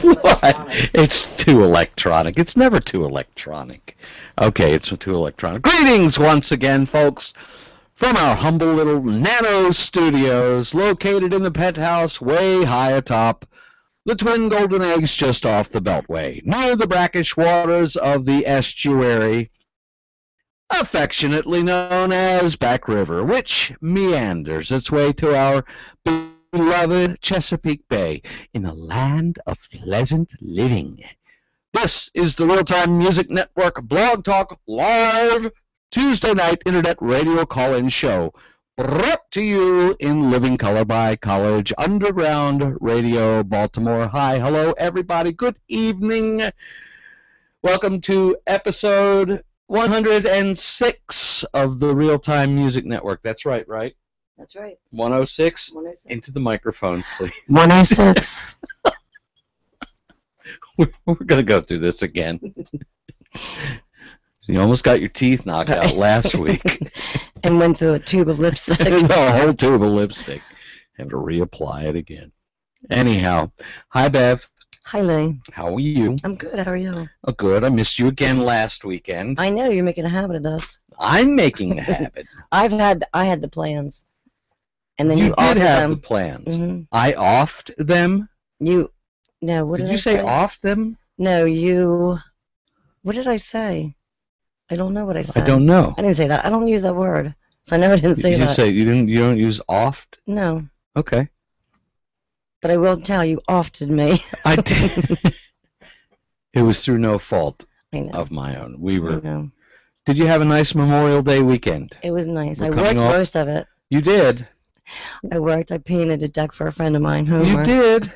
What? It's too electronic. It's never too electronic. Okay, it's too electronic. Greetings once again, folks, from our humble little nano studios located in the penthouse way high atop the Twin Golden Eggs just off the Beltway, near the brackish waters of the estuary, affectionately known as Back River, which meanders its way to our beloved Chesapeake Bay in a land of pleasant living. This is the Real Time Music Network Blog Talk Live Tuesday night internet radio call-in show, brought to you in living color by College Underground Radio Baltimore. Hi, hello everybody, good evening. Welcome to episode 106 of the Real Time Music Network. That's right, right? That's right. 106? 106. Into the microphone, please. 106. We're going to go through this again. You almost got your teeth knocked out last week. And went through a tube of lipstick. A whole tube of lipstick. Have to reapply it again. Anyhow, hi, Bev. Hi, Lee. How are you? I'm good. How are you? Oh, good. I missed you again last weekend. I know you're making a habit of this. I'm making a habit. I had the plans, and then you you did altered have them. the plans. Mm-hmm. I offed them. What did I you say? Offed them? No, you. What did I say? I don't know what I said. I don't know. I didn't say that. I don't use that word, so I know I didn't say that. You don't use offed? No. Okay. But I will tell you, offed me. I did. It was through no fault of my own. I know. Did you have a nice Memorial Day weekend? It was nice. I worked most of it. You did? I worked. I painted a deck for a friend of mine, Homer. You did?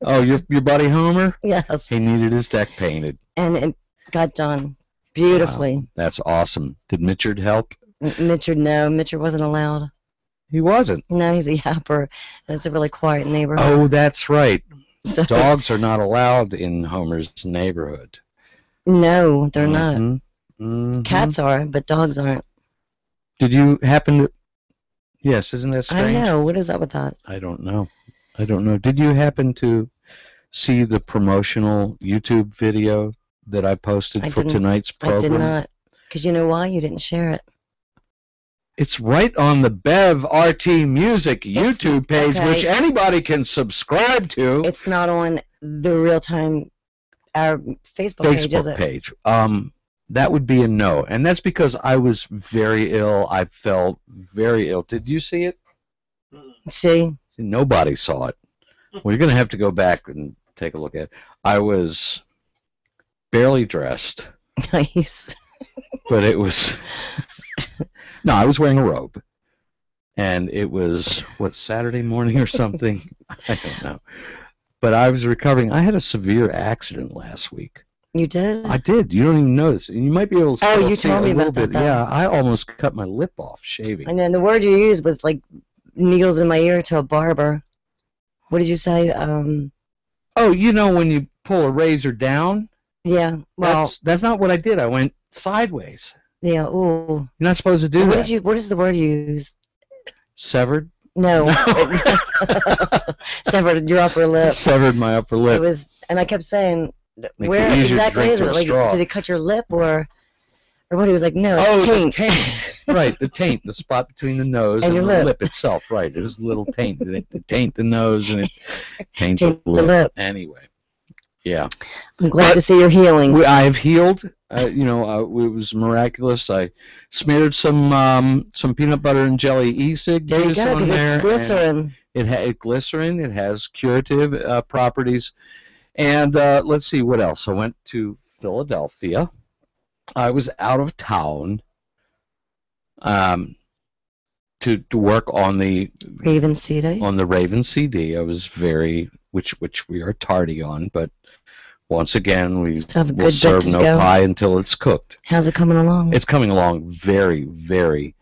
Oh, your buddy Homer? Yes. He needed his deck painted. And it got done beautifully. Wow, that's awesome. Did Mitchard help? Mitchard, no. Mitchard wasn't allowed. He wasn't? No, he's a yapper, and it's a really quiet neighborhood. Oh, that's right. So, dogs are not allowed in Homer's neighborhood. No, they're not. Mm-hmm. Cats are, but dogs aren't. Did you happen to... Yes, isn't that strange? I know. What is up with that? I don't know. Did you happen to see the promotional YouTube video that I posted for tonight's program? I did not. Because you know why? You didn't share it. It's right on the Bev RT Music YouTube page, which anybody can subscribe to. It's not on the Real Time, our Facebook page, is it? page. That would be a no. And that's because I was very ill. I felt very ill. Did you see it? See? Nobody saw it. Well, you're going to have to go back and take a look at it. I was barely dressed. Nice. But it was... No, I was wearing a robe. And it was, Saturday morning or something? I don't know. But I was recovering. I had a severe accident last week. You did? I did. You don't even notice. You might be able to see you told me about that. Yeah, I almost cut my lip off shaving. I know, and the word you used was like needles in my ear to a barber. What did you say? Oh, you know when you pull a razor down? Yeah. Well, that's not what I did. I went sideways. Yeah. Ooh. You're not supposed to do that. What is the word you use? Severed? No. Severed your upper lip. Severed my upper lip. It was, and I kept saying, where exactly is it? Like, did it cut your lip or what? He was like, no, taint. The taint. Right, the taint, the spot between the nose and the lip itself. Right, it was a little taint. It taint the nose and it taint the lip. Anyway, yeah. I'm glad to see you're healing. I have healed. It was miraculous. I smeared some peanut butter and jelly e-cig there you go, on there. It's glycerin. It's glycerin. It has curative properties. And let's see what else. I went to Philadelphia. I was out of town to work on the Raven CD. On the Raven CD. I was which we are tardy on, but once again we will serve no pie until it's cooked. How's it coming along? It's coming along very, very,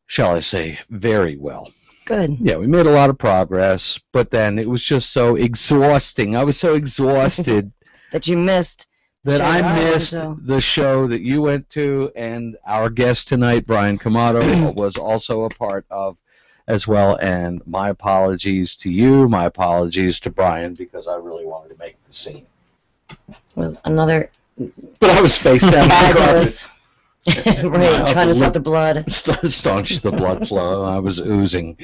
shall I say, very well. Good. Yeah, we made a lot of progress, but then it was just so exhausting. I was so exhausted that you missed. That I missed the show that you went to, and our guest tonight, Brian Camato, was also a part of as well. And my apologies to you, my apologies to Brian, because I really wanted to make the scene. It was another. But I was face down. Fabulous. Right, trying to stop the blood. Staunch the blood flow. I was oozing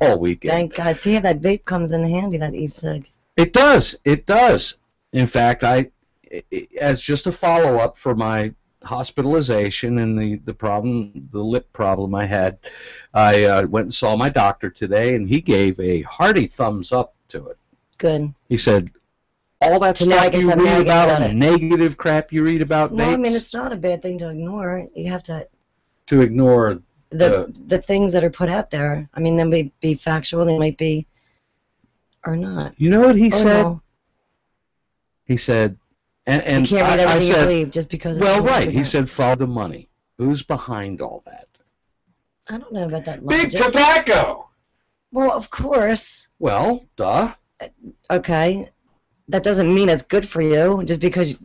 all weekend. Thank God. See, that vape comes in handy, that e-cig. It does. It does. In fact, as just a follow-up for my hospitalization and the lip problem I had, I went and saw my doctor today, and he gave a hearty thumbs up to it. Good. He said, all that stuff you read about, negative crap you read about vapes. No, I mean, it's not a bad thing to ignore. You have to ignore the things that are put out there. I mean, they may be factual, they might be, or not. You know what he said? No. He said, and you can't read everything you believe just because it's right. He said, follow the money. Who's behind all that? I don't know about that logic. Big tobacco! Well, of course. Well, duh. Okay. That doesn't mean it's good for you, just because...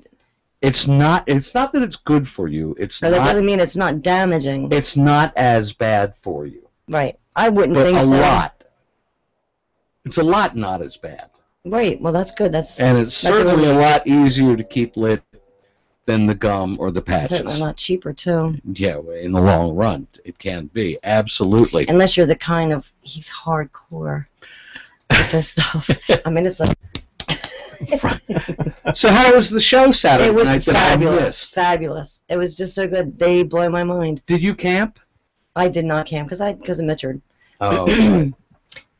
It's not that it's good for you. That doesn't mean it's not damaging. It's not as bad for you. Right. I wouldn't think so. But a lot. It's a lot not as bad. Right. Well, that's good. And it's certainly a lot easier to keep lit than the gum or the patches. It's certainly a lot cheaper, too. Yeah, in the long run, it can be. Absolutely. Unless you're the kind of... He's hardcore with this stuff. I mean, it's like... So how was the show Saturday night? It was fabulous. It was just so good. They blow my mind. Did you camp? I did not camp because of Mitchard. Oh. Right.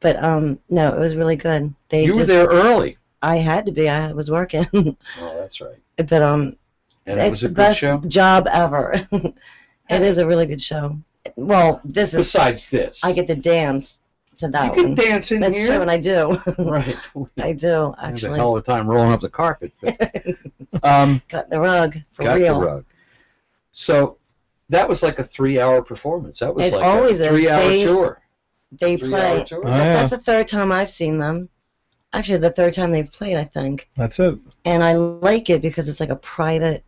But no, it was really good. You were there early. I had to be. I was working. Oh, that's right. But and it was a good show. Job ever. It is a really good show. Well, besides this, I get to dance. To that you can dance in That's here. That's true, and I do. Right. I do, actually. I had a hell of a time rolling up the carpet. But, got the rug, for real. Got the rug. So that was like a 3-hour performance. That was like a 3-hour tour. They play. Tour. Oh, yeah. That's the third time I've seen them. Actually, the third time they've played, I think. That's it. And I like it because it's like a private,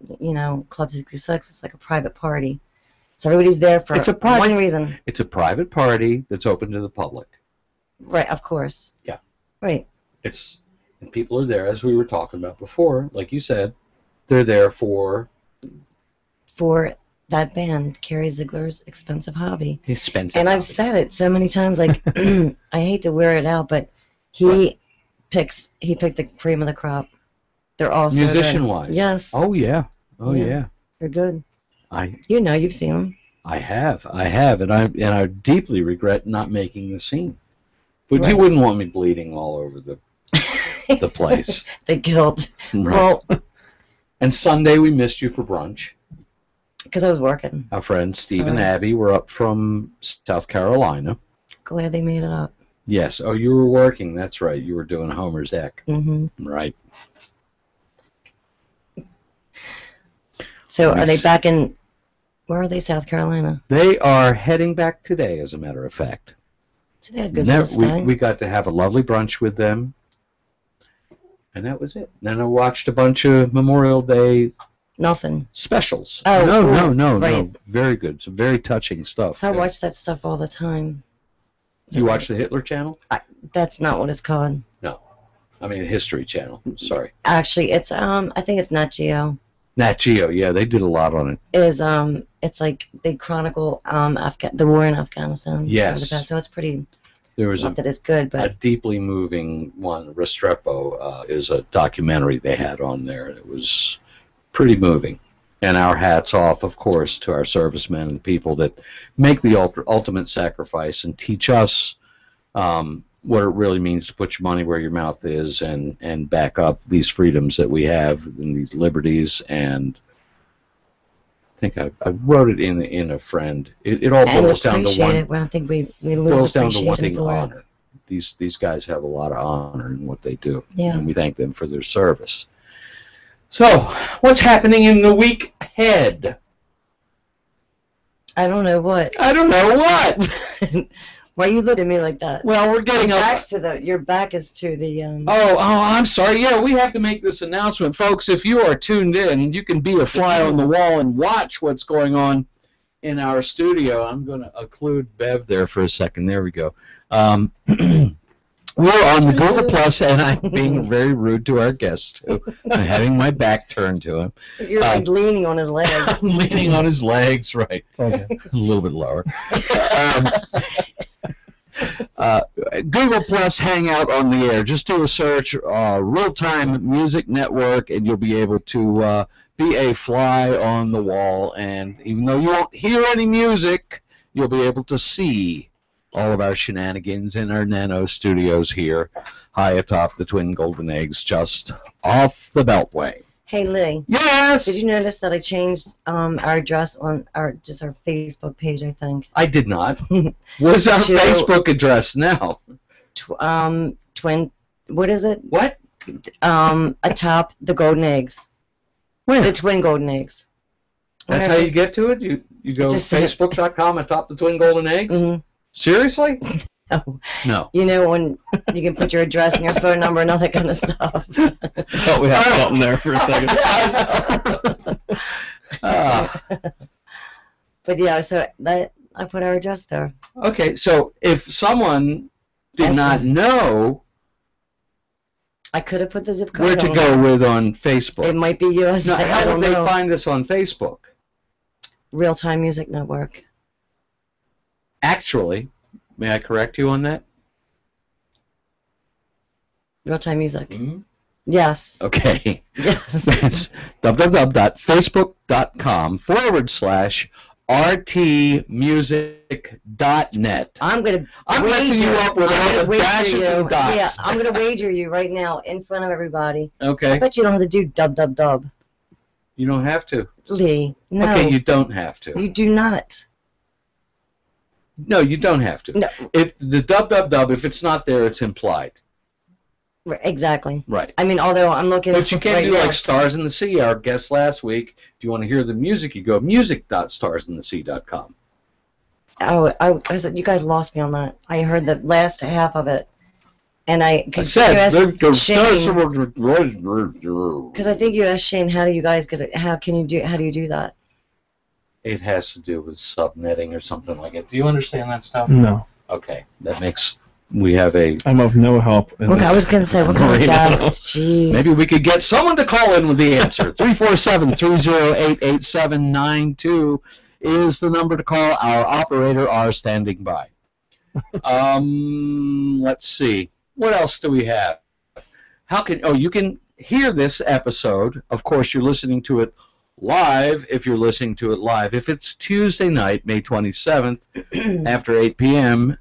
Club 66, it's like a private party. So everybody's there for one reason. It's a private party that's open to the public. Right, of course. Yeah. Right. And people are there, as we were talking about before, like you said, they're there for that band, Carrie Ziegler's Expensive Hobby. Expensive And Hobby. I've said it so many times, like, I hate to wear it out, but he picked the cream of the crop. They're all so musician-wise. Yes. Oh, yeah. Oh, yeah. They're good. You've seen them. I have, and I deeply regret not making the scene. But you wouldn't want me bleeding all over the place. The guilt. Right. Well, and Sunday we missed you for brunch. Because I was working. Our friends Steve and Abby were up from South Carolina. Glad they made it up. Yes. Oh, you were working. That's right. You were doing Homer's Deck. Mm-hmm. Right. So are they back in... Where are they, South Carolina? They are heading back today, as a matter of fact. So they had a good stay. We got to have a lovely brunch with them, and that was it. Then I watched a bunch of Memorial Day specials. Oh, no. Very good. Some very touching stuff. So I watch that stuff all the time. You watch the Hitler Channel? That's not what it's called. No. I mean the History Channel. Sorry. Actually, it's I think it's Nat Geo. Nat Geo, yeah, they did a lot on it. It's like they chronicle the war in Afghanistan. Yes. So it's pretty. There was that is good, but a deeply moving one. Restrepo is a documentary they had on there. It was pretty moving. And our hats off, of course, to our servicemen and the people that make the ultimate sacrifice and teach us what it really means to put your money where your mouth is and back up these freedoms that we have and these liberties. And I think I wrote it in a friend. It all boils down to one. Well, I think we lose appreciation for honor. These guys have a lot of honor in what they do, and we thank them for their service. So, what's happening in the week ahead? I don't know what. Why are you looking at me like that? Well, we're getting your back is to the. Oh, I'm sorry. Yeah, we have to make this announcement, folks. If you are tuned in, you can be a fly on the wall and watch what's going on in our studio. I'm going to occlude Bev there for a second. There we go. We're on the Google Plus, and I'm being very rude to our guest, too. I'm having my back turned to him. You're like leaning on his legs. I'm leaning on his legs, right. Okay. A little bit lower. Google Plus Hangout on the air. Just do a search, Real Time Music Network, and you'll be able to be a fly on the wall. And even though you won't hear any music, you'll be able to see all of our shenanigans in our nano studios here, high atop the Twin Golden Eggs, just off the Beltway. Hey, Lee. Yes. Did you notice that I changed our address on our Facebook page? I think. I did not. What's our Facebook address now? Twin. What is it? What? Atop the Golden Eggs. Where? The Twin Golden Eggs. That's how you get to it? You go Facebook.com atop the Twin Golden Eggs? Mm-hmm. Seriously? No. No. You know when you can put your address and your phone number and all that kind of stuff. Thought we had something there for a second. But yeah, so that I put our address there. Okay, so if someone did not know I could have put the zip code where to go with on Facebook. It might be USA. Now, how would they find us on Facebook? Real Time Music Network. Actually, may I correct you on that? Real Time Music. Mm-hmm. Yes. Okay. Yes. That's www.facebook.com/rtmusic.net. I'm messing you up with all the dashes and dots. Yeah, I'm gonna wager you right now in front of everybody. Okay. I bet you don't have to do dub. You don't have to. Lee, no. Okay, you don't have to. You do not. No, you don't have to. No. If the dub, if it's not there, it's implied. Exactly. Right. I mean, although I'm looking at But you can't do like Stars in the Sea, our guest last week. If you want to hear the music, you go music.starsinthesea.com. Oh, I said you guys lost me on that. I heard the last half of it, and because I think you asked Shane, how do you guys get it? How do you do that? It has to do with subnetting or something like it. Do you understand that stuff? No. Okay, that makes we have a. I'm of no help. Okay, I was gonna say what kind of guest? Jeez. Maybe we could get someone to call in with the answer. 347-308-8792 is the number to call. Our operator are standing by. Let's see. What else do we have? You can hear this episode. Of course, you're listening to it live if you're listening to it live. If it's Tuesday night, May 27th, after 8 p.m.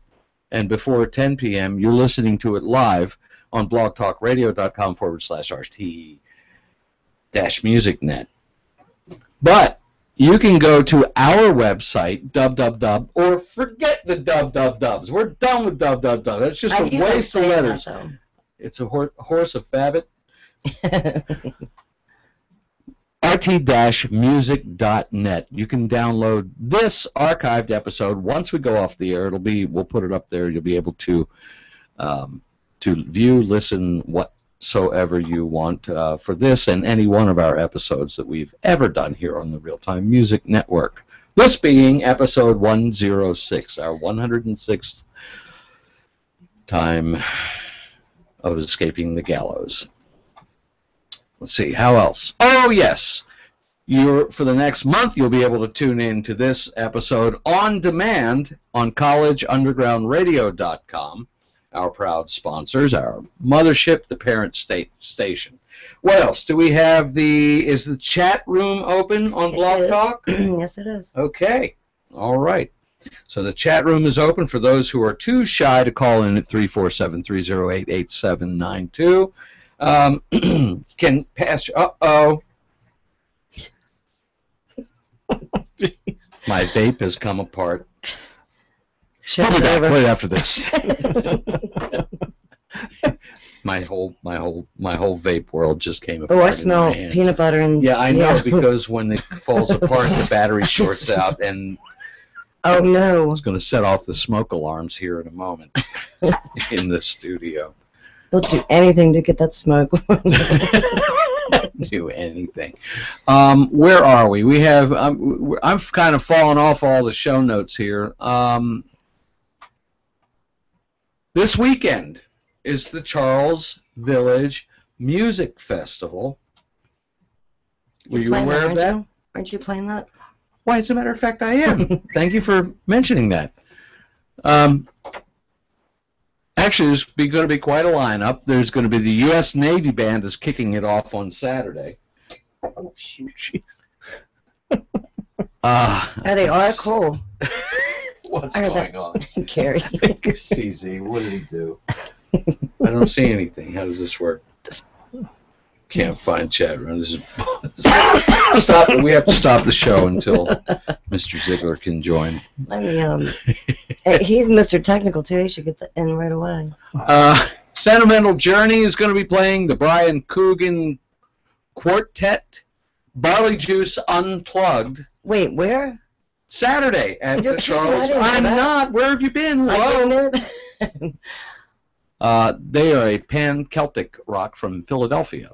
and before 10 p.m., you're listening to it live on blogtalkradio.com/RT-MusicNet. But you can go to our website, dub, or forget the dubs. We're done with dub. That's just a waste of letters. It's a horse of Fabbit. RT-music.net. You can download this archived episode. Once we go off the air, we'll put it up there. You'll be able to view, listen, whatsoever you want for this and any one of our episodes that we've ever done here on the Real Time Music Network. This being episode 106, our 106th time of escaping the gallows. Let's see, how else? Oh, yes. For the next month, you'll be able to tune in to this episode on demand on collegeundergroundradio.com, our proud sponsors, our mothership, the parent station. What else? Do we have is the chat room open on Blog Talk? Yes, it is. Okay. All right. So the chat room is open for those who are too shy to call in at 347-308-8792. Can pass. My vape has come apart. We'll be back right after this. my whole vape world just came apart. Oh, I smell peanut butter and. Yeah, I know because when it falls apart, the battery shorts out, and oh no! It's going to set off the smoke alarms here in a moment in the studio. They'll do anything to get that smoke. do anything. Where are we? We have. I've kind of fallen off all the show notes here. This weekend is the Charles Village Music Festival. Were you Playing aware that, of that? Aren't you playing that? Why, as a matter of fact, I am. Thank you for mentioning that. Actually, there's going to be quite a lineup. There's going to be the U.S. Navy Band is kicking it off on Saturday. Oh shoot! Jeez. Oh, they are cool. What's I heard going that. on? Gary. CZ, what did he do? I don't see anything. How does this work? Can't find chat room. This is stop. We have to stop the show until Mr. Ziegler can join. Let me. He's Mr. Technical too. He should get in right away. Sentimental Journey is going to be playing the Brian Coogan Quartet. Barley Juice Unplugged. Wait, where? Saturday at You're the kidding, I Charles. didn't know I'm that. not. Where have you been? I Hello? don't know that. They are a pan-Celtic rock from Philadelphia.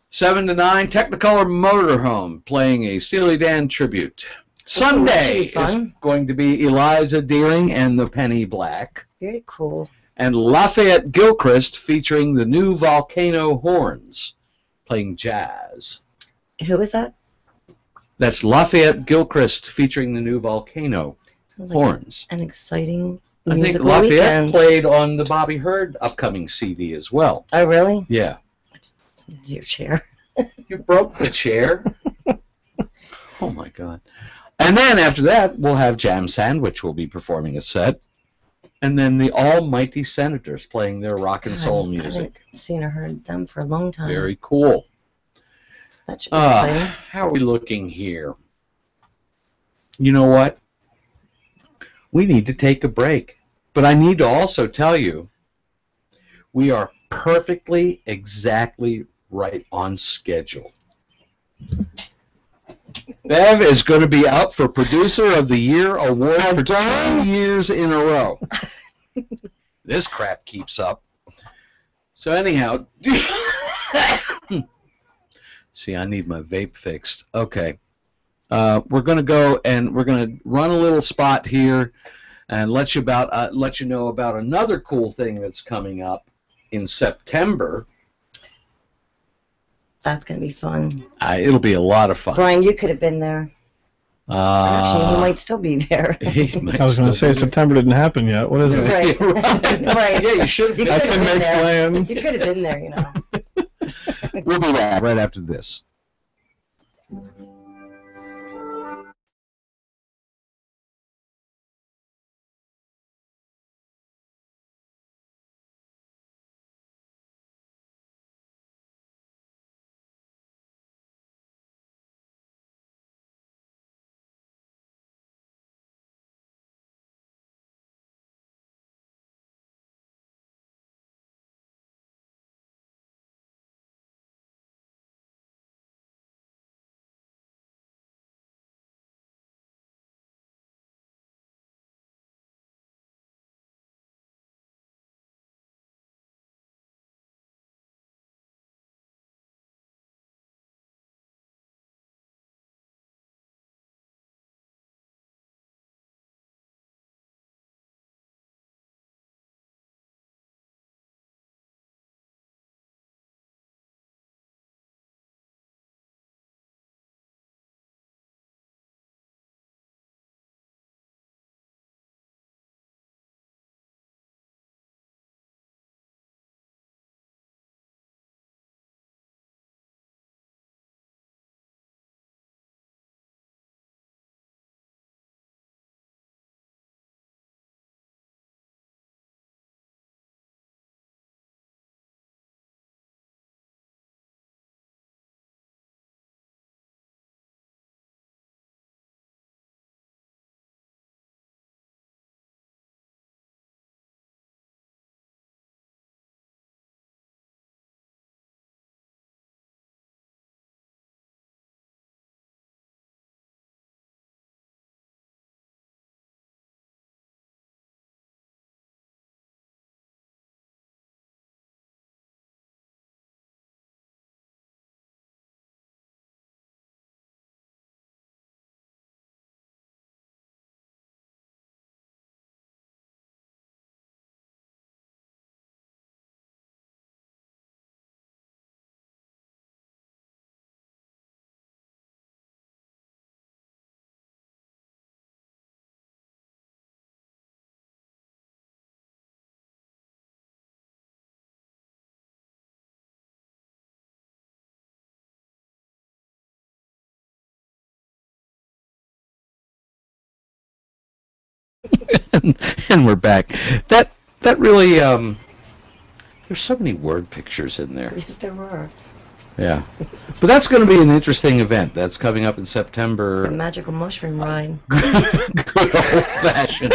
7 to 9, Technicolor Motorhome playing a Steely Dan tribute. that should be Sunday is fun. going to be Eliza Deering and the Penny Black. Very cool. And Lafayette Gilchrist featuring the new Volcano Horns playing jazz. Who is that? That's Lafayette Gilchrist featuring the new Volcano Sounds like Horns. an exciting I think musical Lafayette weekend. played on the Bobby Hurd upcoming CD as well. Oh, really? Yeah. Your chair. You broke the chair. Oh my God. And then after that, we'll have Jam Sandwich will be performing a set. And then the Almighty Senators playing their rock and soul I music. haven't seen or heard them for a long time. Very cool. That should be exciting. How are we looking here? You know what? We need to take a break. But I need to also tell you, we are perfectly, exactly right on schedule. Bev is going to be up for Producer of the Year award for 2 years in a row. This crap keeps up. So anyhow, see, I need my vape fixed. Okay. We're going to go and we're going to run a little spot here and let you know about another cool thing that's coming up in September. That's going to be fun. It'll be a lot of fun. Brian, you could have been there. Actually, he might still be there. I was going to say September didn't happen yet. What is it? Right. Right. Yeah, you should have You been. I could have can been make there. plans. You could have been there, you know. We'll be back right after this. and we're back. That really there's so many word pictures in there. Yes, there were. Yeah, but that's going to be an interesting event. That's coming up in The September. magical mushroom ride. Good old fashioned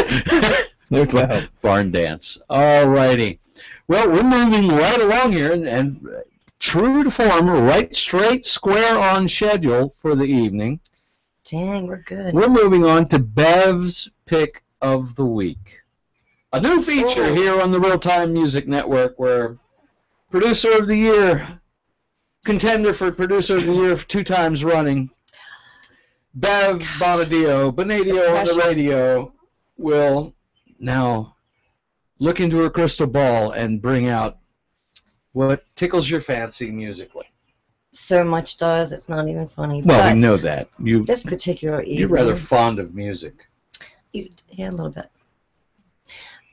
No doubt. barn dance. All righty. Well, we're moving right along here, and true to form, right straight square on schedule for the evening. Dang, we're good. We're moving on to Bev's Pick of the Week. A new feature here on the Real Time Music Network where Producer of the Year, contender for Producer of the Year 2 times running, Bev Bonadio on the radio, will now look into her crystal ball and bring out what tickles your fancy musically. So much does, it's not even funny. Well, but we know that. This particular evening. You're rather fond of music. Yeah, a little bit.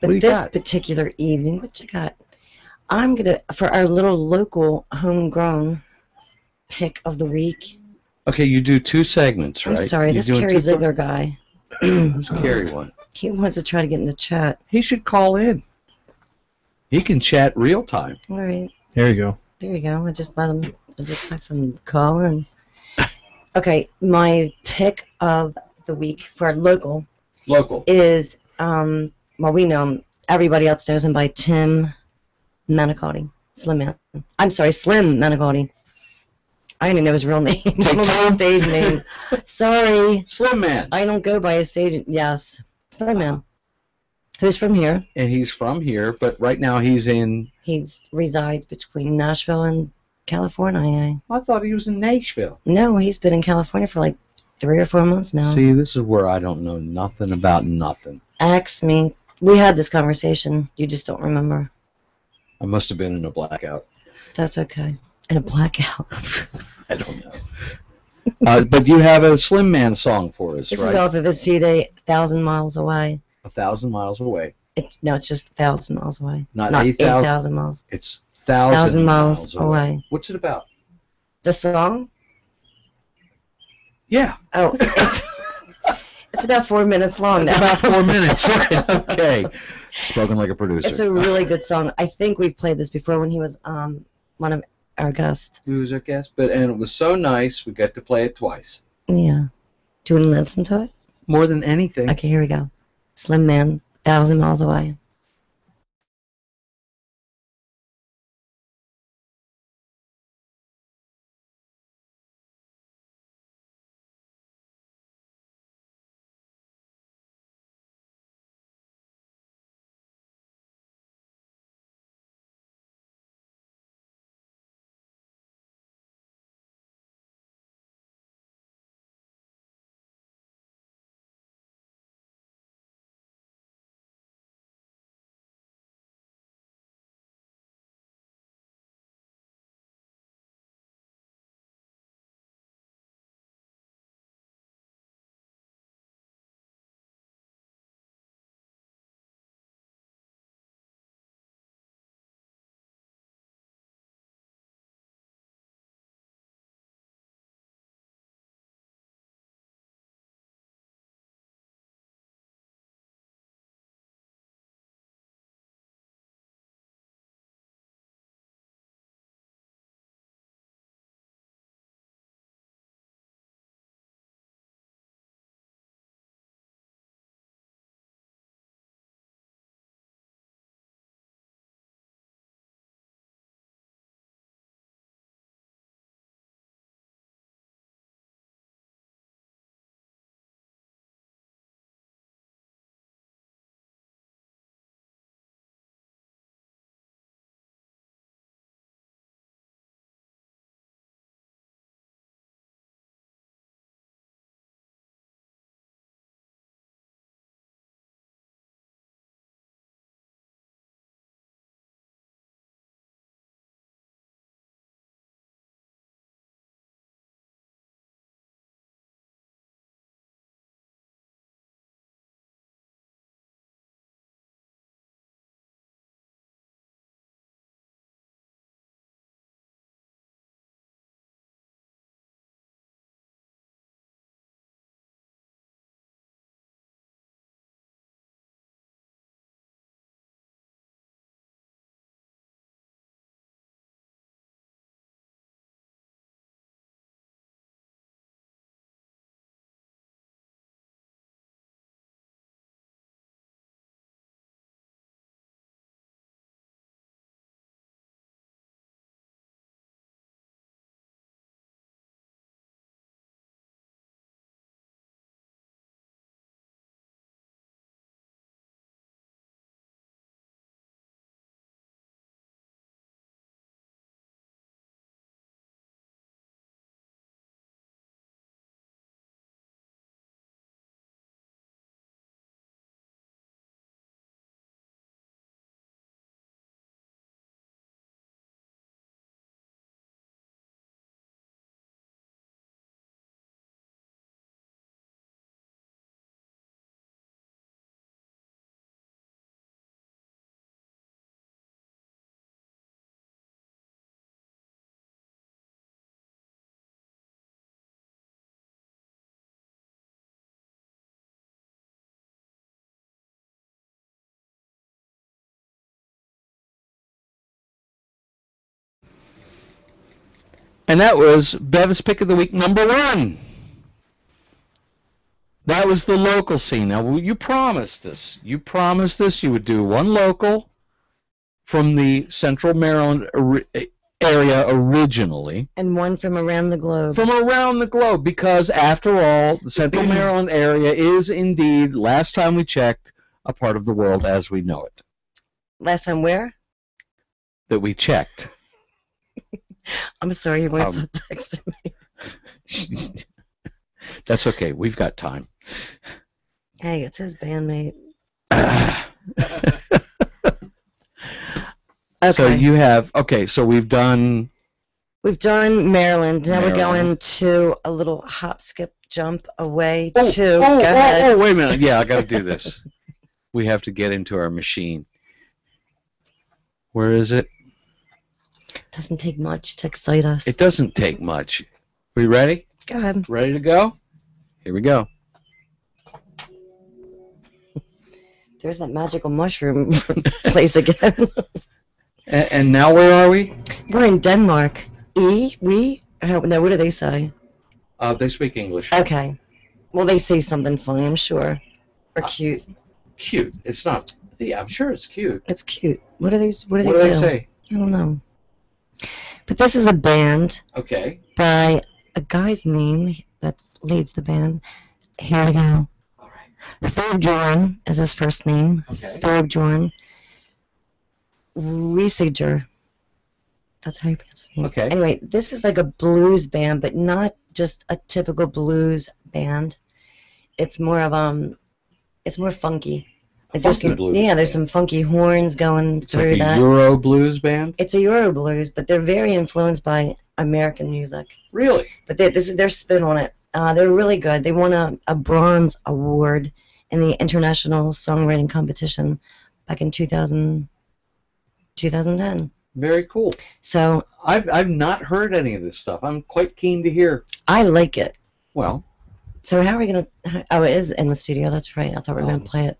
What do But you this got? particular evening, what you got? I'm going to, for our little local homegrown pick of the week. Okay, you do 2 segments, right? I'm sorry, You're this doing Kerry 2 Ziegler guy. Who's Kerry one? He wants to try to get in the chat. He should call in. He can chat real time. All right. There you go. There you go. I just let him call in. Okay, my pick of the week for our local Local. is, well, we know him. Everybody else knows him by Tim Manicotti. Slim Manicotti. I don't even know his real name. I don't know his stage name. Sorry. Slim Man. I don't go by his stage. Yes. Slim Man. Who's from here? And he's from here, but right now he's in... He resides between Nashville and California. I thought he was in Nashville. No, he's been in California for like 3 or 4 months now. See, this is where I don't know nothing about nothing. Ask me. We had this conversation. You just don't remember. I must have been in a blackout. That's okay. In a blackout. I don't know. But you have a Slim Man song for us, This right? is off of his CD, 1,000 Miles Away. 1,000 miles away. It's just 1,000 miles away. Not 8,000 8,000. miles. It's 1,000 miles away. away. What's it about? The song? Yeah. Oh, it's about 4 minutes long now. About 4 minutes. Right. Okay. Spoken like a producer. It's a really good song. I think we've played this before when he was one of our guests. He was our guest, and it was so nice we got to play it twice. Yeah. Do you want to listen to it? More than anything. Okay, here we go. Slim Man, 1,000 Miles Away. And that was Bev's Pick of the Week #1. That was the local scene. Now, you promised us. You promised us you would do one local from the Central Maryland area originally. And one from around the globe. From around the globe, because after all, the Central Maryland area is indeed, last time we checked, a part of the world as we know it. Last time where? That we checked. I'm sorry, you weren't texting me. That's okay. We've got time. Hey, it's his bandmate. Okay. So Okay. you have, okay, so we've done We've done Maryland. Now we're going Maryland. to a little hop, skip, jump away Oh, to. oh, Go oh, ahead. oh, wait a minute. Yeah, I got to do this. We have to get into our machine. Where is it? Doesn't take much to excite us. It doesn't take much. We ready? Go ahead. Ready to go? Here we go. There's that magical mushroom place again. And now where are we? We're in Denmark. No, what do they say? They speak English. Okay. Well, they say something funny, I'm sure. Or cute. Cute. It's not. Yeah, I'm sure it's cute. It's cute. What do they do? What do they say? I don't know. But this is a band Okay. by a guy's name that leads the band. Here we go. All right. Thorbjorn is his first name. Okay. Thorbjorn Riesiger. That's how you pronounce his name. Okay. Anyway, this is like a blues band, but not just a typical blues band. It's more of it's more funky. Like there's Funky some, blues yeah, there's band. some funky horns going It's through like a that. Euro blues band? It's a Euro blues, but they're very influenced by American music. Really? But this is their spin on it. They're really good. They won a bronze award in the International Songwriting Competition back in 2010. Very cool. So I've not heard any of this stuff. I'm quite keen to hear. I like it. Well, So how are we going to... Oh, it is in the studio. That's right. I thought we were going to play it.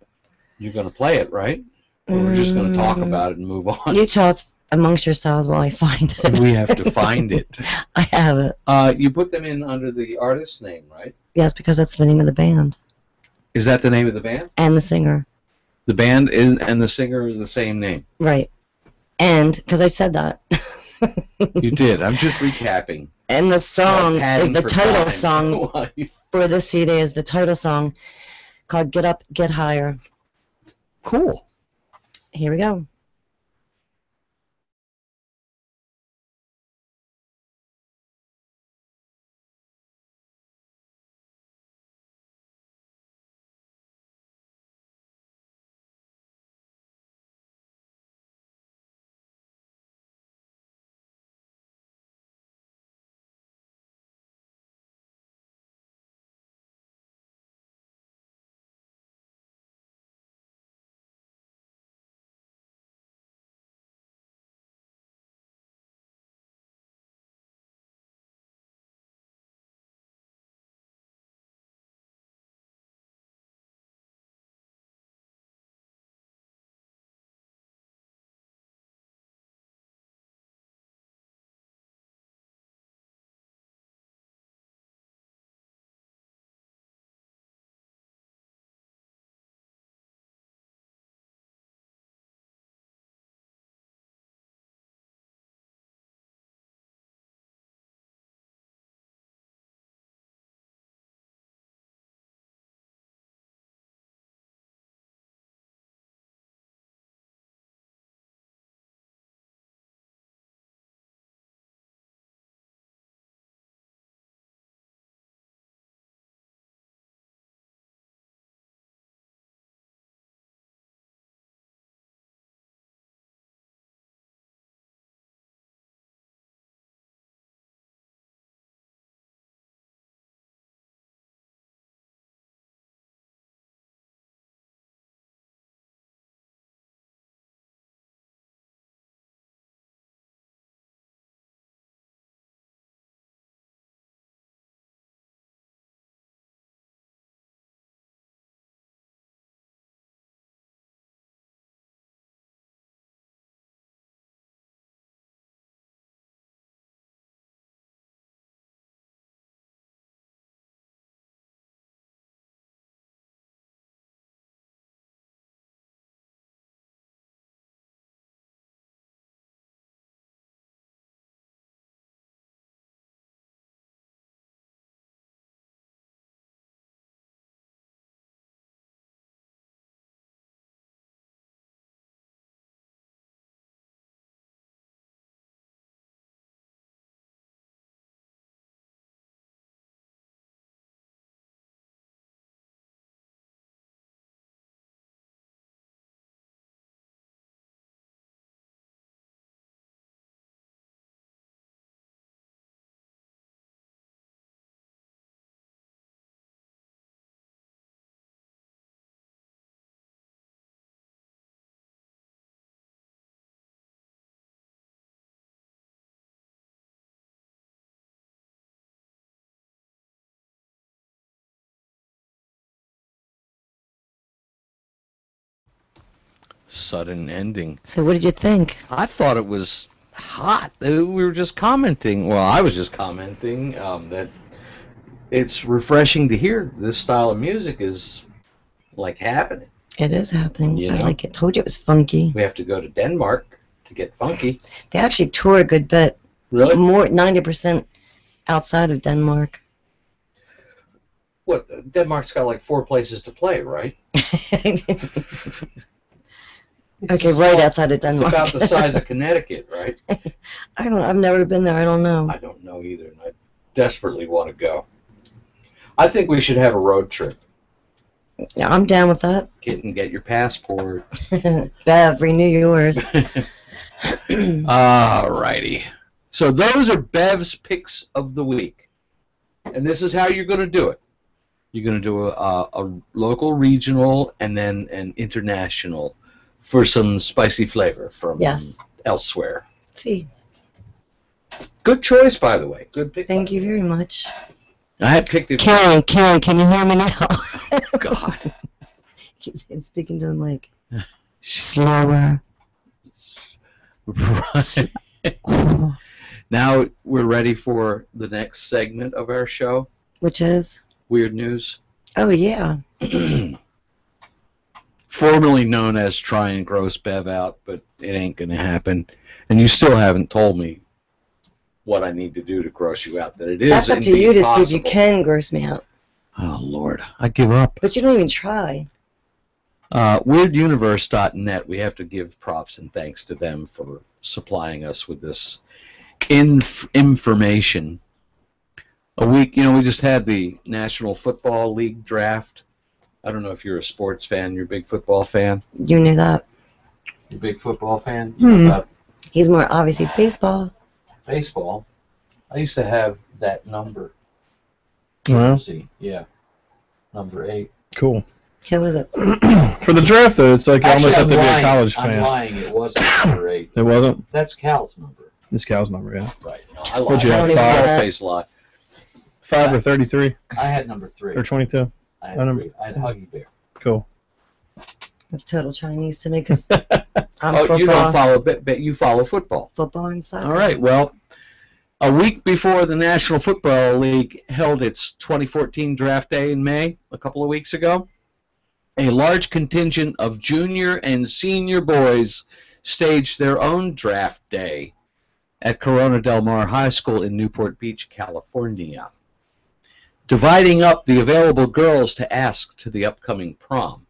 you're going to play it, right? Or we're just going to talk about it and move on? You talk amongst yourselves while I find it. We have to find it. I have it. You put them in under the artist's name, right? Yes, because that's the name of the band. Is that the name of the band? And the singer. The band is, and the singer is the same name. Right. And, because I said that. You did. I'm just recapping. And the song is Padding the for title time. song for the CD is the title song called Get Up, Get Higher. Cool. Here we go. sudden ending. So what did you think? I thought it was hot. We were just commenting. Well, I was just commenting that it's refreshing to hear this style of music is like happening. It is happening. You I know? like it. Told you it was funky. We have to go to Denmark to get funky. They actually tour a good bit. Really? More 90% outside of Denmark. What? Denmark's got like 4 places to play, right? Okay, right outside of Denmark. It's about the size of Connecticut, right? I've never been there. I don't know. I don't know either, and I desperately want to go. I think we should have a road trip. Yeah, I'm down with that. Get your passport. Bev, renew yours. Alrighty. So those are Bev's picks of the week, and this is how you're going to do it. You're going to do a local, regional, and then an international for some spicy flavor from elsewhere. See. Good choice, by the way. Good pick. Thank you very much. I had picked it. Karen, can you hear me now? God. Keeps speaking to the mic. Slower. Right. Now we're ready for the next segment of our show. Which is? Weird news. Oh, yeah. Formerly known as Try and Gross Bev Out, but it ain't going to happen. And you still haven't told me what I need to do to gross you out. That it is. That's up to you to see if you possible. can gross me out. Oh, Lord. I give up. But you don't even try. WeirdUniverse.net, we have to give props and thanks to them for supplying us with this information. A week, we just had the National Football League draft. I don't know if you're a sports fan. You're a big football fan? You knew that. You're a big football fan? You know about He's more obviously baseball. baseball? I used to have that number. Well, See, yeah. Number 8. cool. Who was it? For the draft, though, it's like you Actually, almost have to be a college I'm fan. lying. It wasn't number 8. It wasn't? That's Cal's number. This Cal's number, yeah. Right. No, I lied. What'd you have, I don't even know that. Face lie. 5 or 33 I had number 3. or 22. I I don't- 3. I had Huggy Bear. Cool. That's total Chinese to me because I'm Oh, football, you don't follow, but you follow football. football and soccer. All right. Well, a week before the National Football League held its 2014 draft day in May, a couple of weeks ago, a large contingent of junior and senior boys staged their own draft day at Corona Del Mar High School in Newport Beach, California, dividing up the available girls to ask to the upcoming prom.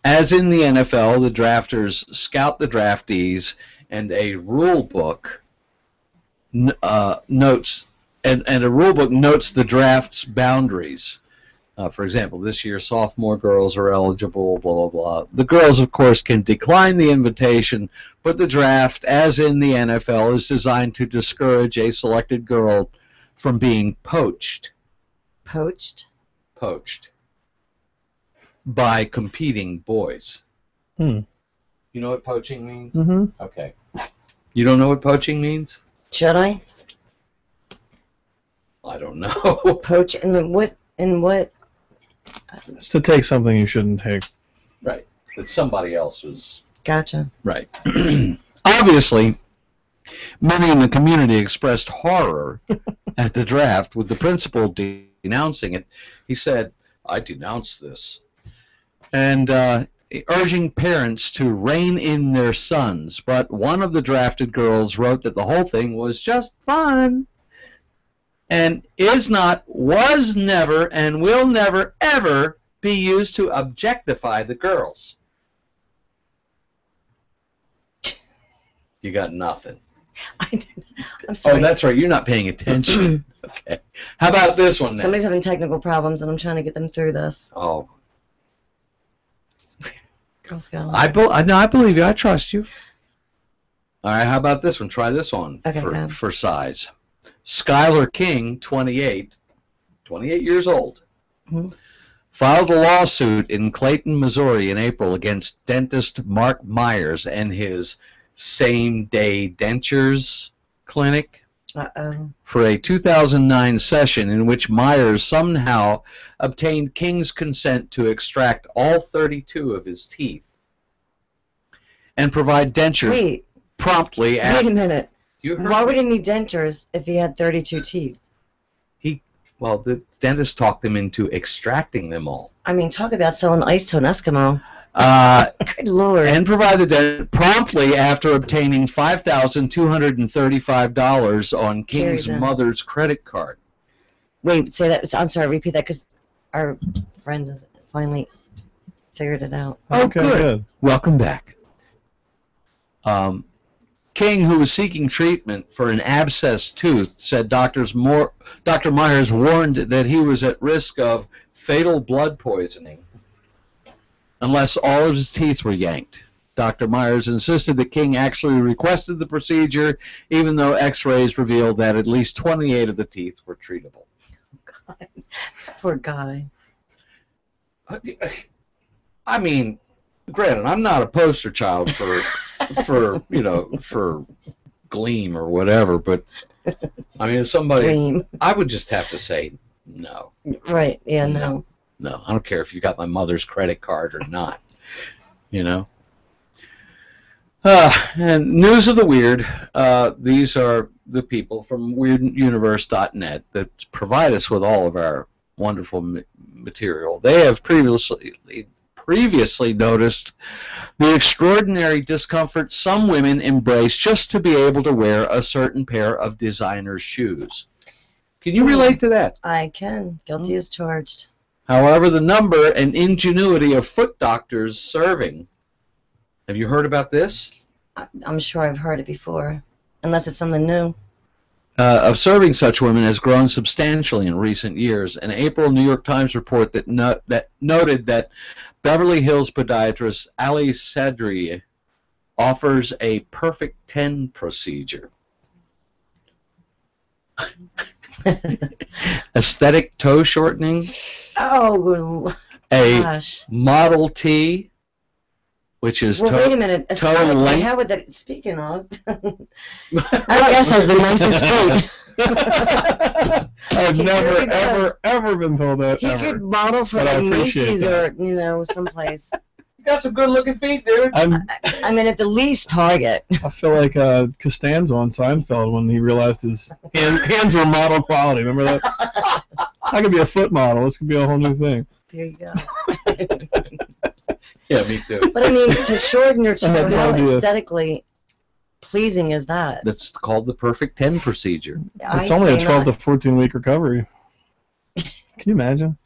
As in the NFL, the drafters scout the draftees, and a rule book notes the draft's boundaries. For example, this year sophomore girls are eligible, blah, blah, blah. The girls, of course, can decline the invitation, but the draft, as in the NFL, is designed to discourage a selected girl from being poached by competing boys. Hmm. You know what poaching means? Mm-hmm. Okay. You don't know what poaching means? Should I I don't know. poach and what? It's to take something you shouldn't take. Right. That somebody else was. Gotcha. Right. Obviously, many in the community expressed horror at the draft, with the principal denouncing it. He said, "I denounce this," and urging parents to rein in their sons. But one of the drafted girls wrote that the whole thing was just fun, and is not, was never, and will never, ever be used to objectify the girls. You got nothing. I'm Oh, sorry. that's right. You're not paying attention. Okay. How about this one then? Somebody's having technical problems, and I'm trying to get them through this. Oh, Girl Scout. I believe you. I trust you. All right. How about this one? Try this on Okay, go ahead. for size. Skylar King, 28 years old, Mhm. filed a lawsuit in Clayton, Missouri in April against dentist Mark Myers and his same-day dentures clinic. Uh-oh. for a 2009 session in which Myers somehow obtained King's consent to extract all 32 of his teeth and provide dentures Wait, promptly wait a after. minute. You heard Why me? would he need dentures if he had 32 teeth? Well, the dentist talked him into extracting them all. I mean, talk about selling ice to an Eskimo. Good Lord. And provide the debt promptly after obtaining $5,235 on King's Carry them. mother's credit card. Wait, say that. I'm sorry, repeat that because our friend has finally figured it out. Oh, Okay, good. Welcome back. King, who was seeking treatment for an abscessed tooth, said Dr. Myers warned that he was at risk of fatal blood poisoning unless all of his teeth were yanked. Dr. Myers insisted that King actually requested the procedure, even though x-rays revealed that at least 28 of the teeth were treatable. God. Poor guy. I mean, granted, I'm not a poster child for for Gleam or whatever, but I mean, if somebody, Dream. I would just have to say no. Right, yeah, no. No, I don't care if you got my mother's credit card or not. You know. And news of the weird. These are the people from WeirdUniverse.net that provide us with all of our wonderful material. They have previously noticed the extraordinary discomfort some women embrace just to be able to wear a certain pair of designer shoes. Can you relate to that? I can. Guilty as charged. However, the number and ingenuity of foot doctors serving. Have you heard about this? I'm sure I've heard it before, unless it's something new. Of serving such women has grown substantially in recent years. An April New York Times report that noted that Beverly Hills podiatrist Ali Sadri offers a perfect 10 procedure. Aesthetic toe shortening, Oh, a gosh. Model T, which is Well, wait a minute. toe Aesthetic, length. how would that, speaking of, I guess has the nicest feet. I've He never, really does. ever been told that. He ever. could model for But I like appreciate Macy's that. or, someplace. You got some good looking feet, dude. I mean, at the least Target. I feel like Costanza on Seinfeld when he realized his hands were model quality. Remember that? I could be a foot model. This could be a whole new thing. There you go. Yeah, me too. But I mean, to shorten your I toe, had no how idea. aesthetically pleasing is that? That's called the perfect 10 procedure. It's only a 12 to 14 week recovery. Can you imagine?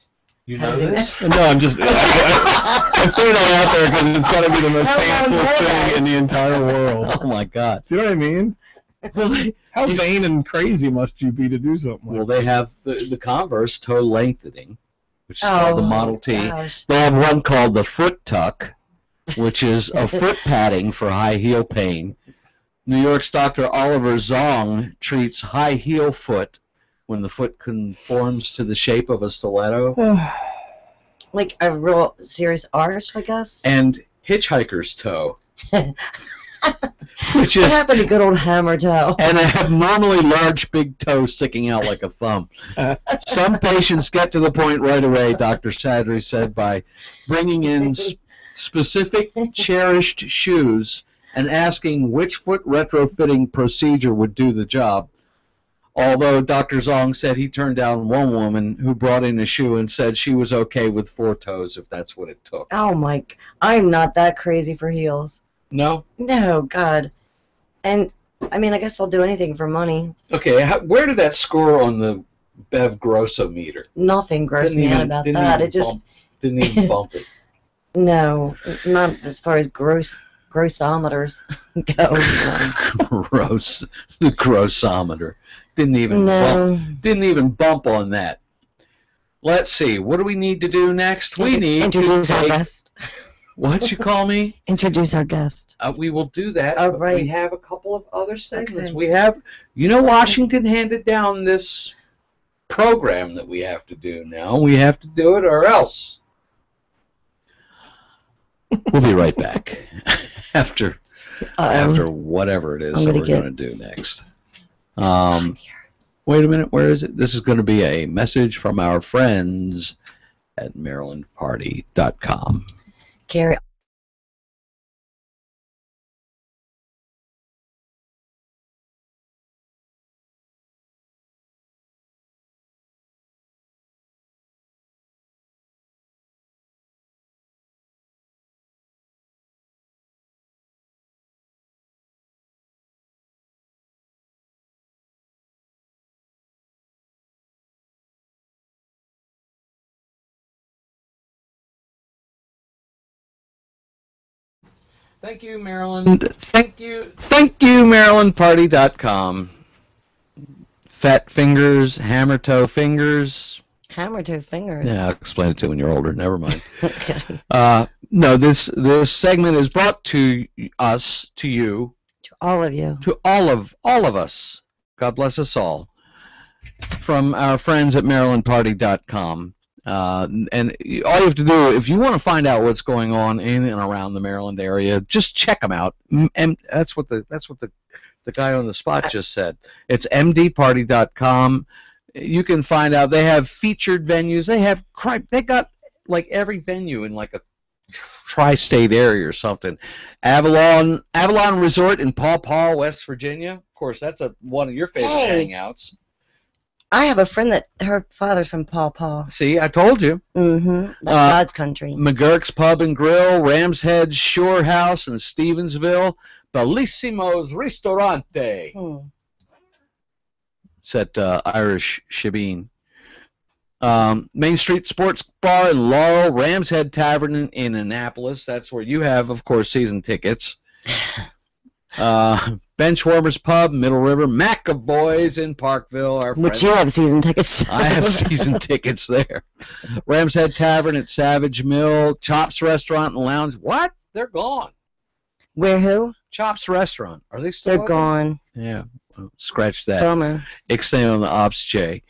You Has know he this? No, I'm just. I threw that out there because it's got to be the most No, painful no, thing no. in the entire world. Oh my God. Do you know what I mean? How vain and crazy must you be to do something Well, like they have the Converse toe lengthening, which is called the Model T. Gosh. They have one called the Foot Tuck, which is a foot padding for high heel pain. New York's Dr. Oliver Zong treats high heel foot when the foot conforms to the shape of a stiletto, that? Like a real serious arch, I guess. and hitchhiker's toe, which What is happened to good old hammer toe? an abnormally large big toe sticking out like a thumb. Some patients get to the point right away, Dr. Sadri said, by bringing in specific cherished shoes and asking which foot retrofitting procedure would do the job. Although Dr. Zong said he turned down one woman who brought in a shoe and said she was okay with 4 toes if that's what it took. Oh my! I'm not that crazy for heels. No? No, God. And I mean, I guess I'll do anything for money. Okay, where did that score on the Bev Grossometer? Nothing grossed me out about that. It just Didn't even bump it. no, not as far as grossometers go. No. Gross. The grossometer. Didn't even bump on that. Let's see. What do we need to do next? We need introduce to our take... guest. What you call me? Introduce our guest. We will do that. Oh, but right. We have a couple of other segments. Okay. We have, Washington handed down this program that we have to do now. We have to do it or else. We'll be right back after whatever it is that we're going to do next. Wait a minute, where is it? This is going to be a message from our friends at MarylandParty.com. Gary. Thank you, Maryland. Thank you, MarylandParty.com. Fat fingers, hammer toe fingers. Hammer toe fingers. Yeah, I'll explain it to you when you're older. Never mind. Okay. No, this segment is brought to us, to you, To all of you. to all of us. God bless us all. From our friends at MarylandParty.com. And all you have to do, if you want to find out what's going on in and around the Maryland area, just check them out. And that's what the guy on the spot just said. It's MDParty.com. You can find out. They have featured venues. They got like every venue in like a tri-state area or something. Avalon Resort in Paw Paw, West Virginia. Of course, that's one of your favorite hangouts. I have a friend that her father's from Paw Paw. See, I told you. Mm-hmm. That's God's country. McGurk's Pub and Grill, Ram's Head Shore House in Stevensville, Bellissimo's Ristorante. It's at Irish Shebeen. Main Street Sports Bar in Laurel, Ram's Head Tavern in Annapolis. That's where you have, of course, season tickets. Benchwarmers Pub, Middle River, McAvoy's in Parkville. Which you have season tickets. I have season tickets there. Ram's Head Tavern at Savage Mill, Chops Restaurant and Lounge. What? They're gone. Where who? Chops Restaurant. Are they still They're open? gone. Yeah. Well, scratch that. Bummer. Ixnay on the Ops J.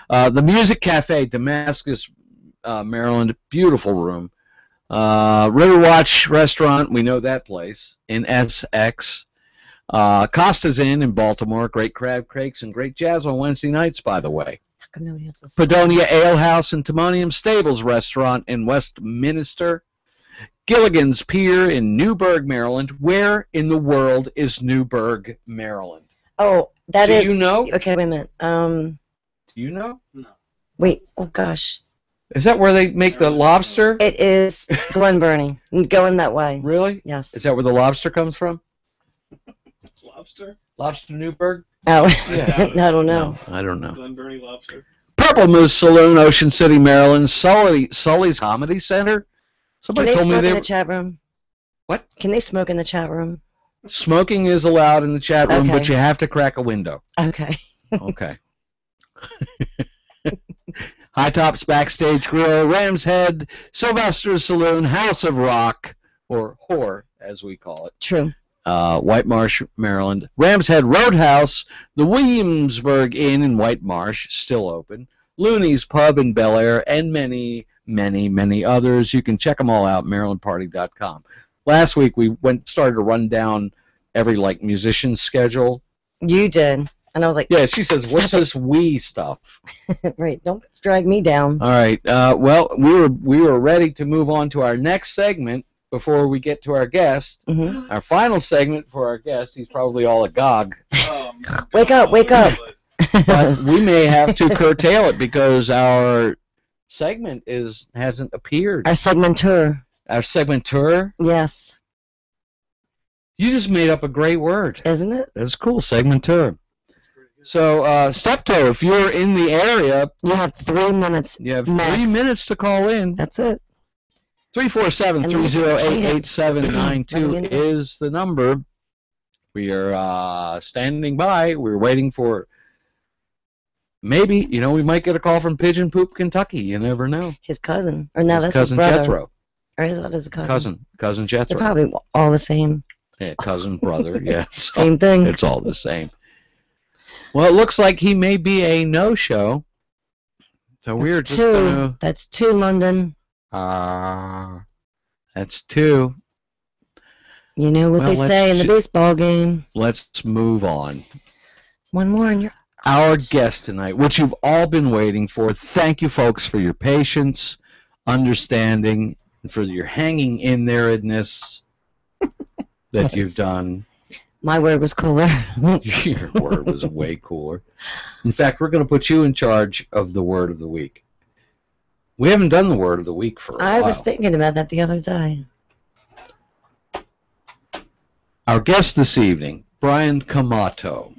The Music Cafe, Damascus, Maryland. Beautiful room. Riverwatch Restaurant. We know that place in SX. Costa's Inn in Baltimore, great crab cakes and great jazz on Wednesday nights, by the way. How come nobody else is saying Fredonia Ale House and Timonium Stables Restaurant in Westminster. Gilligan's Pier in Newburgh, Maryland. Where in the world is Newburgh, Maryland? Oh, that Do is. you know? Okay, wait a minute. Do you know? No. Wait. Oh gosh. Is that where they make the lobster? It is Glen Burnie. Going that way. Really? Yes. Is that where the lobster comes from? Lobster? Lobster Newburgh? Oh, Yeah. I don't know. No, I don't know. Glen Burnie lobster. Purple Moose Saloon, Ocean City, Maryland. Sully's Comedy Center. Can Somebody they told me smoke they in the chat room? What? Can they smoke in the chat room? Smoking is allowed in the chat room, Okay. but you have to crack a window. Okay. Okay. High Tops Backstage Grill, Ram's Head, Sylvester's Saloon, House of Rock, or Whore, as we call it. True. White Marsh, Maryland. Ram's Head Roadhouse, the Williamsburg Inn in White Marsh, still open. Looney's Pub in Bel Air, and many, many, many others. You can check them all out, MarylandParty.com. Last week we started to run down every musician schedule. You did. And I was like, Yeah, she says, "What's this we stuff?" right, don't drag me down. All right. Well, we were ready to move on to our next segment before we get to our guest. Hmm. Our final segment for our guest. He's probably all agog. Wake up, wake up. But we may have to curtail it because our segment hasn't appeared. Our segmenteur. Our segmenteur. Yes. You just made up a great word. Isn't it? That's cool, segmenteur. So, Steptoe, if you're in the area, You have 3 minutes. you have Max. 3 minutes to call in. That's it. 347-308-8792 is the number. We are standing by. We're waiting for maybe, we might get a call from Pigeon Poop, Kentucky. You never know. His cousin. Or no, His that's cousin his brother. Jethro. Or is that his cousin? Cousin They're Jethro. probably all the same. Yeah, cousin, brother. Yeah. So Same thing. it's all the same. Well, it looks like he may be a no-show. So we're That's just two. going That's 2, London. to... that's 2. You know what Well, they say in the let's baseball game. Let's move on. One more and you're Our guest tonight, which you've all been waiting for. Thank you, folks, for your patience, understanding, and for your hanging in there-edness that you've done. My word was cooler. Your word was way cooler. In fact, we're going to put you in charge of the word of the week. We haven't done the word of the week for a while. I was thinking about that the other day. Our guest this evening, Brian Camato.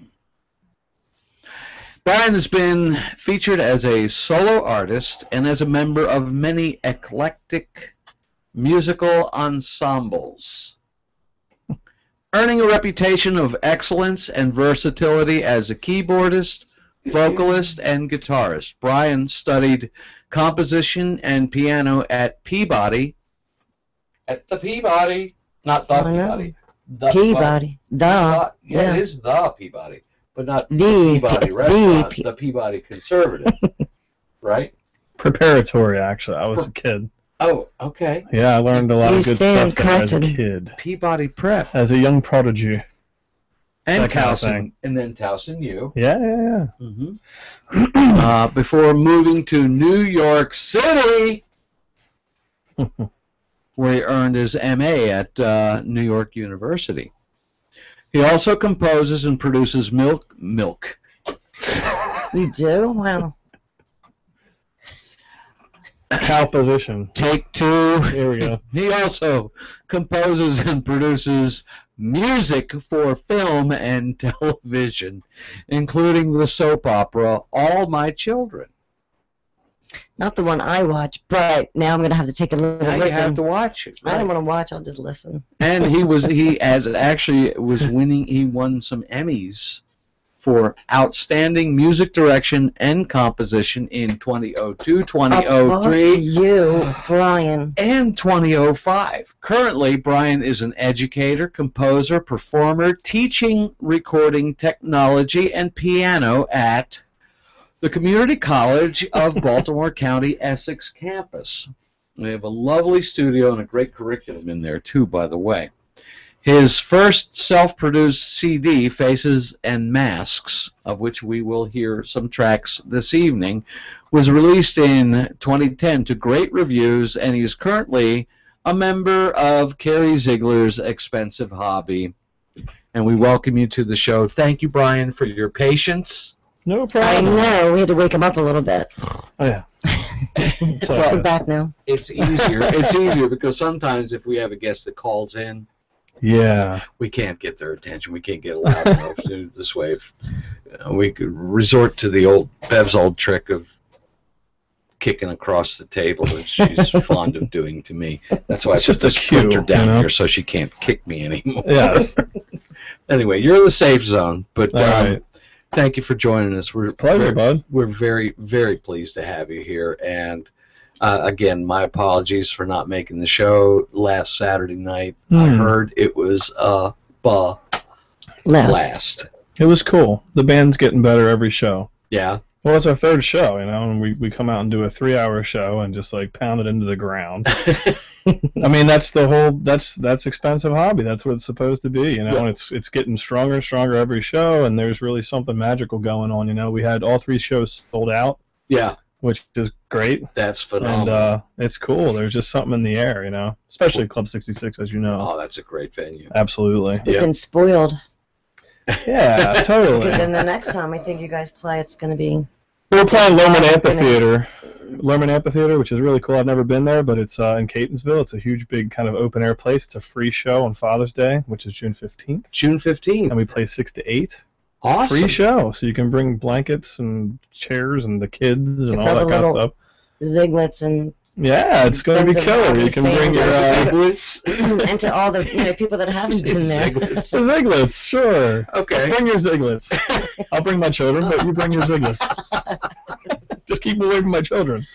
Brian has been featured as a solo artist and as a member of many eclectic musical ensembles. Earning a reputation of excellence and versatility as a keyboardist, vocalist, and guitarist, Brian studied composition and piano at Peabody. At the Peabody, not the Peabody. The Peabody. Yeah, Yeah. it is the Peabody, but not The Peabody restaurant, the Peabody Conservative, right? Preparatory, actually. I was a kid. Oh, okay. Yeah, I learned a lot You of good stand stuff there as a corrected. kid. Peabody Prep. As a young prodigy. And That kind of Towson, thing. and then Towson U. Yeah. Before moving to New York City, where he earned his MA at New York University. He also composes and produces Milk. You do? Wow. Cow position. Take two. Here we go. He also composes and produces music for film and television, including the soap opera All My Children. Not the one I watch, but now I'm going to have to take a little Now you listen. have to watch it. I don't want to watch, I'll just listen. And he won some Emmys for outstanding music direction and composition in 2002, Applause 2003, to you, Brian. and 2005. Currently, Brian is an educator, composer, performer, teaching recording technology and piano at the Community College of Baltimore County, Essex campus. They have a lovely studio and a great curriculum in there, too, by the way. His first self-produced CD, Faces and Masks, of which we will hear some tracks this evening, was released in 2010 to great reviews, and he's currently a member of Carrie Ziegler's Expensive Hobby. And we welcome you to the show. Thank you, Brian, for your patience. No I problem. know, we had to wake him up a little bit. Oh, yeah. We're back now. It's easier. It's easier because sometimes if we have a guest that calls in, Yeah. we can't get their attention. We can't get loud enough to do it this way. We could resort to the Bev's old trick of kicking across the table that she's fond of doing to me. That's why It's I put just a this printer cue, down you know? here so she can't kick me anymore. Yes. Anyway, you're in the safe zone. But All right. thank you for joining us. Pleasure, bud. We're very, very pleased to have you here. And again, my apologies for not making the show last Saturday night. I heard it was a blast. It was cool. The band's getting better every show. Yeah. Well, it's our third show, you know, and we come out and do a 3-hour show and just like pound it into the ground. I mean, that's Expensive Hobby. That's what it's supposed to be, you know. Yeah. And it's getting stronger and stronger every show, and there's really something magical going on. You know, we had all 3 shows sold out, Yeah, which is great, that's phenomenal. and it's cool. There's just something in the air, you know, especially Club 66, as you know. Oh, that's a great venue. Absolutely. We've Yeah. been spoiled. Yeah, Because totally. then the next time I think you guys play, it's going to be... We're playing Lerman Amphitheater, which is really cool. I've never been there, but it's in Catonsville. It's a huge, big kind of open air place. It's a free show on Father's Day, which is June 15th. June 15th. And we play 6 to 8. Awesome. Free show, so you can bring blankets and chairs and the kids and If all I that have a kind of little- stuff. Ziglets and Yeah, it's going to be Friends of killer. Hobby You can bring fans. your and to all the people that haven't been there. Ziglets. Ziglets, sure. Okay. Bring your Ziglets. I'll bring my children, but you bring your Ziglets. Just keep away from my children.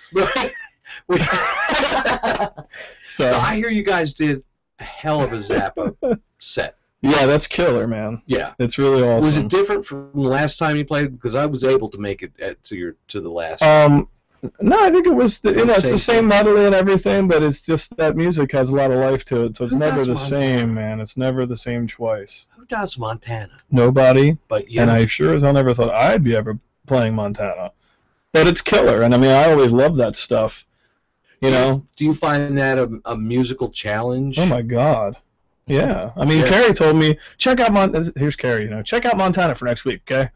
So I hear you guys did a hell of a Zappa set. yeah, that's killer, man. Yeah. It's really awesome. Was it different from the last time you played? Because I was able to make it to the last. No, I think it was it's the Same same melody and everything, but it's just that music has a lot of life to it, so it's Who never does the Montana? same, man. It's never the same twice. Who does Montana? Nobody, But you. and I sure as hell never thought I'd be ever playing Montana. But it's killer, and I mean, I always love that stuff. You know? Do you find that a musical challenge? Oh my God. Yeah. I mean, Yeah. Carrie told me, check out here's Carrie, check out Montana for next week, okay?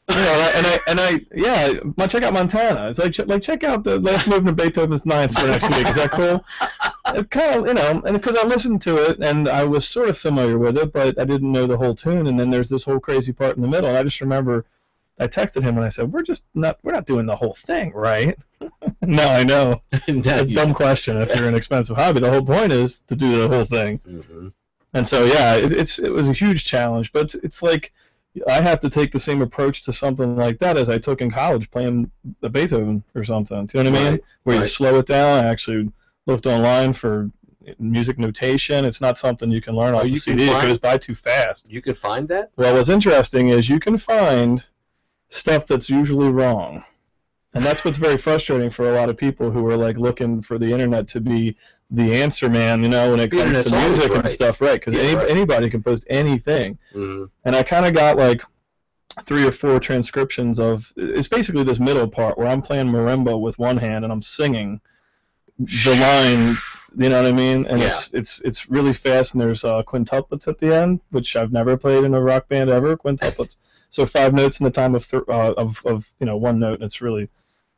You know, check out Montana. It's like check out the last movement of Beethoven's Ninth for next week. Is that cool? It kind of, and because I listened to it and I was sort of familiar with it, but I didn't know the whole tune. And then there's this whole crazy part in the middle. And I just remember I texted him and I said, we're not doing the whole thing, right? No, I know. A dumb question if you're an expensive hobby. The whole point is to do the whole thing. Mm-hmm. And so, yeah, it was a huge challenge, but it's like I have to take the same approach to something like that as I took in college playing the Beethoven or something. Do you know what I mean? Right, Where you right. slow it down. I actually looked online for music notation. It's not something you can learn off you the can CD. It find- goes by too fast. You can find that? Well, what's interesting is you can find stuff that's usually wrong. And that's what's very frustrating for a lot of people who are like looking for the internet to be the answer man, when it The comes internet's to always music and right. stuff, right? Because Yeah, right. anybody can post anything. Mm-hmm. And I kind of got like 3 or 4 transcriptions of it's basically this middle part where I'm playing marimba with one hand and I'm singing the line, you know what I mean? And Yeah. it's really fast, and there's quintuplets at the end, which I've never played in a rock band ever. Quintuplets, so 5 notes in the time of one note, and it's really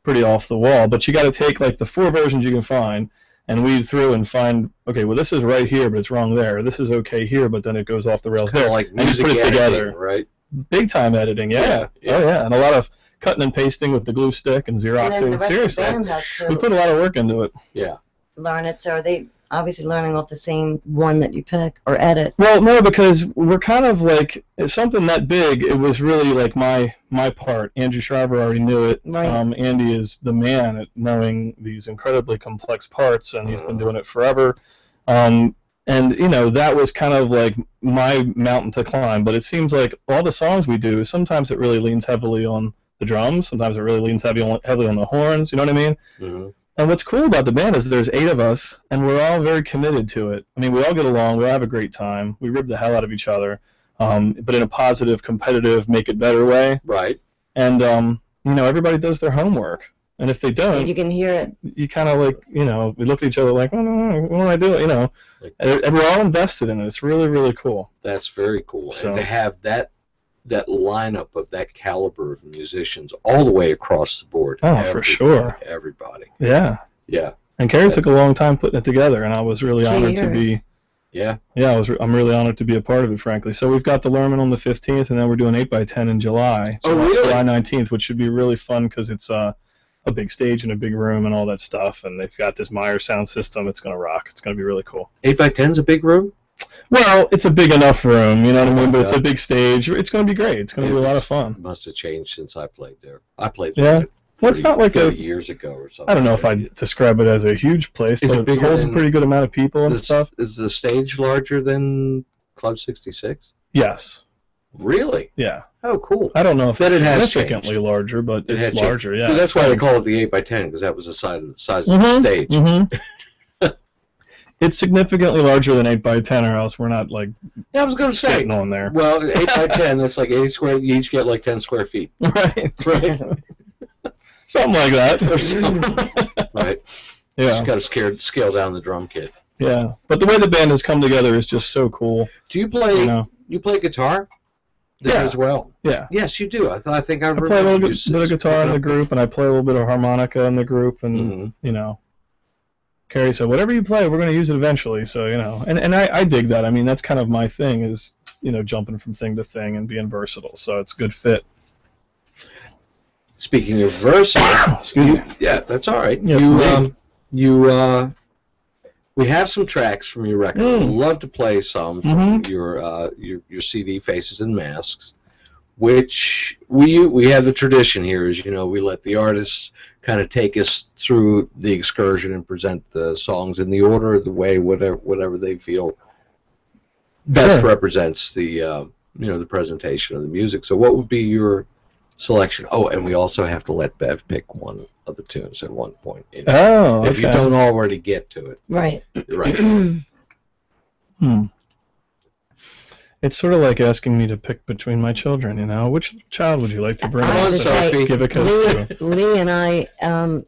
pretty off the wall. But you got to take like the 4 versions you can find and weed through and find, okay, well this is right here, but it's wrong there. This is okay here, but then it goes off the rails Kind there. of like and you music put it editing, together. right? Big time editing, yeah. Yeah. Oh yeah, and a lot of cutting and pasting with the glue stick and And then the Xeroxing. rest Seriously, of the band has we to put a lot of work into it. Yeah. learn it. So are they obviously learning off the same one that you pick or edit? Well, no, because we're kind of like it's something that big. It was really like my part. Andrew Shriver already knew it. Right. Andy is the man at knowing these incredibly complex parts, and he's been doing it forever. And that was kind of like my mountain to climb. But it seems like all the songs we do, sometimes it really leans heavily on the drums. Sometimes it really leans heavily on the horns. You know what I mean? Mm-hmm. And what's cool about the band is there's 8 of us, and we're all very committed to it. I mean, we all get along. We all have a great time. We rib the hell out of each other, but in a positive, competitive, make it better way. Right. And, everybody does their homework. And if they And don't, you can hear it. you kind of like, we look at each other like, oh, no, what do I do? And we're all invested in it. It's really, really cool. That's very cool. So- And to have that lineup of that caliber of musicians all the way across the board. Oh, for sure. Everybody. Yeah. Yeah. And Carrie took a long time putting it together, and I was really 2 honored to years. be. Yeah. Yeah, I'm really honored to be a part of it, frankly. So we've got the Lerman on the 15th, and then we're doing 8x10 in July. Oh, really? July 19th, which should be really fun because it's a big stage and a big room and all that stuff. And they've got this Meyer sound system. It's going to rock. It's going to be really cool. 8x10's a big room? Well, it's a big enough room, you know what I mean? But it's Yeah. a big stage. It's going to be great. It's going to be a lot of fun. It must have changed since I played there. I played Yeah. there Well, it's not like 30 years ago or something. I don't know if I'd describe it as a huge place, Is it but it bigger holds a than- pretty good amount of people and stuff. Is the stage larger than Club 66? Yes. Really? Yeah. Oh, cool. I don't know if Then it's it has significantly changed. larger, but It had it's larger, changed. yeah. So that's why they call it the 8x10, because that was the size of the stage. Mm-hmm. It's significantly larger than 8x10, or else we're not like Yeah, I was going to say. getting on there. Well, 8x10, that's like 8 square. You each get like 10 square feet. Right. Right. Something like that. Or something. Right. Yeah. Just got to scale down the drum kit. Yeah. But the way the band has come together is just so cool. Do you play? You know. You play guitar there Yeah. as well? Yeah. Yes, you do. I think I I remember play a little you bit of guitar in the group, and I play a little bit of harmonica in the group, and Mhm. Carrie said, whatever you play, we're going to use it eventually. So, and I dig that. I mean, that's kind of my thing is, jumping from thing to thing and being versatile. So it's a good fit. Speaking of versatile, Excuse me. yeah, that's all right. Yes, you we have some tracks from your record. Mm. I'd love to play some from Mhm. your CD, Faces and Masks, which we have the tradition here is we let the artists kind of take us through the excursion and present the songs in the order, the way, whatever they feel best Sure. represents the the presentation of the music. So what would be your selection. Oh, and we also have to let Bev pick one of the tunes at one point. Oh, okay. If you don't already get to it. Right. Right. It's sort of like asking me to pick between my children, you know. Which child would you like to bring I up would that say give a kiss to? Lee and I,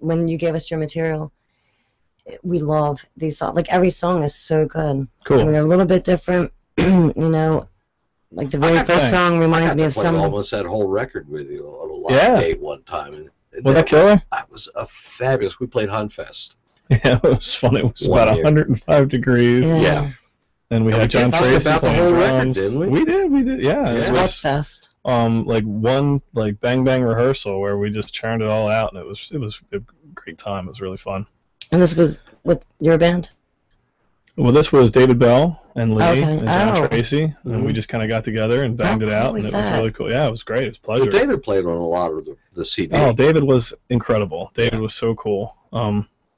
when you gave us your material, we love these songs. Like every song is so good. Cool. I mean, they're a little bit different, you know. Like the very first thanks. song reminds me of played some. almost that whole record with you on a live Yeah. date one time. And Was that killer? That was a fabulous. We played Hunfest. Yeah, it was fun. It was One about year. 105 degrees. Yeah. And we And had we John talked Tracy about the playing whole record, drums. didn't we? We did. Yeah. It Sweat was Fest. like one like bang bang rehearsal where we just churned it all out, and it was a great time. It was really fun. And this was with your band? Well, this was David Bell and Lee Okay. and John Oh. Tracy, and we just kind of got together and banged it How out, cool and was it was that? really cool. Yeah, it was great. It was a Well, pleasure. David played on a lot of the CD. Oh, David was incredible. David was so cool.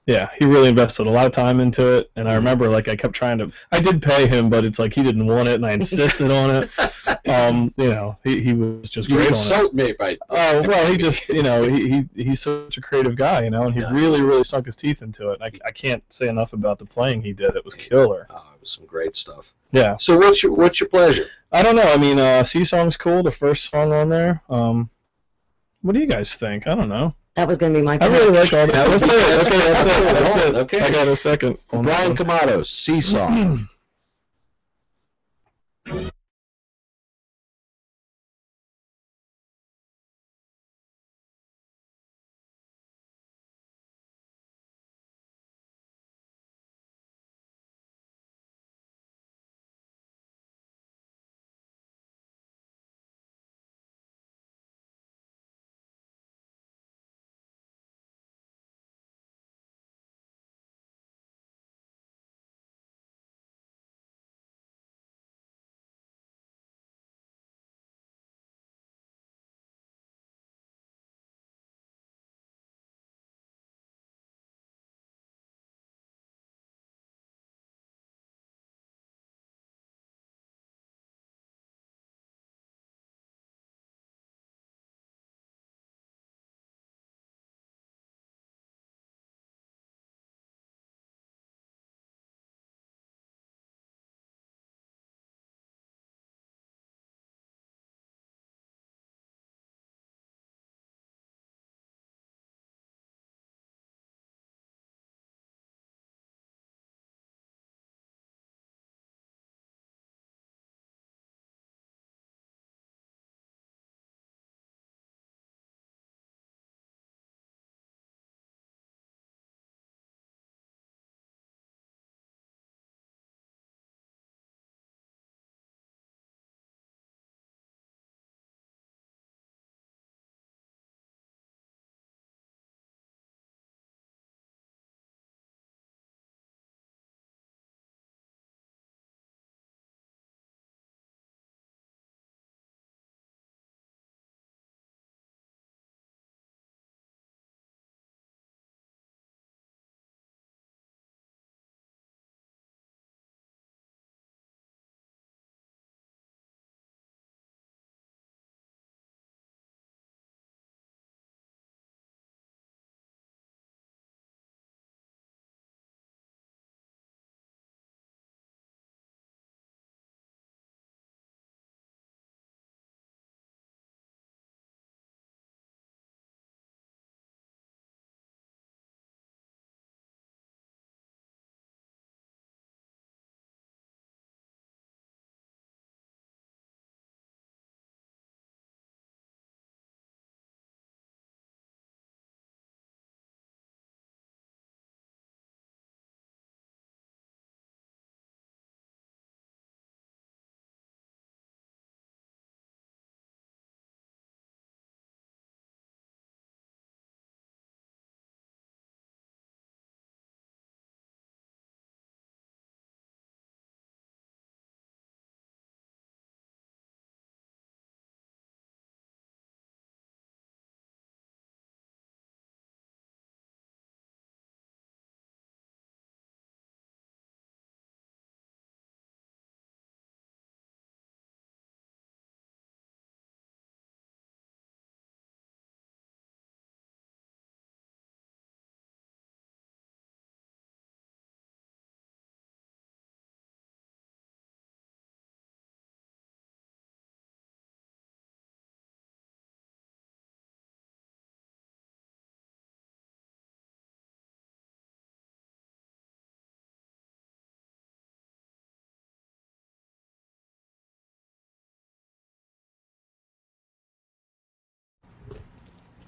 Yeah, he really invested a lot of time into it, and I remember like I kept trying to. I did pay him, but it's like he didn't want it, and I insisted on it. You know, he was just You great on it. insult me by. Oh well, he just he's such a creative guy, you know, and he really sunk his teeth into it. I can't say enough about the playing he did. It was killer. Oh, it was some great stuff. Yeah. So what's your pleasure? I don't know. I mean, Sea Song's cool. The first song on there. What do you guys think? I don't know. That was going to be my I pick. really like all that. That's That's it. Okay. I got a second. On that Brian one. Camato, Seesaw.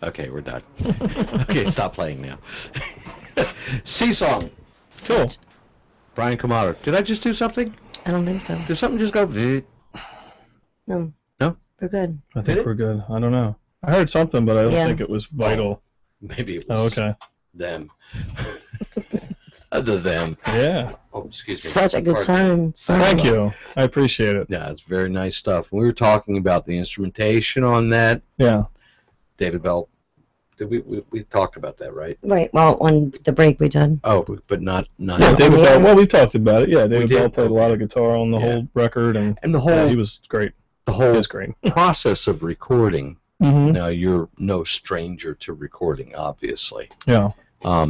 Okay, we're done. Okay, stop playing now. Sea Song. Cool. Brian Camaro. Did I just do something? I don't think so. Did something just go? No. No? We're good. I Did think it? we're good. I don't know. I heard something, but I don't Yeah. think it was vital. Maybe it Oh, was okay. them. Other them. Yeah. Oh, excuse me. Such a good Pardon. song. Thank you. I appreciate it. Yeah, it's very nice stuff. We were talking about the instrumentation on that. Yeah. David Bell. Did we talked about that, right? Right. Well, on the break we did. Oh, but not. Yeah, David Yeah. Bell. Well, we talked about it. Yeah, David did. Bell played a lot of guitar on the Yeah. whole record, and And the yeah, whole he was great. the He whole was great. process of recording. Mm-hmm. Now you're no stranger to recording, obviously. Yeah.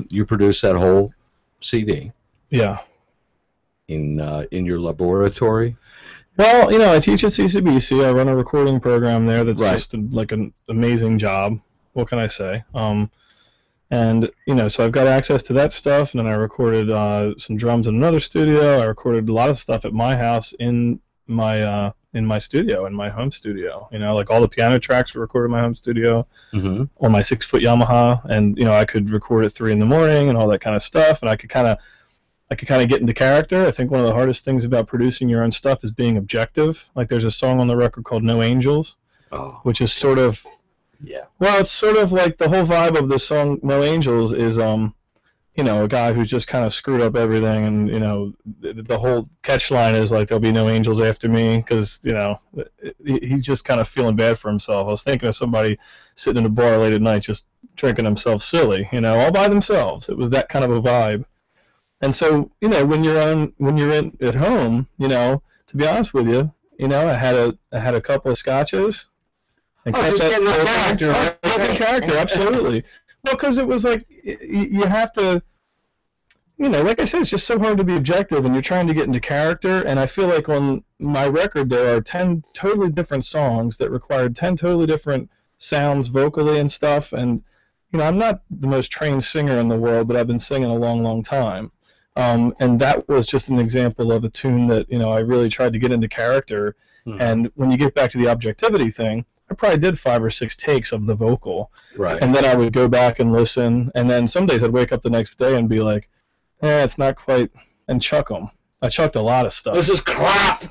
You produced that whole CD Yeah. in your laboratory. Well, I teach at CCBC. I run a recording program there that's Right. just like an amazing job. What can I say? And so I've got access to that stuff, and then I recorded some drums in another studio. I recorded a lot of stuff at my house in my studio, in my home studio. Like all the piano tracks were recorded in my home studio Mm-hmm. on my 6-foot Yamaha, and I could record at 3 in the morning and all that kind of stuff, and I could kind of get into character. I think one of the hardest things about producing your own stuff is being objective. Like there's a song on the record called No Angels, Oh, which is sort of, yeah. well, it's sort of like the whole vibe of the song No Angels is a guy who's just kind of screwed up everything, and the whole catch line is like there'll be no angels after me, because he's just kind of feeling bad for himself. I was thinking of somebody sitting in a bar late at night just drinking themselves silly, all by themselves. It was that kind of a vibe. And so, when you're in at home, to be honest with you, I had a couple of scotches. And Oh, just getting the character, right? Getting character, absolutely. Well, because it was like you have to, like I said, it's just so hard to be objective, and you're trying to get into character. And I feel like on my record there are 10 totally different songs that required 10 totally different sounds vocally and stuff. And I'm not the most trained singer in the world, but I've been singing a long, long time. And that was just an example of a tune that I really tried to get into character. Mhm. And when you get back to the objectivity thing, I probably did 5 or 6 takes of the vocal, Right. and then I would go back and listen. And then some days I'd wake up the next day and be like, it's not quite, and chuck them. I chucked a lot of stuff. This is crap.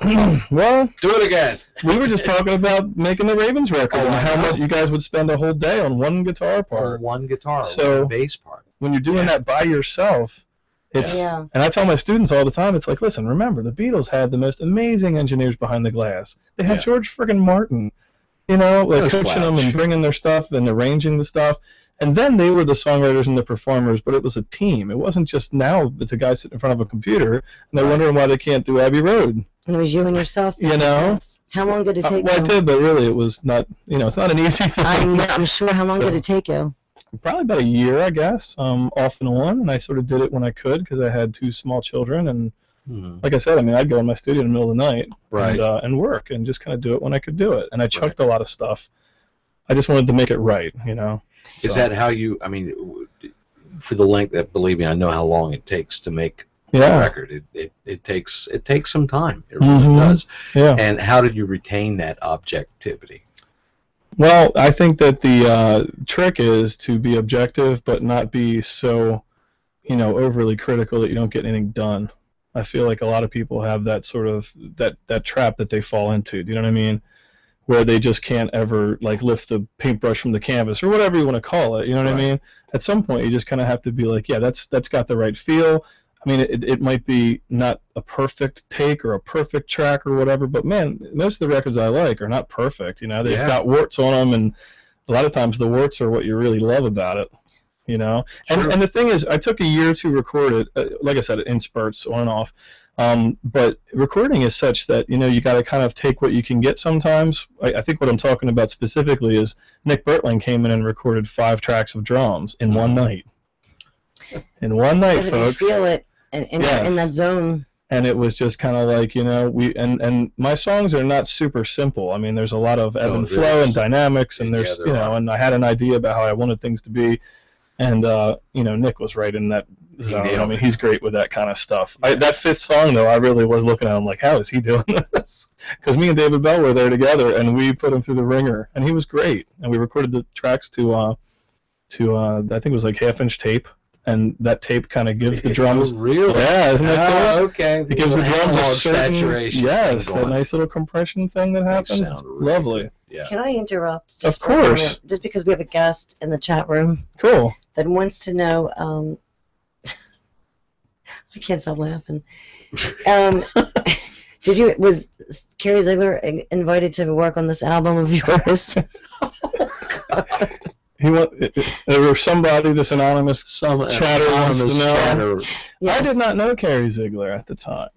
Well, Do it again. we were just talking about making the Ravens record Oh, and I how know. much you guys would spend a whole day on one guitar Or part. one guitar, So- one bass part. When you're doing that by yourself, it's Yeah. and I tell my students all the time, it's like, listen, remember, the Beatles had the most amazing engineers behind the glass. They had Yeah. George friggin' Martin, like No coaching them slouch. and bringing their stuff and arranging the stuff. And then they were the songwriters and the performers, but it was a team. It wasn't just now it's a guy sitting in front of a computer and they're Right. wondering why they can't do Abbey Road. And it was you and yourself. You know? How long did it take Well, I you? did, but really it was not, it's not an easy thing. I'm sure. How long So- did it take you? Probably about a year, I guess, off and on. And I sort of did it when I could because I had 2 small children. And Mhm. like I said, I'd go in my studio in the middle of the night Right. and work and just kind of do it when I could do it. And I chucked a lot of stuff. I just wanted to make it right, Is So, that how you? I mean, for the length that, believe me, I know how long it takes to make a yeah, record. It takes some time. It really Mhm. does. yeah. And how did you retain that objectivity? Well, I think that the trick is to be objective, but not be so, overly critical that you don't get anything done. I feel like a lot of people have that sort of that trap that they fall into. Do you know what I mean? Where they just can't ever lift the paintbrush from the canvas or whatever you want to call it. You know what I Right. mean? At some point, you just kind of have to be like, yeah, that's got the right feel. I mean, it might be not a perfect take or a perfect track or whatever, but man, most of the records I like are not perfect. They've Yeah. got warts on them, and a lot of times the warts are what you really love about it. Sure. And the thing is, I took a year to record it. Like I said, in spurts, on and off. But recording is such that you got to kind of take what you can get sometimes. I think what I'm talking about specifically is Nick Bertling came in and recorded 5 tracks of drums in one night. In one night, Because if you folks. feel it and you're Yes. in that zone. And it was just kind of like, we and my songs are not super simple. I mean, there's a lot of ebb No, and there flow is. and dynamics, and Yeah, there's there are. and I had an idea about how I wanted things to be, and Nick was right in that zone. I nailed mean, it. he's great with that kind of stuff. That 5th song though, I really was looking at him like, how is he doing this? Because me and David Bell were there together, and we put him through the ringer, and he was great. And we recorded the tracks to to I think it was like half-inch tape, and that tape kind of gives the drums. Oh, really? Yeah, isn't that cool? Okay. It gives the drums a analog certain, saturation. yes, thing that going. nice little compression thing that Makes happens. sound It's really lovely. good. Yeah. Can I interrupt? Of For a course. moment, just because we have a guest in the chat room Cool. that wants to know. I can't stop laughing. Was Carrie Ziegler invited to work on this album of yours? There was somebody, this anonymous Some chatter wants to anonymous know. chatter. Yes. I did not know Carrie Ziegler at the time,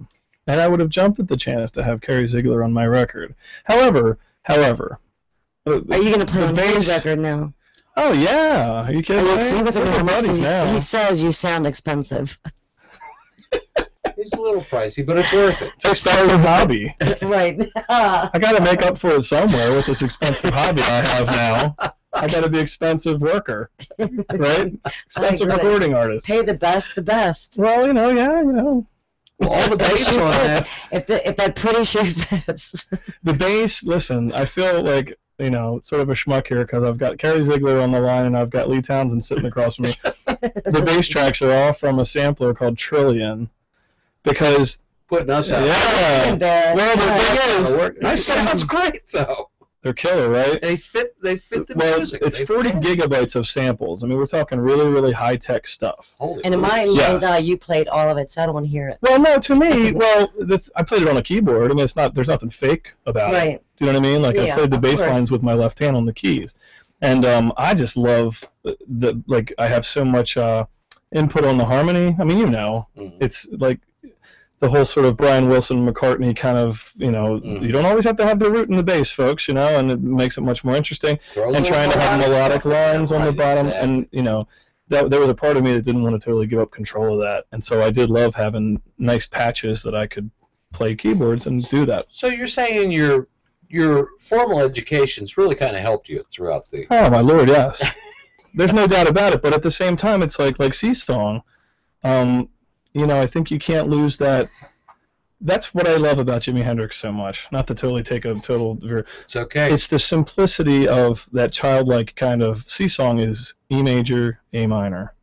and I would have jumped at the chance to have Carrie Ziegler on my record. However, Are you going to play the on his bass- record now? Oh yeah, are you kidding me? He was We're how much buddies now. he says you sound expensive. It's a little pricey, but it's worth it. It's an expensive hobby. Right. I got to make up for it somewhere with this expensive hobby I have now. I got to be expensive worker, right? Expensive get it. recording artist. Pay the best, the best. Well, yeah, Well, all the bass on that. If that pretty shoe fits. The bass, listen, I feel like, sort of a schmuck here because I've got Carrie Ziegler on the line and I've got Lee Townsend sitting across from me. The bass tracks are all from a sampler called Trillion. Because, Putting us out. yeah, well, the thing That is, sounds great, though. they're killer, right? They fit the Well, music. it's They 40 fit. gigabytes of samples. I mean, we're talking really, really high-tech stuff. Holy And in my Yes. mind's eye, you played all of it, so I don't want to hear it. Well, no, to me, I played it on a keyboard. I mean, there's nothing fake about it. Right. Do you know what I mean? Like, I Yeah, played the of bass course. lines with my left hand on the keys. And I just love I have so much input on the harmony. I mean, Mhm. it's like the whole sort of Brian Wilson McCartney kind of, you don't always have to have the root in the bass, folks, and it makes it much more interesting. Throw a And little trying to have melodic stuff in there. lines on the Right, bottom, exactly. and there was a part of me that didn't want to totally give up control of that, and so I did love having nice patches that I could play keyboards and do that. So you're saying your formal education's really kind of helped you throughout the. Oh my lord, yes. There's no doubt about it, but at the same time, it's like Seasong. I think you can't lose that. That's what I love about Jimi Hendrix so much. Not to totally take a total. It's okay. It's the simplicity of that childlike kind of. Seasong is E major, A minor,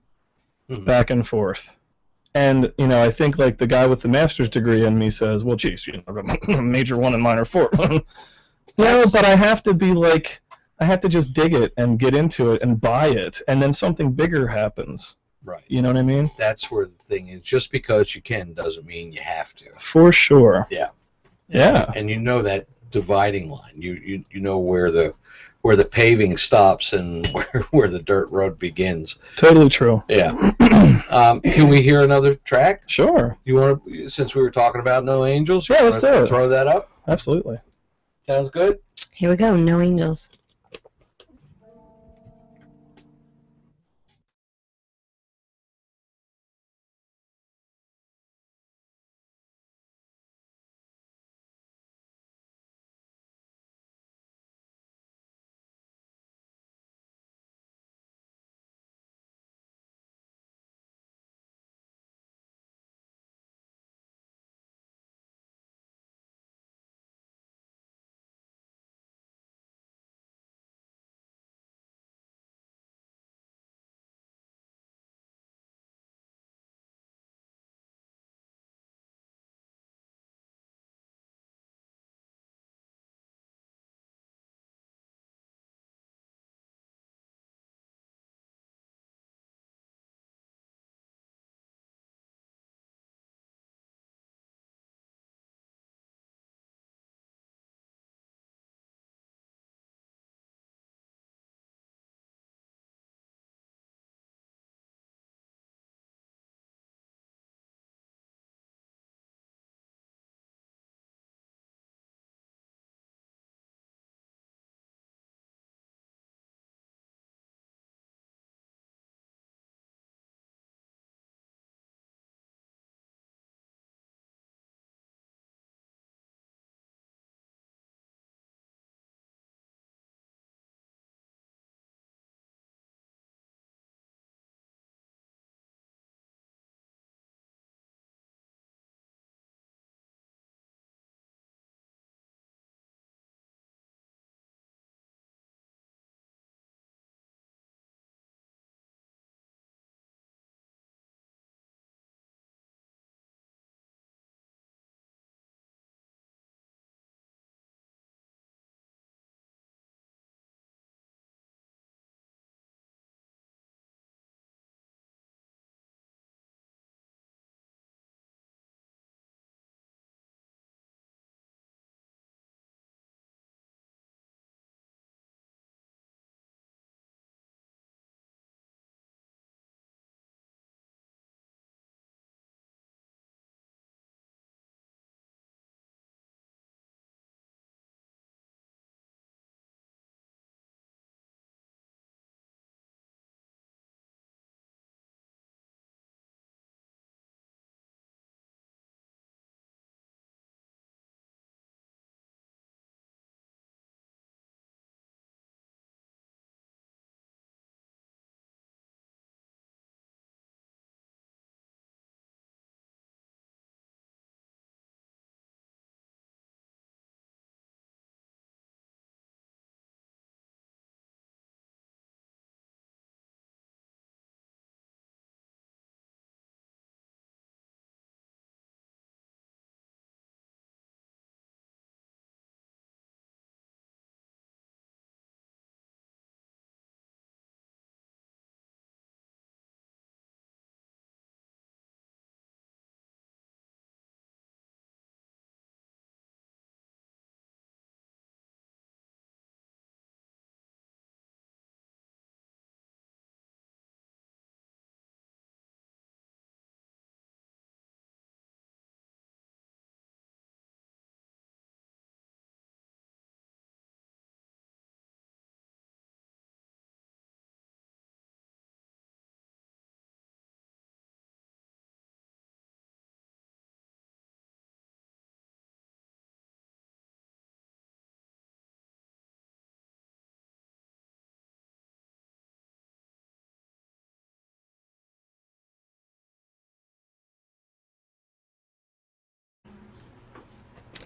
Mhm. back and forth. And I think like the guy with the master's degree in me says, well, geez, major 1 and minor 4. But I have to be like, I have to just dig it and get into it and buy it, and then something bigger happens. Right. You know what I mean? That's where the thing is. Just because you can doesn't mean you have to. For sure. Yeah. Yeah. And you know that dividing line. You know where the paving stops and where the dirt road begins. Totally true. Yeah. Can we hear another track? Sure. You want to, since we were talking about No Angels? Yeah, let's do it. Throw that up. Absolutely. Sounds good. Here we go. No Angels.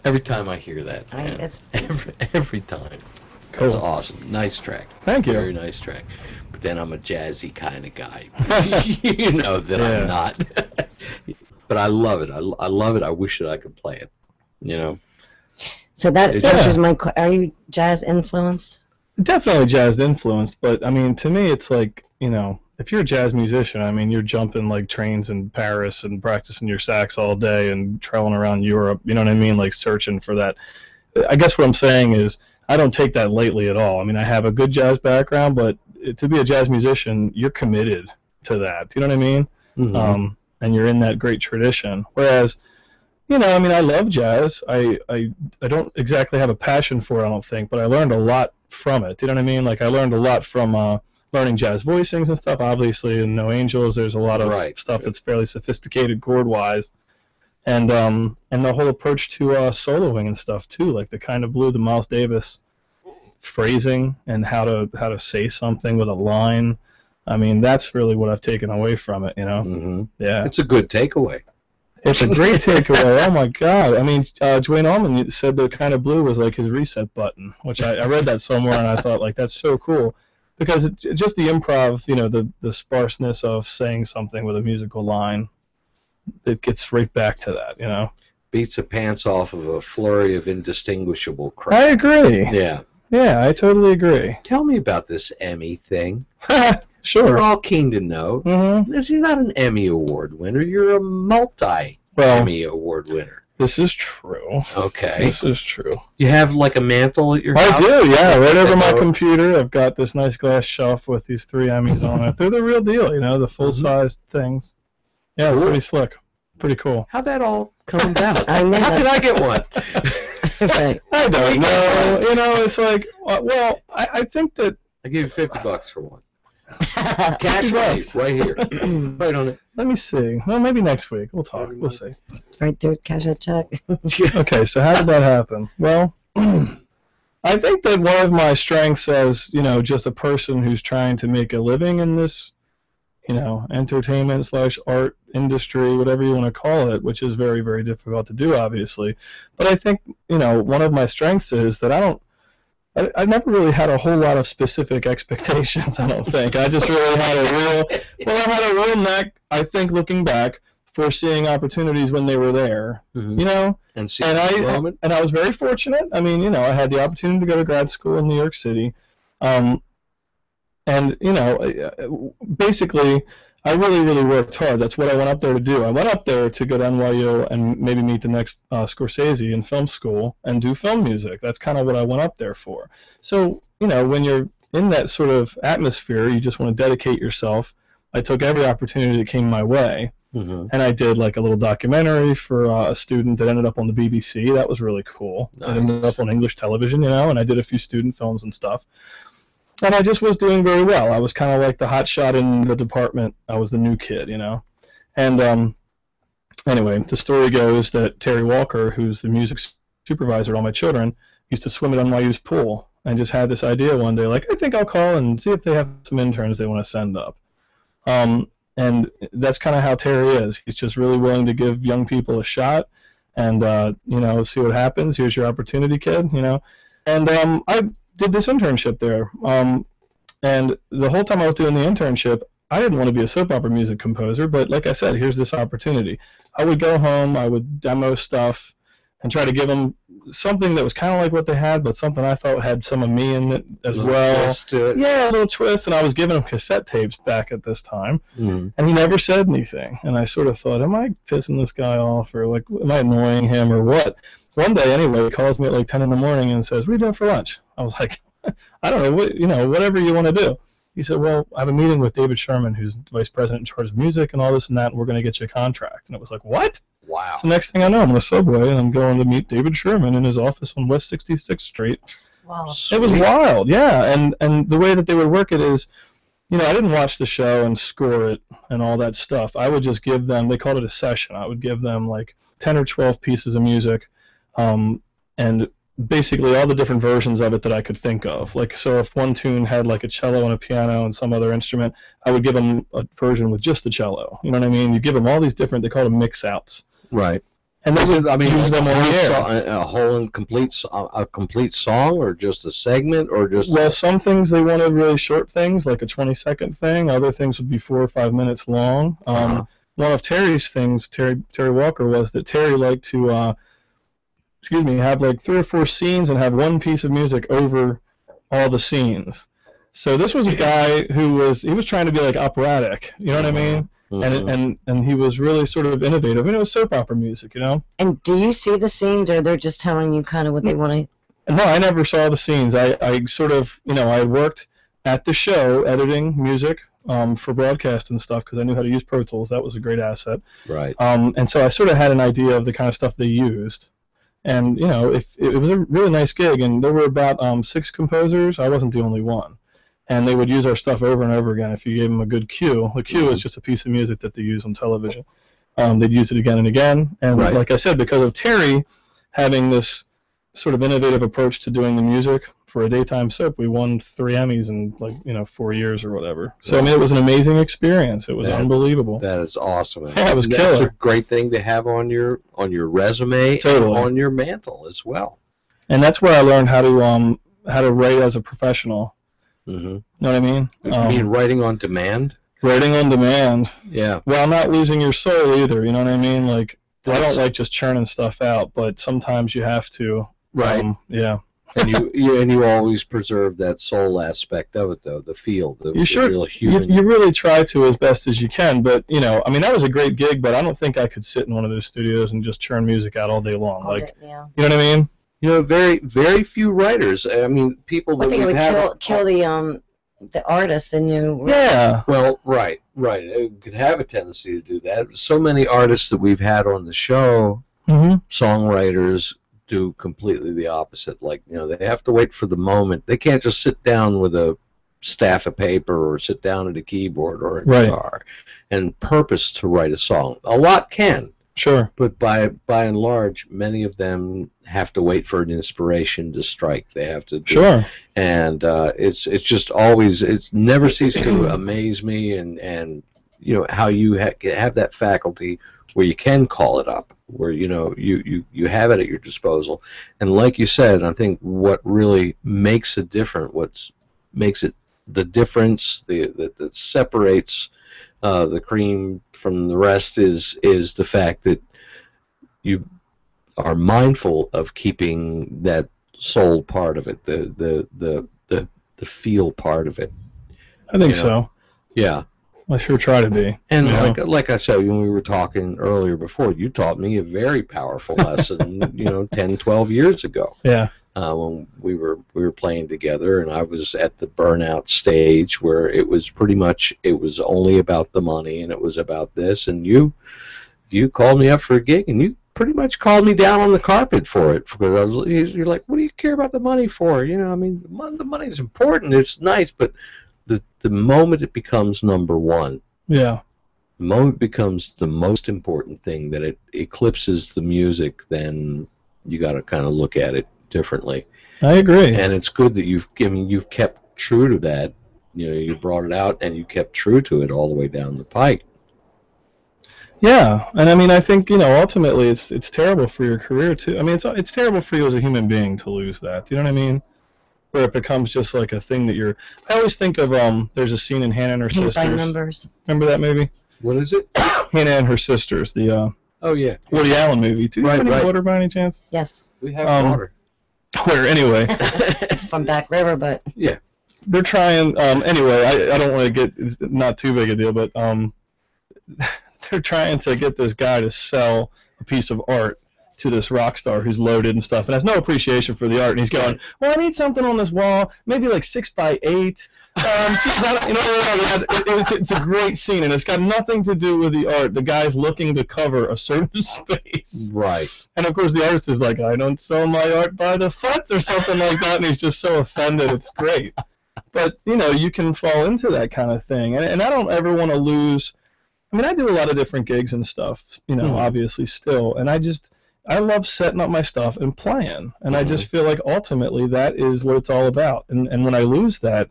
Every time I hear that, I mean, man. it's Every time. Cool. That's awesome. Nice track. Thank you. Very nice track. But then I'm a jazzy kind of guy. You know that Yeah. I'm not. But I love it. I love it. I wish that I could play it. You know. so that Yeah. answers my. Are you jazz influenced? Definitely jazz influenced, but I mean, to me, it's like, you know, if you're a jazz musician, I mean, you're jumping like trains in Paris and practicing your sax all day and traveling around Europe. You know what I mean? Like searching for that. I guess what I'm saying is I don't take that lightly at all. I mean, I have a good jazz background, but to be a jazz musician, you're committed to that. You know what I mean? Mm-hmm. And you're in that great tradition. Whereas, you know, I mean, I love jazz. I don't exactly have a passion for it, I don't think, but I learned a lot from it. You know what I mean? Like, I learned a lot from learning jazz voicings and stuff. Obviously, in No Angels, there's a lot of Right. stuff that's fairly sophisticated chord-wise. And the whole approach to soloing and stuff, too, like the kind of blue, the Miles Davis phrasing and how to say something with a line. I mean, that's really what I've taken away from it, you know? Mm-hmm. Yeah. It's a good takeaway. It's a great takeaway. Oh my God! I mean, Dwayne Allman said the kind of blue was like his reset button, which I read that somewhere and I thought like that's so cool, because it just the improv, you know, the sparseness of saying something with a musical line, it gets right back to that, you know. Beats the pants off of a flurry of indistinguishable crap. I agree. Yeah. Yeah, I totally agree. Tell me about this Emmy thing. Sure. We're all keen to know. Mm-hmm. You're not an Emmy Award winner. You're a multi-Emmy Well, Award winner. this is true. Okay. This is true. You have like a mantle at your I house? do, yeah. Right over my computer, I've got this nice glass shelf with these 3 Emmys on it. They're the real deal, you know, the full-sized things. Yeah, they're pretty slick. Pretty cool. How'd that all come about? I know How did that. I get one? Right. I don't know. You know, it's like, well, I think that, I give you $50 for one. $50. Cash right here. Right on it. let me see. Well, maybe next week. We'll talk. We'll see. Right there, cash a check. Okay, so how did that happen? Well, I think that one of my strengths as, you know, just a person who's trying to make a living in this, you know, entertainment / art industry, whatever you want to call it, which is very, very difficult to do, obviously. But I think, you know, one of my strengths is that I never really had a whole lot of specific expectations, I don't think. I just really had a real knack, I think, looking back, for seeing opportunities when they were there, Mhm. you know? And see And the moment. I was very fortunate. I mean, you know, I had the opportunity to go to grad school in New York City. And, you know, basically, I really, really worked hard. That's what I went up there to do. I went up there to go to NYU and maybe meet the next Scorsese in film school and do film music. That's kind of what I went up there for. So, you know, when you're in that sort of atmosphere, you just want to dedicate yourself. I took every opportunity that came my way. Mm-hmm. And I did like a little documentary for a student that ended up on the BBC. That was really cool. It ended Nice. up on English television, you know, and I did a few student films and stuff. And I just was doing very well. I was kind of like the hot shot in the department. I was the new kid, you know. And anyway, the story goes that Terry Walker, who's the music supervisor at all my children, used to swim at NYU's pool and just had this idea one day, like, I think I'll call and see if they have some interns they want to send up. And that's kind of how Terry is. He's just really willing to give young people a shot and, you know, see what happens. Here's your opportunity, kid, you know. And I did this internship there. And the whole time I was doing the internship, I didn't want to be a soap opera music composer, but like I said, here's this opportunity. I would go home, I would demo stuff, and try to give them something that was kind of like what they had, but something I thought had some of me in it as well. Twist to it. Yeah, a little twist, and I was giving him cassette tapes back at this time, Mhm. and he never said anything. And I sort of thought, am I pissing this guy off, or like, am I annoying him, or what? One day, anyway, he calls me at like 10 in the morning and says, what are you doing for lunch? I was like, I don't know, whatever you want to do. He said, well, I have a meeting with David Sherman, who's vice president in charge of music and all this and that, and we're going to get you a contract. And it was like, what? Wow. So next thing I know, I'm on the subway, and I'm going to meet David Sherman in his office on West 66th Street. Wow. It was wild, yeah. And the way that they would work it is, you know, I didn't watch the show and score it and all that stuff. I would just give them, they called it a session. I would give them like 10 or 12 pieces of music, and basically all the different versions of it that I could think of. Like, so if one tune had like a cello and a piano and some other instrument, I would give them a version with just the cello. You know what I mean? You give them all these different, they call them mix outs. Right. and they Is it, would I mean, use them on the air. a whole and complete song, or just a segment, or just Well, some things they wanted really short things, like a 20-second thing. Other things would be 4 or 5 minutes long. One of Terry's things, Terry Walker, was that Terry liked to, have like 3 or 4 scenes and have one piece of music over all the scenes. So this was a guy who was trying to be like operatic, you know what I mean? And he was really sort of innovative, and it was soap opera music, you know. And do you see the scenes, or they're just telling you kind of what they want to? No, I never saw the scenes. I sort of, I worked at the show editing music for broadcast and stuff because I knew how to use Pro Tools. That was a great asset. right. And so I sort of had an idea of the kind of stuff they used. And, if it was a really nice gig, and there were about 6 composers. I wasn't the only one. And they would use our stuff over and over again if you gave them a good cue. A cue is just a piece of music that they use on television. They'd use it again and again. And Right. like I said, because of Terry having this sort of innovative approach to doing the music for a daytime soap, we won 3 Emmys in 4 years or whatever. So I mean, it was an amazing experience. It was unbelievable. That is awesome. Yeah, it was That's killer. a great thing to have on your resume Totally. and on your mantle as well. And that's where I learned how to write as a professional. Mm-hmm. You know what I mean? You mean writing on demand? Writing on demand, Yeah. while not losing your soul either. You know what I mean? Like, I don't like just churning stuff out, but sometimes you have to. Right. Yeah. And you always preserve that soul aspect of it, though, the feel, the real human. You really try to as best as you can, but I mean, that was a great gig, but I don't think I could sit in one of those studios and just churn music out all day long. Yeah. You know what I mean? Very, very few writers. I mean, people I that think it we would have. kill the artist and you. Yeah. Well, right. It could have a tendency to do that. So many artists that we've had on the show, Mm-hmm. songwriters, do completely the opposite. Like, they have to wait for the moment. They can't just sit down with a staff of paper or sit down at a keyboard or a guitar and purpose to write a song. A lot can. Sure. But by and large, many of them have to wait for an inspiration to strike. They have to do Sure. And it's just always, it's never ceased to amaze me, and how you have that faculty where you can call it up, where you have it at your disposal. And like you said, I think what really makes it different, makes it the difference that separates the cream from the rest is the fact that you are mindful of keeping that soul part of it, the feel part of it. I think so. Yeah. I sure try to be. And like I said, when we were talking earlier before, you taught me a very powerful lesson, 10, 12 years ago. Yeah. When we were playing together, and I was at the burnout stage where it was only about the money, and it was about this, and you called me up for a gig, and you pretty much called me down on the carpet for it, because you're like, what do you care about the money for? I mean, the money is important, it's nice, but the moment it becomes number one, yeah, the moment it becomes the most important thing, that it eclipses the music, then you got to kind of look at it differently. I agree. And it's good that you've kept true to that. You brought it out and you kept true to it all the way down the pike. Yeah, and I mean, I think ultimately it's terrible for your career too. I mean, it's terrible for you as a human being to lose that. Do you know what I mean? Where it becomes just like a thing that you're. I always think of there's a scene in Hannah and Her Paint Sisters. by numbers. Remember that movie? What is it? Hannah and Her Sisters, the Oh yeah, Woody Allen movie. Do you have any water by any chance? Yes. we have water. Where anyway, It's from Back River, but Yeah. they're trying. Anyway, I don't want to get. It's not too big a deal, but they're trying to get this guy to sell a piece of art to this rock star who's loaded and stuff, and has no appreciation for the art. And he's going, "Well, I need something on this wall, maybe like 6 by 8." It's a great scene, and it's got nothing to do with the art. The guy's looking to cover a certain space, Right. and of course the artist is like, "I don't sell my art by the foot," or something like that, and he's just so offended. It's great, but you can fall into that kind of thing, and I don't ever want to lose. I mean, I do a lot of different gigs and stuff, obviously still, and I love setting up my stuff and playing, and I just feel like ultimately that is what it's all about. And when I lose that,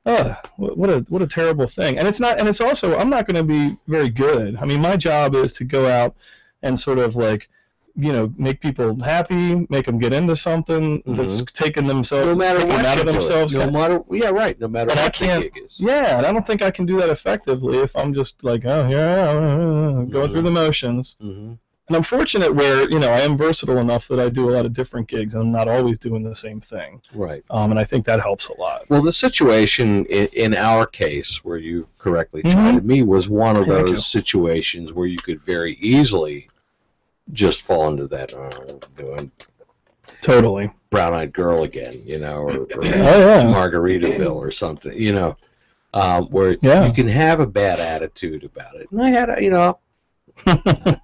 what a terrible thing. And it's also, I'm not going to be very good. I mean, my job is to go out and sort of like make people happy, make them get into something that's taking themselves, no matter taking what out of themselves. No matter, yeah, right. No matter And I what the can't, gig is. yeah, and I don't think I can do that effectively if I'm just like, oh, yeah, going through the motions. Mm-hmm. And I'm fortunate where, I am versatile enough that I do a lot of different gigs, and I'm not always doing the same thing. Right. And I think that helps a lot. Well, the situation in our case, where you correctly chided me, was one of those situations where you could very easily just fall into that doing Totally. Brown-Eyed Girl again, or Margaritaville or something, where you can have a bad attitude about it. And I had, I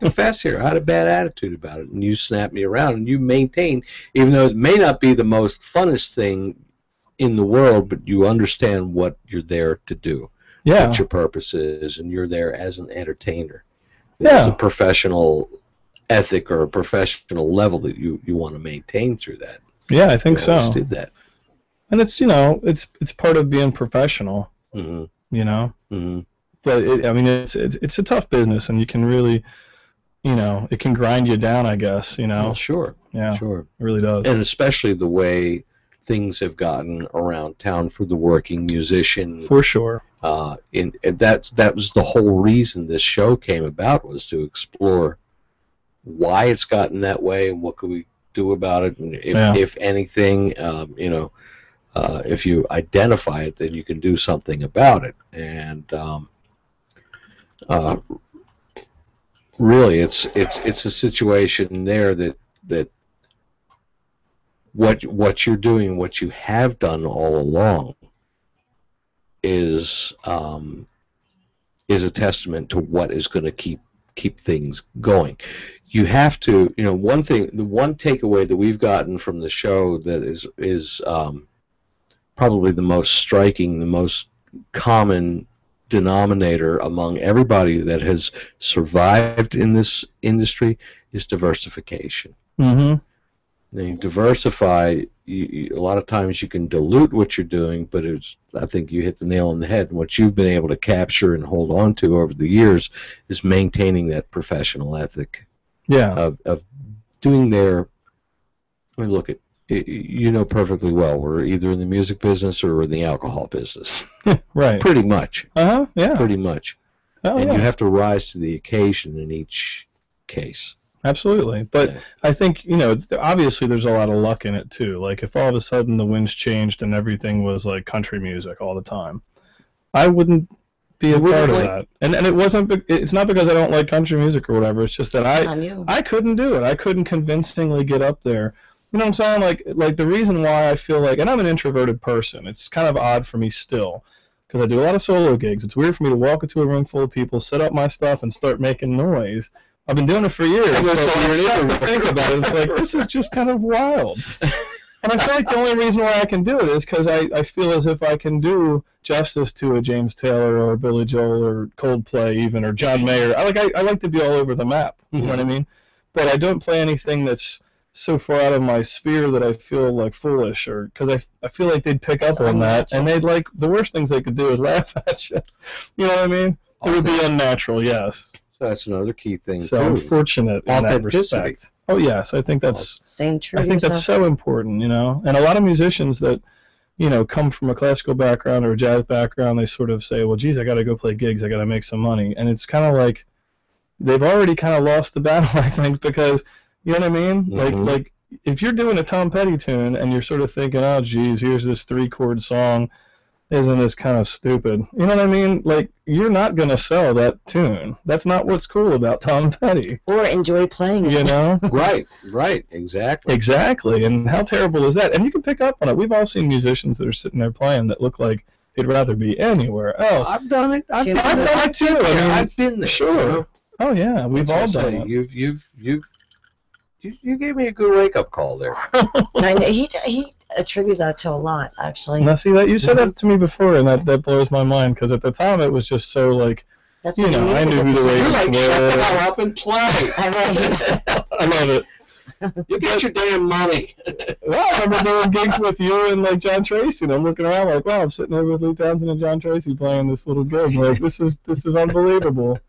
confess here, I had a bad attitude about it, and you snapped me around, and you maintain, even though it may not be the most funnest thing in the world, but you understand what you're there to do, what your purpose is, and you're there as an entertainer. There's a professional ethic or a professional level that you want to maintain through that. Yeah, I think so. Did that, and it's it's part of being professional. Mm-hmm. But it's a tough business, and you can really, it can grind you down, I guess. Well, sure. Yeah. Sure. It really does. And especially the way things have gotten around town for the working musician. For sure. And that was the whole reason this show came about, was to explore why it's gotten that way and what could we do about it, and if anything, if you identify it, then you can do something about it. And really, it's a situation there that what you're doing, what you have done all along, is a testament to what is going to keep things going. You have to, the one takeaway that we've gotten from the show that is probably the most striking, the most common denominator among everybody that has survived in this industry is diversification. Mm-hmm. Now, you diversify, a lot of times you can dilute what you're doing, but I think you hit the nail on the head. And what you've been able to capture and hold on to over the years is maintaining that professional ethic. Yeah. Of doing look at, perfectly well, we're either in the music business or in the alcohol business. Right. Pretty much. Yeah. Pretty much. Oh, and you have to rise to the occasion in each case. Absolutely. But I think, obviously there's a lot of luck in it too. Like if all of a sudden the winds changed and everything was like country music all the time, I wouldn't be a part of that. And it's not because I don't like country music or whatever. It's just that I couldn't do it. I couldn't convincingly get up there. You know what I'm saying? Like the reason why I feel like, and I'm an introverted person. It's kind of odd for me still, because I do a lot of solo gigs. It's weird for me to walk into a room full of people, set up my stuff, and start making noise. I've been doing it for years. So to think about it, it's like, this is just kind of wild. And I feel like the only reason why I can do it is because I feel as if I can do justice to a James Taylor or a Billy Joel or Coldplay even, or John Mayer. I like to be all over the map. You know what I mean? But I don't play anything that's so far out of my sphere that I feel like foolish, or because I feel like they'd pick up on that, and they'd like, the worst things they could do is laugh at you. You know what I mean? It would be unnatural, yes. So that's another key thing. So I'm fortunate in that respect. Oh yes, I think that's staying true. I think that's so important, And a lot of musicians that, come from a classical background or a jazz background, they sort of say, well, geez, I got to go play gigs, I got to make some money, and it's kind of like they've already kind of lost the battle, I think, because you know what I mean? Like if you're doing a Tom Petty tune and you're sort of thinking, oh, geez, here's this 3-chord song, isn't this kind of stupid? You know what I mean? Like, you're not going to sell that tune. That's not what's cool about Tom Petty. Or enjoy playing it. Right, exactly. Exactly, and how terrible is that? And you can pick up on it. We've all seen musicians that are sitting there playing that look like they'd rather be anywhere else. I've done it. I've done it too. I've been there. Sure. Oh, yeah, we've all done it. You gave me a good wake-up call there. He attributes that to a lot, actually. Now, see, that you said that to me before, and that blows my mind, because at the time it was just so, like, that's I knew who the You're like, were. shut the hell up and play. I love it. You get your damn money. Well, I remember doing gigs with you and, like, John Tracy, and I'm looking around like, wow, I'm sitting there with Lou Townsend and John Tracy playing this little gig. Like, this is unbelievable.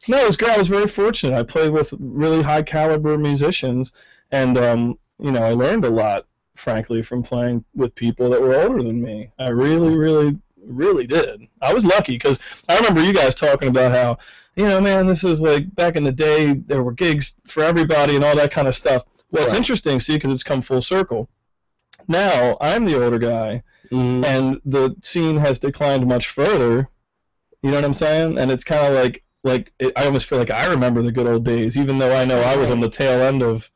No, it was great. I was very fortunate. I played with really high caliber musicians, and I learned a lot, frankly, from playing with people that were older than me. I really, really, really did. I was lucky because I remember you guys talking about how, man, this is like back in the day. There were gigs for everybody and all that kind of stuff. Well, it's interesting, see, because it's come full circle. Now I'm the older guy, and the scene has declined much further. You know what I'm saying? And it's kind of I almost feel like I remember the good old days, even though I know I was on the tail end of,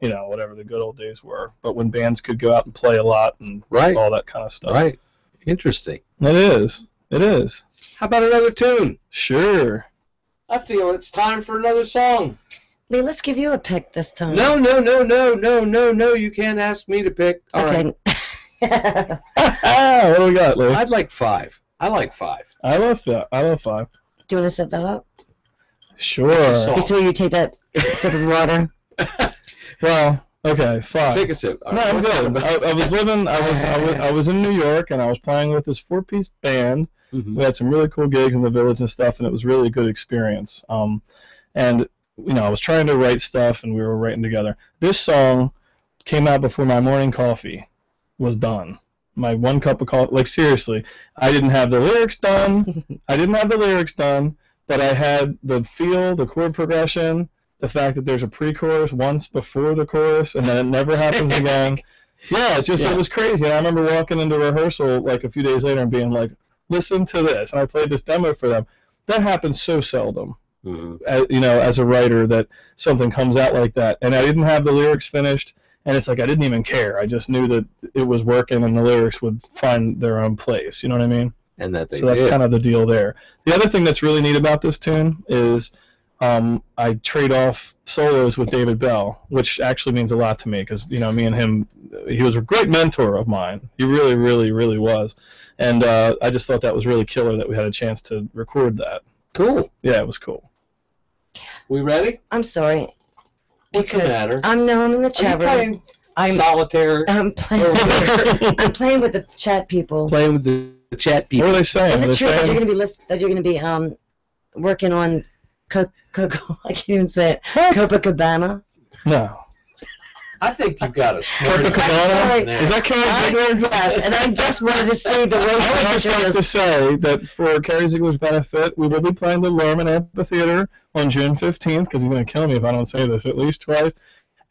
whatever the good old days were. But when bands could go out and play a lot and all that kind of stuff. Right. Interesting. It is. It is. How about another tune? Sure. I feel it's time for another song. Lee, let's give you a pick this time. No. You can't ask me to pick. All right. What do we got, Lee? I'd like 5. I like 5. I love 5. Do you want to set that up? Sure. Before you take that sip of water. Well, okay, 5. Take a sip. No, I'm good. I was in New York, and I was playing with this 4-piece band. We had some really cool gigs in the Village and stuff, and it was really a good experience. And I was trying to write stuff, and we were writing together. This song came out before my morning coffee was done. My 1 cup of coffee, like seriously, I didn't have the lyrics done. But I had the feel, the chord progression, the fact that there's a pre-chorus once before the chorus, and then it never happens again. Yeah, it was crazy. And I remember walking into rehearsal like a few days later and being like, listen to this. And I played this demo for them. That happens so seldom, as a writer, that something comes out like that. And I didn't have the lyrics finished, and it's like I didn't even care. I just knew that it was working and the lyrics would find their own place. You know what I mean? And that's kind of the deal there. The other thing that's really neat about this tune is I trade off solos with David Bell, which actually means a lot to me because, me and him, he was a great mentor of mine. He really, really, really was. And I just thought that was really killer that we had a chance to record that. Cool. Yeah, it was cool. We ready? I'm sorry. What's the matter? I'm in the chat room. I'm solitaire. I'm playing with the chat people. Playing with the chat people. What are they saying? Is it true that you're going to be working on Coco? I can't even say it. Copacabana. No. I think you've got a Copacabana. Is that Carrie Ziegler? Yes, and I just wanted to see the way. I would just like to say that for Carrie Ziegler's benefit, we will be playing the Lurman Amphitheater on June 15th, because he's going to kill me if I don't say this at least twice.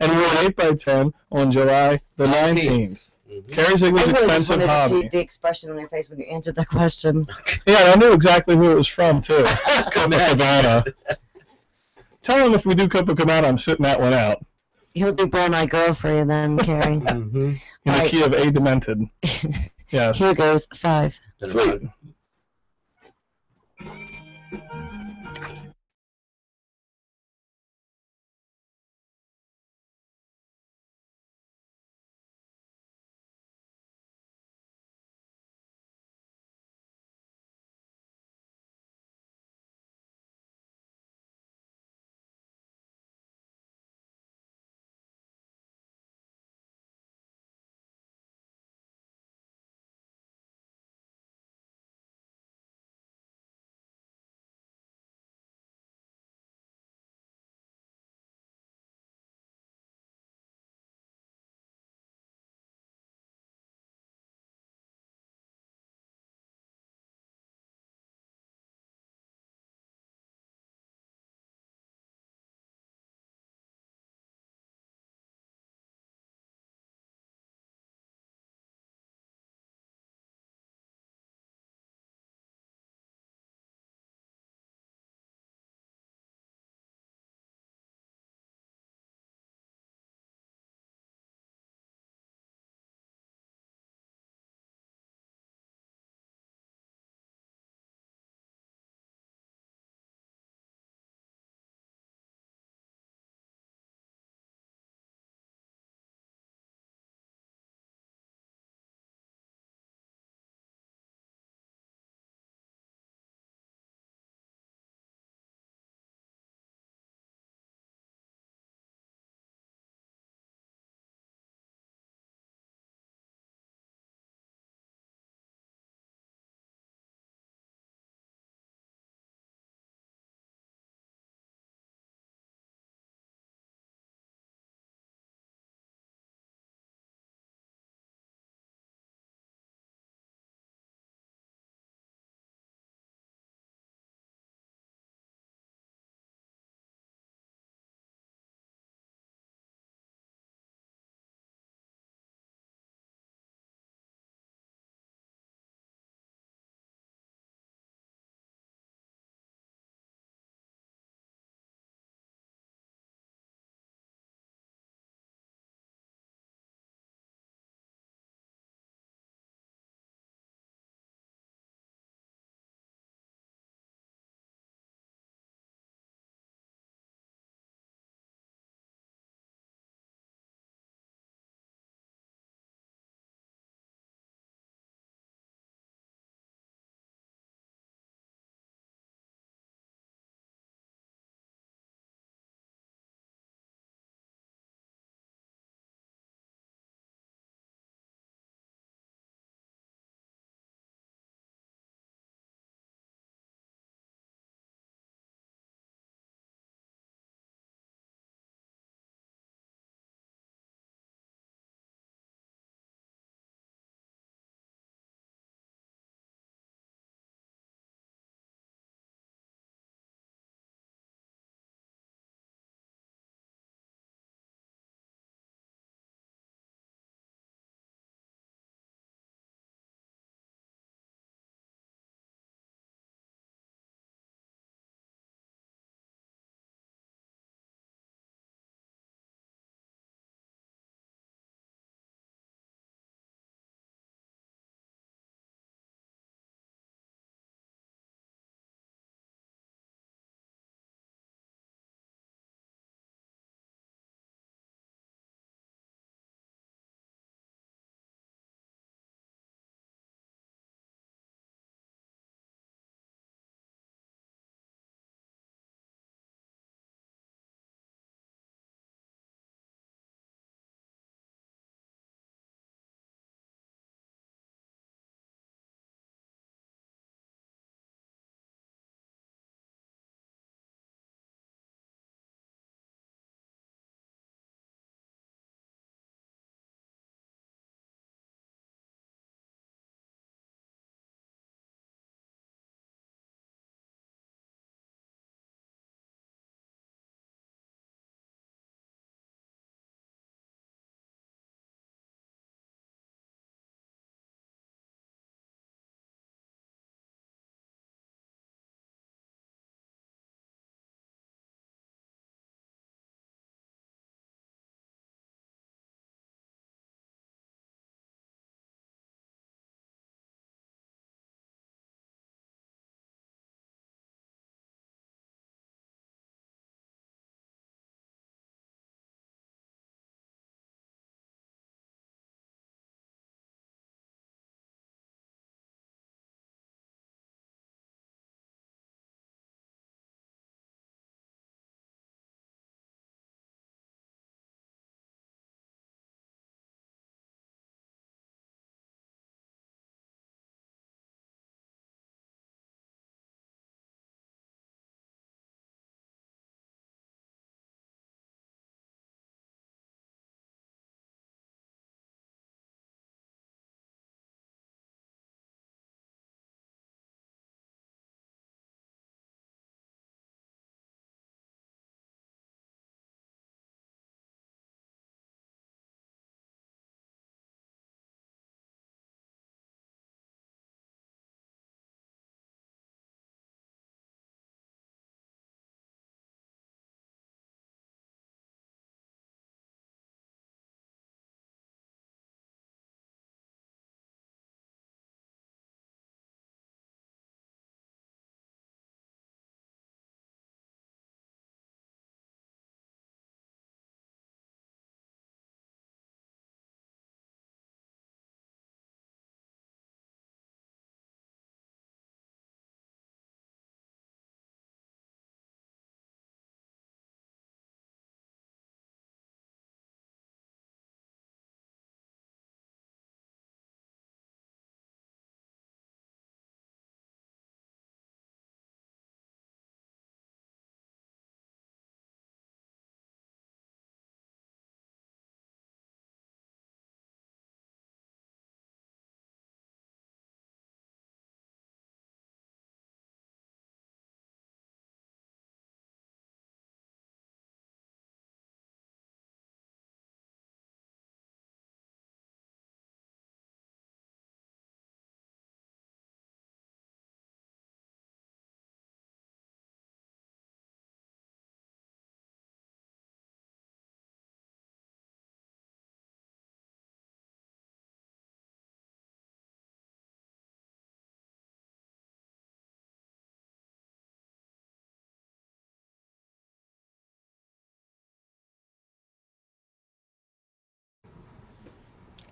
And we're at 8x10 on July the 19th. Carrie Ziegler's Expensive Hobby. I see the expression on your face when you answered that question. Yeah, I knew exactly who it was from, too. Copacabana. Tell him if we do Copacabana, I'm sitting that one out. He'll do Brown Eye Girl for you then, Carrie. In the key of A Demented. Yes. Here goes 5. Sweet.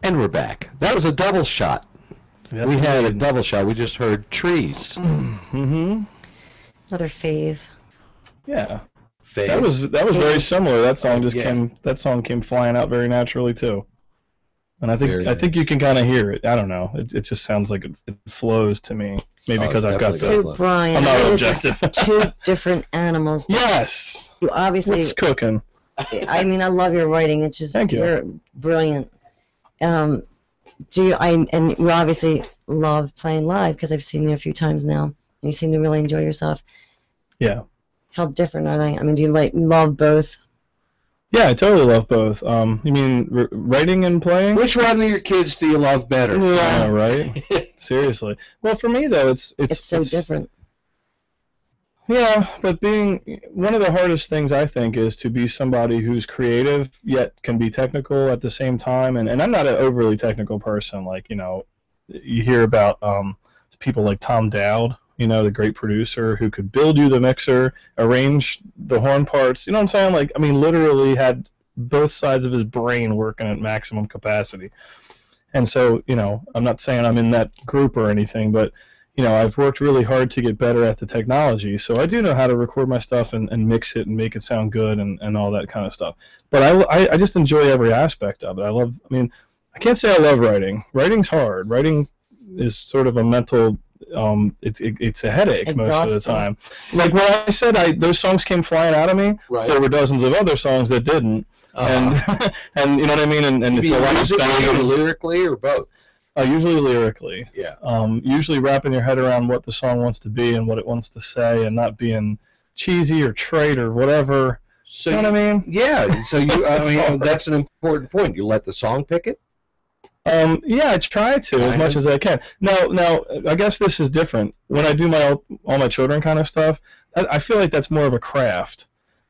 And we're back. That was a double shot. Yes, we had a double shot. We just heard Trees. Mm-hmm. Another fave. Yeah. Fave. That was very similar. That song came flying out very naturally too. And I think you can kind of hear it. I don't know. It just sounds like it flows to me. Maybe because I've got So Brian, I'm not objective. Two different animals. Yes. You obviously. What's cooking? I mean, I love your writing. It's just you're brilliant. And you obviously love playing live because I've seen you a few times now. And you seem to really enjoy yourself. Yeah. How different are they? I mean, do you love both? Yeah, I totally love both. You mean writing and playing? Which one of your kids do you love better? Yeah, right. Seriously. Well, for me though, it's so different. Yeah, but being one of the hardest things I think is to be somebody who's creative yet can be technical at the same time. And I'm not an overly technical person. Like, you hear about people like Tom Dowd, the great producer who could build you the mixer, arrange the horn parts. You know what I'm saying? Like, I mean, literally had both sides of his brain working at maximum capacity. And so, I'm not saying I'm in that group or anything, but I've worked really hard to get better at the technology, so I do know how to record my stuff and mix it and make it sound good and all that kind of stuff. But I just enjoy every aspect of it. I can't say I love writing. Writing's hard. Writing is sort of a mental, it's a headache Exhausting. Most of the time. Like when I said those songs came flying out of me, right. There were dozens of other songs that didn't. Uh-huh. And you know what I mean? And if you musically or lyrically or both? Usually lyrically. Yeah. Usually wrapping your head around what the song wants to be and what it wants to say, and not being cheesy or trite or whatever. So you know what I mean? Yeah. So that's an important point. You let the song pick it. Yeah, I try to as much as I can. Now, I guess this is different. When I do all my children kind of stuff, I feel like that's more of a craft.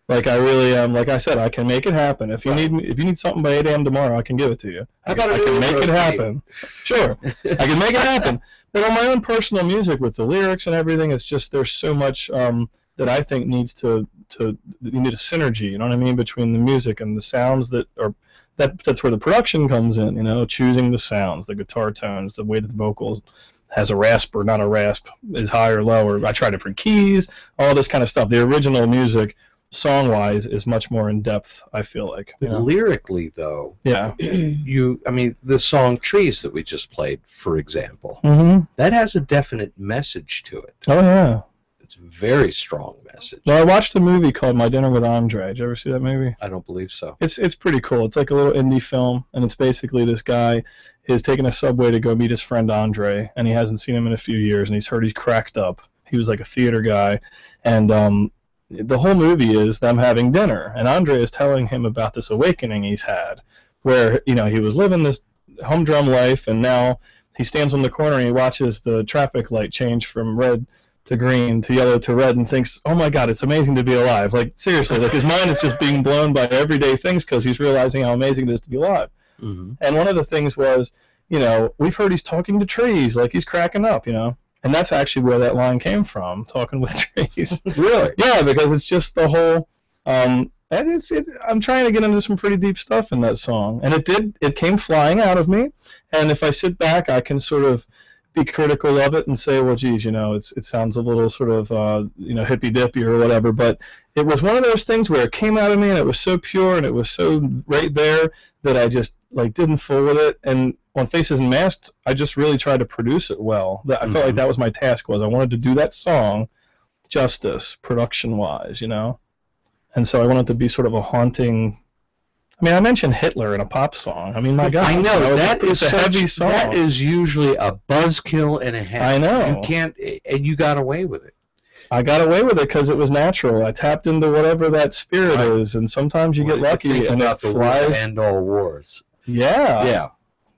Like I really am. Like I said, I can make it happen. If you need something by 8 a.m. tomorrow, I can give it to you. I can make it happen. Sure, I can make it happen. But on my own personal music with the lyrics and everything, it's just there's so much that I think needs to you need a synergy. You know what I mean, between the music and the sounds that's where the production comes in. Choosing the sounds, the guitar tones, the way that the vocals has a rasp or not a rasp, is high or low, or I try different keys, all this kind of stuff. The original music, song-wise, is much more in depth, I feel like. Lyrically, though, yeah, the song "Trees" that we just played, for example, that has a definite message to it. Oh yeah, it's a very strong message. Well, I watched a movie called My Dinner with Andre. Did you ever see that movie? I don't believe so. It's pretty cool. It's like a little indie film, and it's basically this guy is taking a subway to go meet his friend Andre, and he hasn't seen him in a few years, and he's heard he's cracked up. He was like a theater guy, and the whole movie is them having dinner, and Andre is telling him about this awakening he's had, where he was living this humdrum life, and now he stands on the corner and he watches the traffic light change from red to green to yellow to red and thinks, oh my God, it's amazing to be alive. Like seriously, like his mind is just being blown by everyday things because he's realizing how amazing it is to be alive. Mm-hmm. And one of the things was, we've heard he's talking to trees, like he's cracking up, And that's actually where that line came from, talking with trees. Really? Yeah, because it's just the whole. And I'm trying to get into some pretty deep stuff in that song, and it came flying out of me. And if I sit back, I can sort of be critical of it and say, well, geez, it sounds a little sort of hippy dippy or whatever. But it was one of those things where it came out of me, and it was so pure, and it was so right there that I just didn't fool with it. And on Faces and Masks, I just really tried to produce it well. I felt like that was my task. I wanted to do that song justice, production-wise, And so I wanted to be sort of a haunting. I mean, I mentioned Hitler in a pop song. I mean, my God. I know that is a heavy song. That is usually a buzzkill and a half. I know. You can't, and you got away with it. I got away with it because it was natural. I tapped into whatever that spirit is, and sometimes you get lucky and it flies. End all wars. Yeah. Yeah.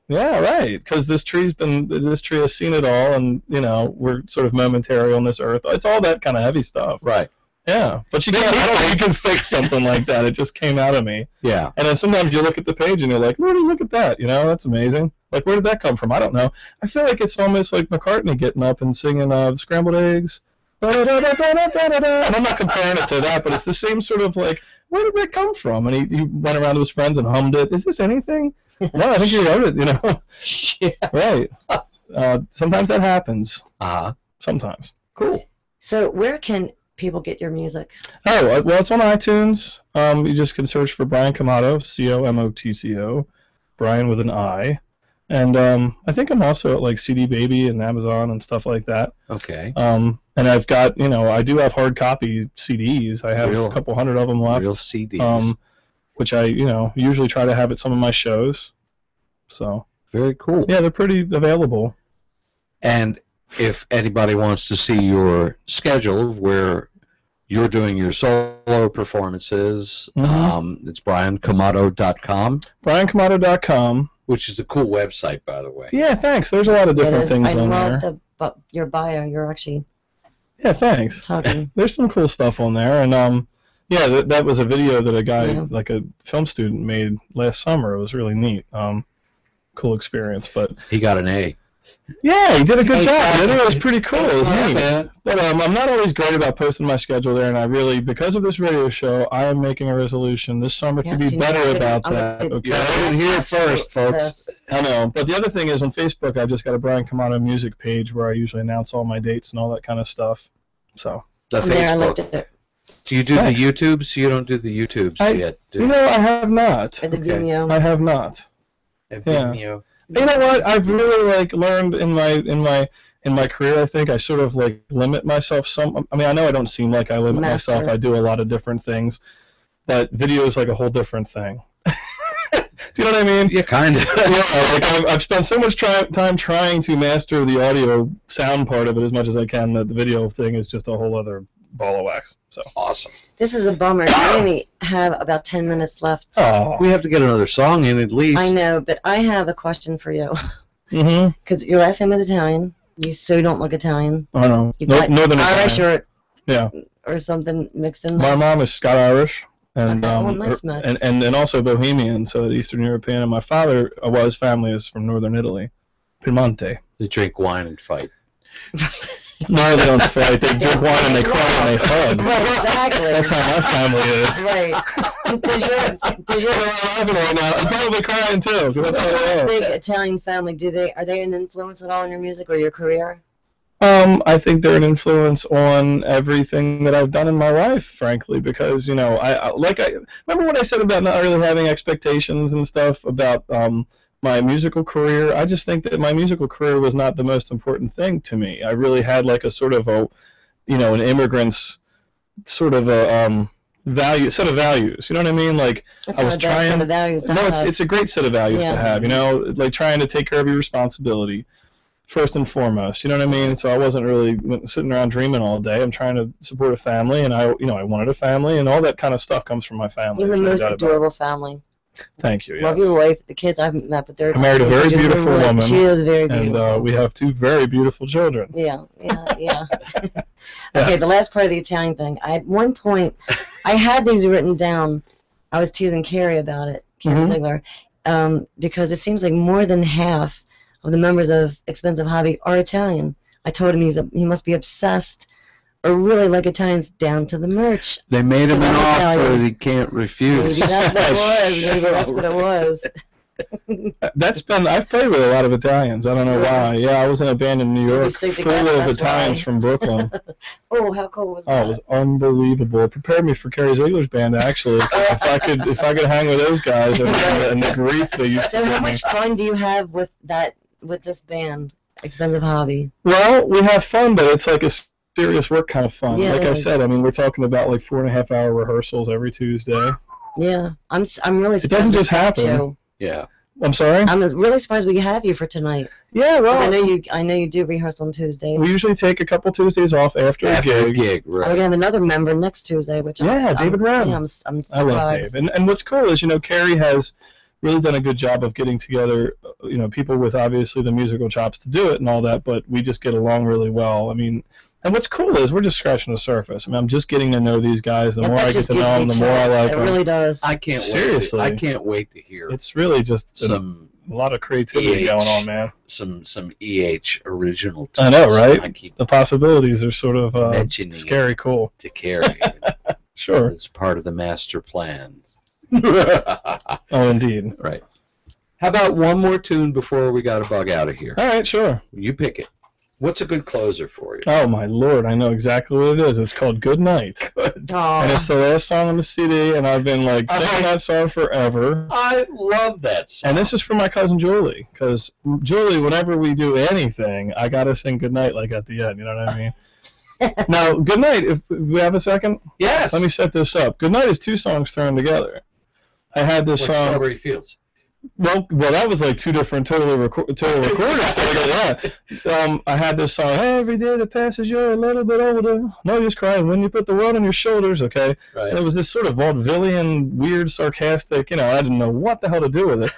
Yeah, right. Because this tree has seen it all, and we're sort of momentary on this earth. It's all that kind of heavy stuff. Right. Yeah, but you can't. I don't think you can fake something like that. It just came out of me. Yeah. And then sometimes you look at the page and you're like, Lordy, look at that. That's amazing. Like, where did that come from? I don't know. I feel like it's almost like McCartney getting up and singing Scrambled Eggs. And I'm not comparing it to that, but it's the same sort of like, where did that come from? And he went around to his friends and hummed it. Is this anything? No, I think you wrote it, you know. Yeah. Right. Sometimes that happens. Uh-huh. Sometimes. Cool. So where can people get your music? Oh, well, it's on iTunes. You just can search for Brian Comotto, Comotco, Brian with an I. And I think I'm also at like CD Baby and Amazon and stuff like that. Okay. And I've got, you know, I do have hard copy CDs. I have a couple hundred of them left. Real CDs. Which I, you know, usually try to have at some of my shows. So. Very cool. Yeah, they're pretty available. And if anybody wants to see your schedule of where you're doing your solo performances, it's briancomotto.com. briancomotto.com. Which is a cool website, by the way. Yeah, thanks. There's a lot of different things on there. I love your bio. You're actually thanks. talking. There's some cool stuff on there. And yeah, that was a video that a guy, like a film student, made last summer. It was really neat. Cool experience. But he got an A. Yeah, he did a good job. It was pretty cool. It was neat. But I'm not always great about posting my schedule there, and I really, because of this radio show, I am making a resolution this summer to be better about that. Okay, you heard it here first, folks. I know. But the other thing is, on Facebook, I've just got a Brian Comotto music page where I usually announce all my dates and all that kind of stuff. So. The Facebook. Do you do the YouTubes? You don't do the YouTubes yet, do you? You know, I have not. The Vimeo. I have not. Vimeo. You know what? I've really learned in my career. I think I sort of limit myself some. I mean, I know I don't seem like I limit myself. I do a lot of different things, but video is like a whole different thing. Do you know what I mean? Yeah, kind of. Yeah, I've spent so much time trying to master the audio sound part of it as much as I can that the video thing is just a whole other ball of wax. So awesome. This is a bummer. We only have about 10 minutes left. Oh. We have to get another song in at least. I know, but I have a question for you. Mm-hmm. Because your last name is Italian. You don't look Italian. I know. Northern Irish Italian. or something mixed in there. My mom is Scot-Irish. And, nice mix. and also Bohemian, so Eastern European. And my father, his family is from Northern Italy, Piemonte. They drink wine and fight. No, they don't fight. They drink wine and they cry and they hug. Right, exactly. That's how my family is. Right. Does your laughing right now? I'm probably crying too. Big Italian family, are they an influence at all in your music or your career? I think they're an influence on everything that I've done in my life, frankly, because, you know, I remember what I said about not really having expectations and stuff about my musical career. I just think that my musical career was not the most important thing to me. I really had like a sort of an immigrant's sort of a set of values. You know what I mean? Like That's I was trying. Set of values to have. It's a great set of values to have. You know, like trying to take care of your responsibility first and foremost. You know what I mean? So I wasn't really sitting around dreaming all day. I'm trying to support a family, and I wanted a family, and all that kind of stuff comes from my family. You're the most adorable family. Thank you. Yes. Love your wife. The kids I haven't met, but they're. I married a very beautiful woman. She is very beautiful. And we have 2 very beautiful children. Yeah. Okay, the last part of the Italian thing. At one point, I had these written down. I was teasing Carrie about it, Carrie Ziegler, because it seems like more than half of the members of Expensive Hobby are Italian. I told him he must be obsessed or really like Italians down to the merch. They made him an offer that he can't refuse. Maybe that's what it was. Maybe that's what it was. I've played with a lot of Italians. I don't know why. Yeah, I was in a band in New York full of Italians from Brooklyn. Oh, how cool was that? Oh, it was unbelievable. It prepared me for Carrie Ziegler's band, actually. if I could hang with those guys and the grief they used to So how much fun do you have with this band, Expensive Hobby? Well, we have fun, but it's like a serious work kind of fun. Yeah, like I said, I mean, we're talking about like 4.5-hour rehearsals every Tuesday. Yeah, I'm really surprised. It doesn't just happen. You. Yeah. I'm sorry? I'm really surprised we have you for tonight. Yeah, well, I know you do rehearsal on Tuesdays. We usually take a couple Tuesdays off after a gig. Right. We're gonna have another member next Tuesday, which David Rem. I'm surprised. I love Dave. And what's cool is, Carrie has really done a good job of getting together, people with obviously the musical chops to do it and all that, but we just get along really well. I mean, and what's cool is we're just scratching the surface. I mean, I'm just getting to know these guys. The more I get to know them, the more I like them. It really does. I can't Seriously. I can't wait to hear. It's really just a lot of creativity going on, man. Some EH original tunes. I know, right? The possibilities are sort of scary cool. To Carrie. Sure. It's part of the master plan. Oh, indeed. Right. How about one more tune before we got to bug out of here? All right, sure. You pick it. What's a good closer for you? Oh, my Lord. I know exactly what it is. It's called Good Night. Good. And it's the last song on the CD, and I've been, like, singing that song forever. I love that song. And this is for my cousin Julie, because Julie, whenever we do anything, I got to sing Good Night, like, at the end. You know what I mean? Now, Good Night, if we have a second? Yes. Let me set this up. Good Night is two songs thrown together. I had this song. Strawberry Fields. Well, that was like two different total recordings. I had this song, every day that passes, you're a little bit older. No use crying when you put the world on your shoulders, okay? Right. And it was this sort of vaudevillian, weird, sarcastic, I didn't know what the hell to do with it.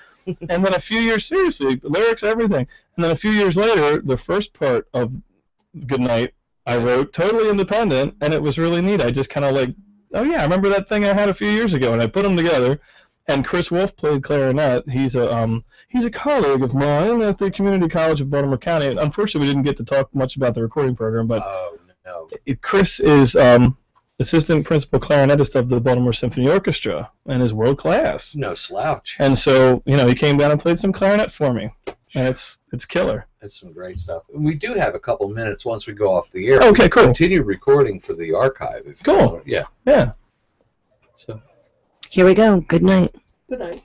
And then a few years, seriously, lyrics, everything. And then a few years later, the first part of Good Night, I wrote totally independent, and it was really neat. I just kind of like, oh yeah, I remember that thing I had a few years ago, and I put them together. And Chris Wolf played clarinet. He's a colleague of mine at the Community College of Baltimore County. And unfortunately, we didn't get to talk much about the recording program, but Chris is assistant principal clarinetist of the Baltimore Symphony Orchestra and is world class. No slouch. And so, he came down and played some clarinet for me, and it's killer. That's some great stuff. We do have a couple minutes once we go off the air. Okay, cool. Continue recording for the archive. If cool. You want. Yeah. So. Here we go. Good night. Good night.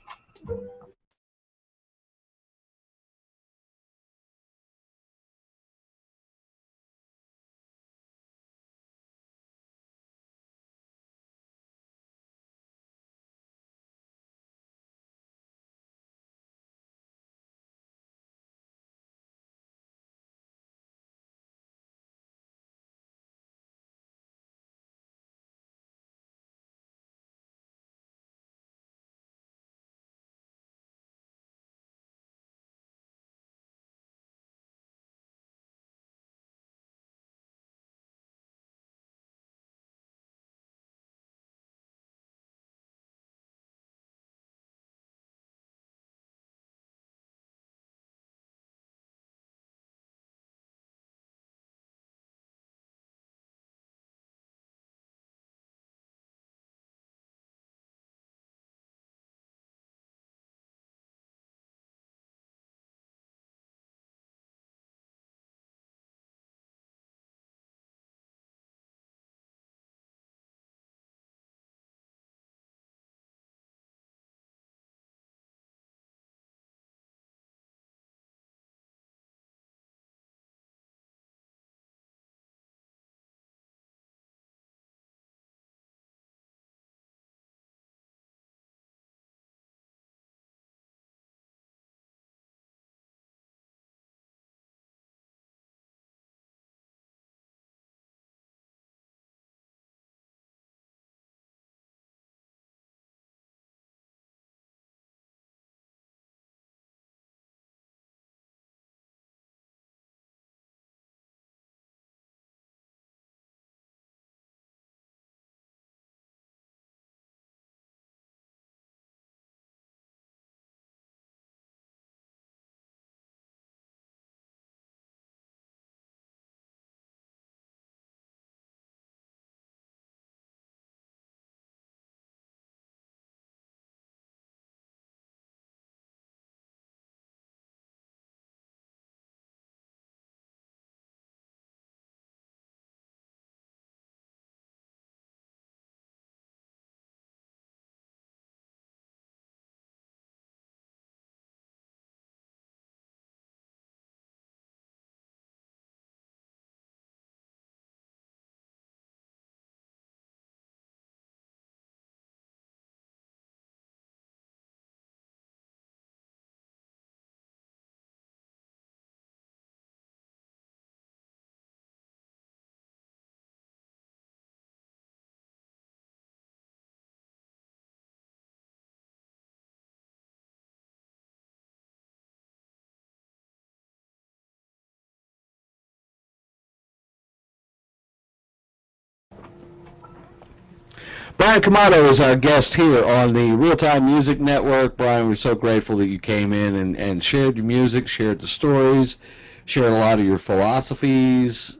Brian Camato is our guest here on the Real Time Music Network. Brian, we're so grateful that you came in and shared your music, shared the stories, shared a lot of your philosophies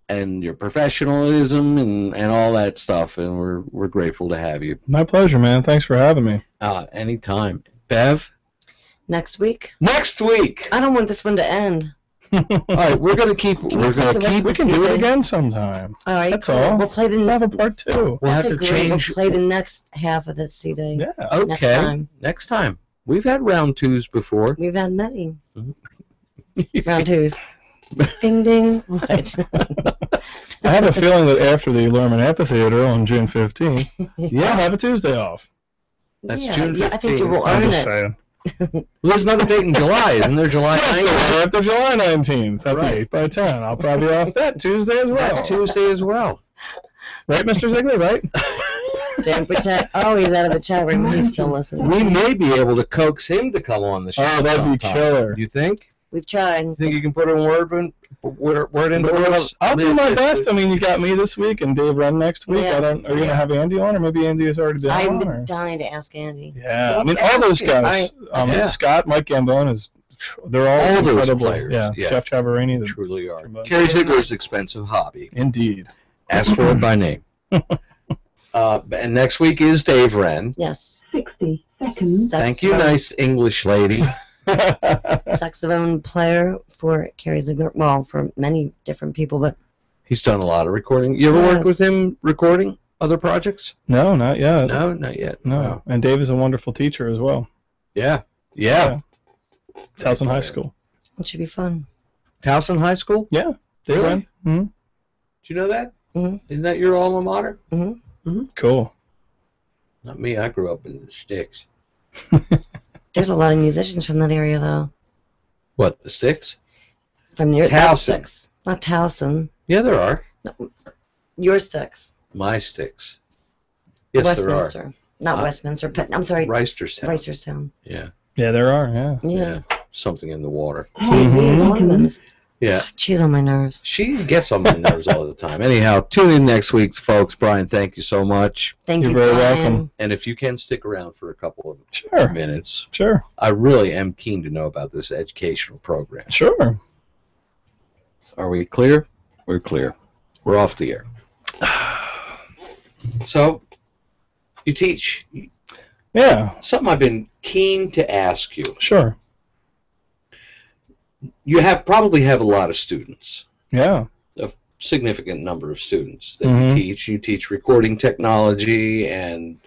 and your professionalism and all that stuff, and we're grateful to have you. My pleasure, man. Thanks for having me. Anytime. Bev? Next week? Next week! I don't want this one to end. All right, we're going to keep... We can do it again sometime. All right, That's cool. all. We'll play the... We'll have a part 2. We'll have to change... We'll play the next half of the CD. Yeah. Okay. Next time. We've had round 2s before. We've had many. Round 2s. Ding, ding. What? I have a feeling that after the Allurement Amphitheater on June 15th, Yeah. I'll have a Tuesday off. That's June 15th. Yeah, I think you will I'm earn just it. saying. Well, there's another date in July, isn't there? July Yes, 9th? after July 19th at Right. the 8 by 10. I'll probably be off that Tuesday as well. That's Tuesday as well. Right, Mr. Ziegler, right? Dan Protect. Oh, he's out of the chat room. He's still listening. We may be able to coax him to come on the show. Oh, that'd be sometime. killer. You think? We've tried. You think you can put a word in for us? I'll do my best. I mean, you got me this week and Dave Wren next week. Yeah. Are you going to have Andy on, or maybe Andy has already been I'm on? Or? dying to ask Andy. Yeah, I mean, all those guys. Yeah. Scott, Mike Gambone, they're all All those incredible. players, Yeah. yeah. Jeff Chavarini. They truly are. Everybody. Kerry Ziegler's expensive hobby. Indeed. Ask for it by name. And next week is Dave Wren. Yes. 60 seconds. Thank you, nice English lady. Saxophone player for Kerry Ziegler. Well, for many different people, but He's done a lot of recording. You ever worked with him recording other projects? No, not yet. No, not yet. No. Wow. And Dave is a wonderful teacher as well. Yeah. Yeah. Towson High School. it should be fun. Towson High School? Yeah. Dave Really? Wren. Mm-hmm. Do you know that? Mhm. Isn't that your alma mater? Cool. Not me. I grew up in the sticks. There's a lot of musicians from that area, though. What, the sticks? From your Towson. sticks, not Towson. Yeah, there are. Your sticks. My sticks. Yes, Westminster, not Uh, Westminster. I'm sorry, there are. Reisterstown. Reisterstown. Yeah. Yeah, there are, yeah. Yeah. Something in the water. CZ is one of them. Yeah. She's on my nerves. She gets on my nerves all the time. Anyhow, tune in next week, folks. Brian, thank you so much. Thank You're you, very Brian. welcome. And if you can stick around for a couple of Sure. minutes, Sure. I really am keen to know about this educational program. Sure. Are we clear? We're clear. We're off the air. So, you teach. Yeah. Something I've been keen to ask you. Sure. You probably have a lot of students. Yeah. A significant number of students that Mhm. you teach. You teach recording technology and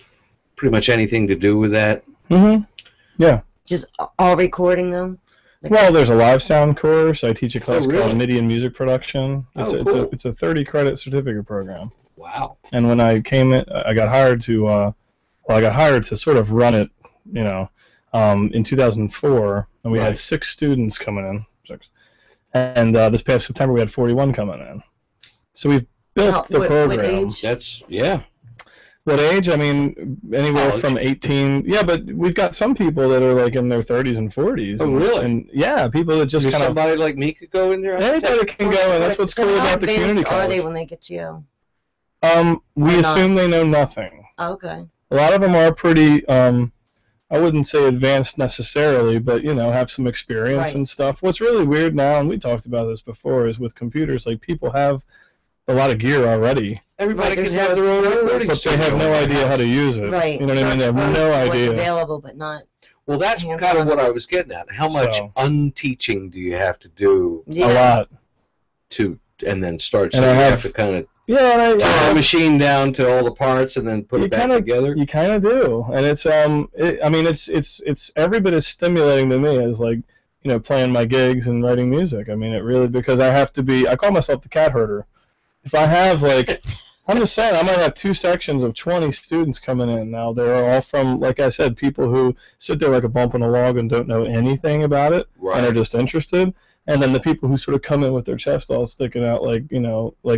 pretty much anything to do with that. Mm-hmm. Yeah. Just all recording them. Well, there's a live sound course. I teach a class really? called MIDI and Music Production. Oh, It's cool. it's a 30-credit certificate program. Wow. And when I came in, I got hired to sort of run it, in 2004, and we Right. had 6 students coming in. 6. And this past September, we had 41 coming in. So we've built the What program. age? That's, yeah. What age? I mean, anywhere College. from 18. Yeah, but we've got some people that are like in their 30s and 40s. Oh, and, really? And yeah, people that just Does kind of. somebody like me could go in there? Anybody can go, and that's what's So cool how about the community advanced are they college. when they get to you? We Or not? assume they know nothing. Oh, okay. A lot of them are pretty. I wouldn't say advanced necessarily, but have some experience Right. and stuff. What's really weird now, and we talked about this before, is with computers, like people have a lot of gear already, Everybody Right, can there's have no their own exposed. recording but they have studio no in their idea how house. to use it. Right. You know what I mean? They have They're no exposed to what's idea. available, but not. Well, that's Hands kind of on. what I was getting at. How much So- unteaching do you have to do Yeah. A lot. and then start? So And you I have have- to kind of Yeah, and tie the machine down to all the parts and then put it back together. You kind of do, and it's it's every bit as stimulating to me as like playing my gigs and writing music. I mean, it really, because I have to be. I call myself the cat herder. If I have I'm just saying, I might have 2 sections of 20 students coming in now. They're all from, like I said, people who sit there like a bump in a log and don't know anything about it Right. and are just interested. And then the people who sort of come in with their chest all sticking out, like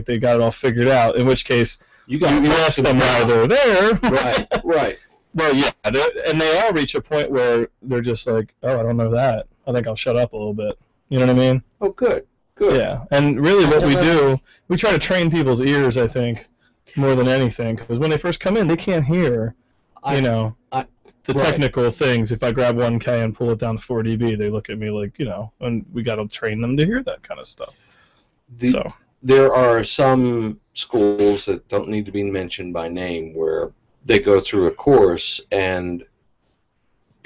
they got it all figured out. In which case, You you ask them why they're there. Right, right. Well, yeah, and they all reach a point where they're just like, oh, I don't know that. I think I'll shut up a little bit. You know what I mean? Oh, good, good. Yeah. And really, what we do, we try to train people's ears, I think, more than anything, because when they first come in, they can't hear, the right. technical things. If I grab 1K and pull it down to 4 dB, they look at me like, and we got to train them to hear that kind of stuff. There are some schools that don't need to be mentioned by name where they go through a course and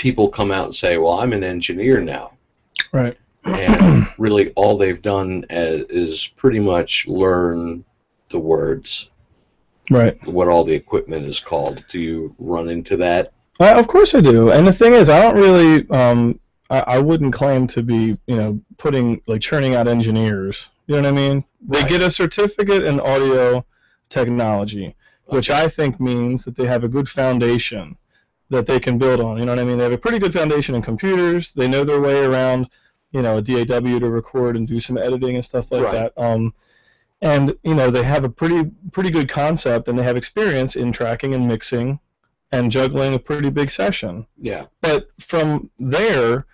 people come out and say, well, I'm an engineer now. Right. And really all they've done is pretty much learn the words. Right. What all the equipment is called. Do you run into that? Of course I do. And the thing is, I don't really, I wouldn't claim to be, churning out engineers. You know what I mean? They get a certificate in audio technology, which I think means that they have a good foundation that they can build on. You know what I mean? They have a pretty good foundation in computers. They know their way around, a DAW to record and do some editing and stuff like that. And they have a pretty good concept, and they have experience in tracking and mixing and juggling a pretty big session. Yeah. But from there,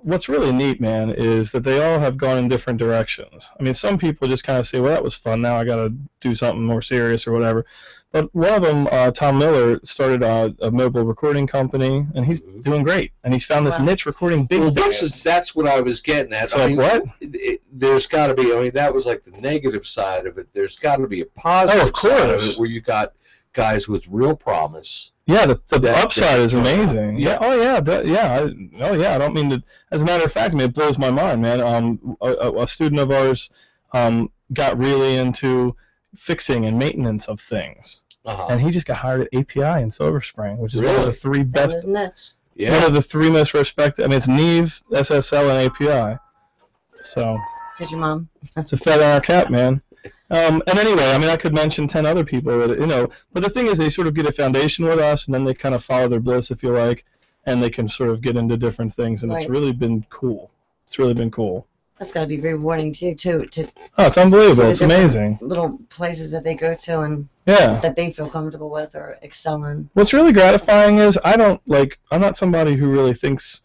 what's really neat, man, is that they all have gone in different directions. I mean, some people just kind of say, well, that was fun, now I got to do something more serious or whatever. But one of them, Tom Miller, started a mobile recording company, and he's doing great. And he's found this niche recording big bands. That's what I was getting at. It's like, what? There's got to be, that was like the negative side of it. There's got to be a positive side of it where you got guys with real promise. Yeah, the upside is amazing. Yeah. Oh yeah. I don't mean to. As a matter of fact, it blows my mind, man. A student of ours got really into fixing and maintenance of things, and he just got hired at API in Silver Spring, which is one of the three best. Yeah. One of the three most respected. It's Neve, SSL, and API. So. Did your mom? It's a feather in our cap, man. And anyway, I could mention 10 other people that, but the thing is they sort of get a foundation with us, and then they kind of follow their bliss, if you like, and they can sort of get into different things, and it's really been cool. It's really been cool. That's got to be rewarding to you, too. Oh, it's unbelievable. It's amazing. Little places that they go to and that they feel comfortable with or excel in. What's really gratifying is I'm not somebody who really thinks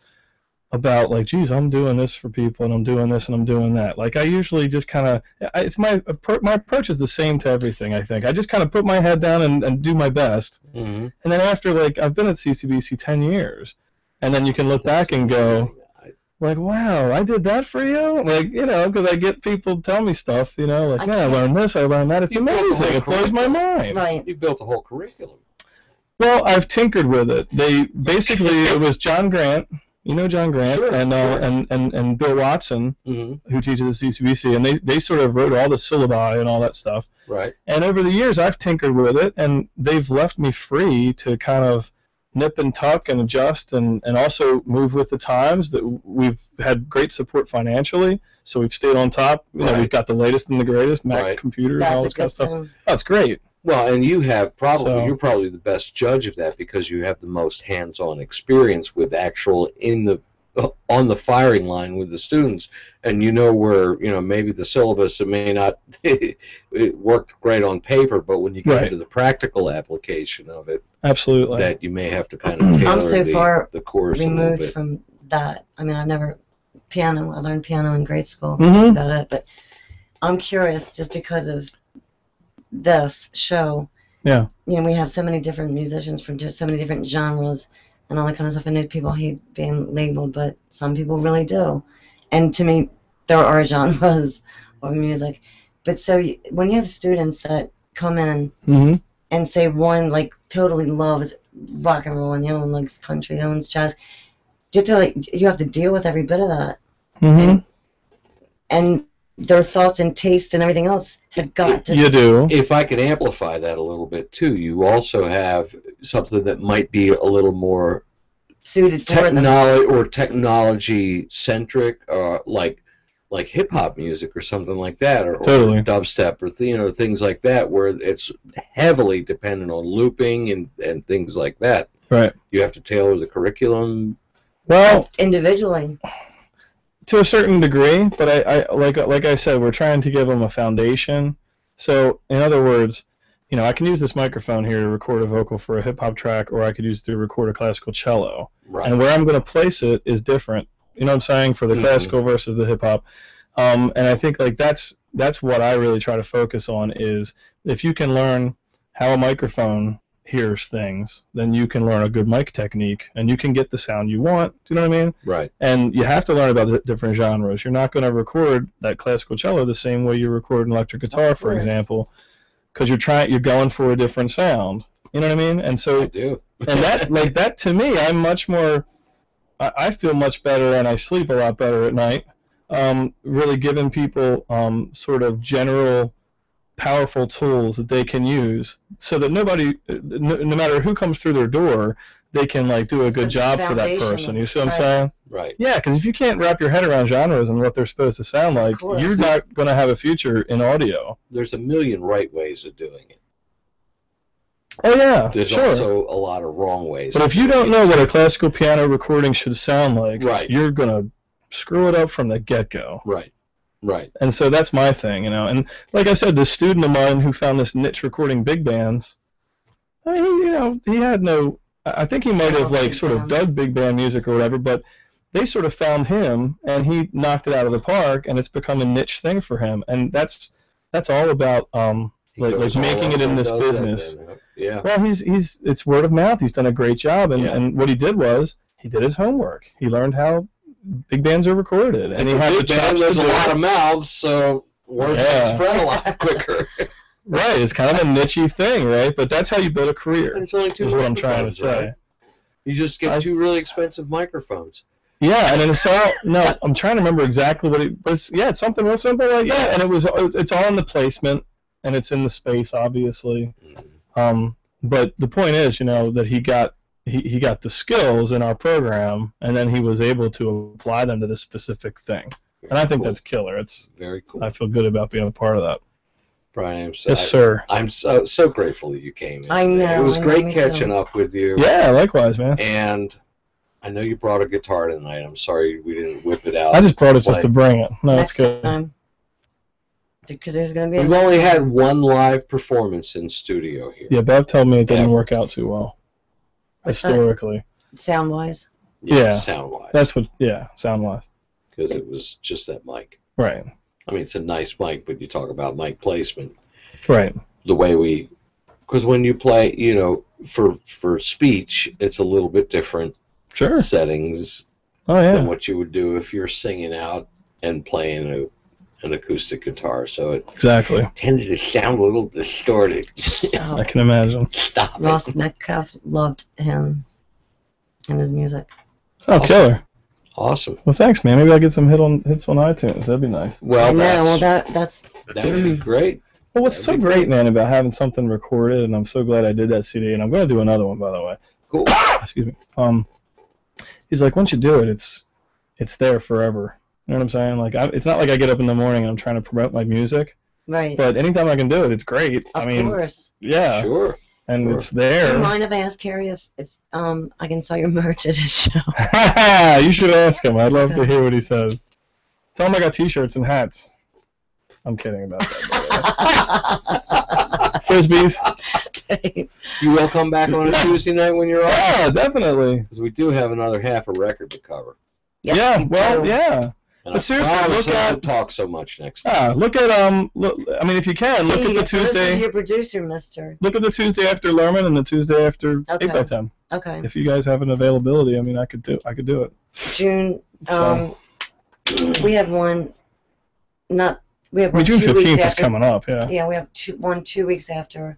about geez, I'm doing this for people, and I'm doing this, and I'm doing that. I usually just kind of, it's my approach is the same to everything. I think I just kind of put my head down and do my best, and then after I've been at CCBC 10 years, and then you can look back and go, wow, I did that for you, because I get people tell me stuff, I learned this, I learned that. It's amazing. It blows my mind. Right. You built a whole curriculum. Well, I've tinkered with it. It was John Grant. You know John Grant, sure, and Bill Watson, who teaches at CCBC, and they sort of wrote all the syllabi and all that stuff. Right. And over the years, I've tinkered with it, and they've left me free to kind of nip and tuck and adjust and also move with the times. That we've had great support financially, so we've stayed on top. We've got the latest and the greatest Mac computers and all this kind of stuff. Oh, it's great. Well, and you're probably the best judge of that because you have the most hands-on experience with actual on the firing line with the students, and where maybe the syllabus it may not it worked great on paper, but when you get into the practical application of it, absolutely, that you may have to kind of tailor I'm so far the course removed from that. I've never I learned piano in grade school. That's about it. But I'm curious, just because of this show. Yeah. We have so many different musicians from so many different genres and all that kind of stuff. I know people hate being labeled, but some people really do. And to me, there are genres of music. But so when you have students that come in and say one totally loves rock and roll and the other one likes country, the other one's jazz, you have to deal with every bit of that. And their thoughts and tastes and everything else have got to... You do. If I could amplify that a little bit, too, you also have something that might be a little more... suited for them. Or technology-centric, like hip-hop music or something like that, or dubstep, or things like that, where it's heavily dependent on looping and things like that. Right. You have to tailor the curriculum... Well... individually. To a certain degree, but I like I said, we're trying to give them a foundation. So, in other words, I can use this microphone here to record a vocal for a hip-hop track, or I could use it to record a classical cello. Right. And where I'm going to place it is different. You know what I'm saying? For the classical versus the hip-hop. And I think that's what I really try to focus on is if you can learn how a microphone hears things, then you can learn a good mic technique, and you can get the sound you want. Do you know what I mean? Right. And you have to learn about the different genres. You're not going to record that classical cello the same way you record an electric guitar, for example, because you're going for a different sound. You know what I mean? And so, I do. and that to me, I'm much more I feel much better and I sleep a lot better at night. Really giving people sort of general powerful tools that they can use so that nobody, no matter who comes through their door, they can like do a good job for that person. You see what I'm saying? Right. Yeah, because if you can't wrap your head around genres and what they're supposed to sound like, you're not going to have a future in audio. There's a million right ways of doing it. Oh yeah, there's also a lot of wrong ways. But if you don't know what a classical piano recording should sound like, you're going to screw it up from the get-go. Right. Right. And so that's my thing, you know. And like I said, this student of mine who found this niche recording big bands, I mean, you know, he had no. I think he might have like sort of dug big band music or whatever, but they sort of found him and he knocked it out of the park, and it's become a niche thing for him. And that's all about like making it in this business. Yeah. Well, he's it's word of mouth. He's done a great job, and what he did was he did his homework. He learned how big bands are recorded, and he had the chops. There's a lot of mouths, so words spread a lot quicker. Right, it's kind of a niche-y thing, right? But that's how you build a career. And it's only two. Is what I'm trying to say. Right? You just get two really expensive microphones. Yeah, and then it's all I'm trying to remember exactly what it was. Yeah, it's something real simple like that, and it's all in the placement, and it's in the space, obviously. But the point is, you know, that he got the skills in our program, and then he was able to apply them to this specific thing. And I think that's killer. It's very cool. I feel good about being a part of that. Brian, yes, sir. I'm so grateful that you came in. I know. It was great catching up with you. Yeah, likewise, man. And I know you brought a guitar tonight. I'm sorry we didn't whip it out. I just brought it just to bring it. No, next it's good. Time. Because there's going to be. We've only had one live performance in studio here. Yeah, Bev told me it didn't work out too well. Historically. Sound wise. Yeah. Sound wise. That's what. Yeah, sound wise. Because it was just that mic. Right. I mean, it's a nice mic, but you talk about mic placement. Right. The way because when you play, you know, for speech, it's a little bit different. Sure. Settings. Oh yeah. Than what you would do if you're singing out and playing an acoustic guitar. So it tended to sound a little distorted. I can imagine. Stop Ross it. Metcalf loved him and his music. Oh, awesome. Killer. Awesome. Well, thanks, man. Maybe I'll get some hits on iTunes. That'd be nice. Well, that would be great. Well, what's so great, man, about having something recorded, and I'm so glad I did that CD, and I'm going to do another one, by the way. Cool. Excuse me. He's like, once you do it, it's there forever. You know what I'm saying? Like, it's not like I get up in the morning and I'm trying to promote my music. Right. But anytime I can do it, it's great. Of course. Yeah. Sure. And it's there. Do you mind if I ask Carrie if I can sell your merch at his show? You should ask him. I'd love to hear what he says. Tell him I got T-shirts and hats. I'm kidding about that. Frisbees. Okay. You will come back on a Tuesday night when you're off? Yeah, definitely. Because we do have another half a record to cover. Yes, yeah, well, yeah. And but seriously, look at. Don't talk so much next time. Look at I mean, if you can, look at the Tuesday. This is your producer, Mister. Look at the Tuesday after Lerman and the Tuesday after 8 by 10. Okay. If you guys have an availability, I mean, I could do it. June. We have one. We have one. June 2 weeks 15th after, is coming up. Yeah. Yeah, we have 2 weeks after.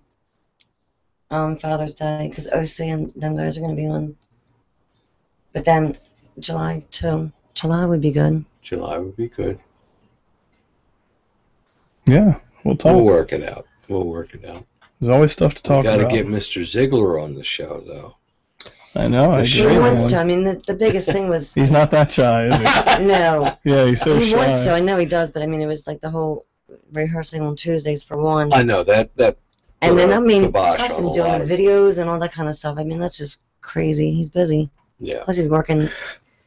Father's Day, because OC and them guys are going to be on. But then July would be good. July would be good. Yeah, we'll talk. We'll work it out. There's always stuff to talk about. Got to get Mr. Ziegler on the show, though. I know. I He agree. wants to. I mean, the biggest thing was. He's not that shy, is he? No. Yeah, he's so shy. He wants to. I know he does, but I mean, it was like the whole rehearsing on Tuesdays for one. I know that. And then I mean, plus him doing videos and all that kind of stuff. I mean, that's just crazy. He's busy. Yeah. Plus he's working.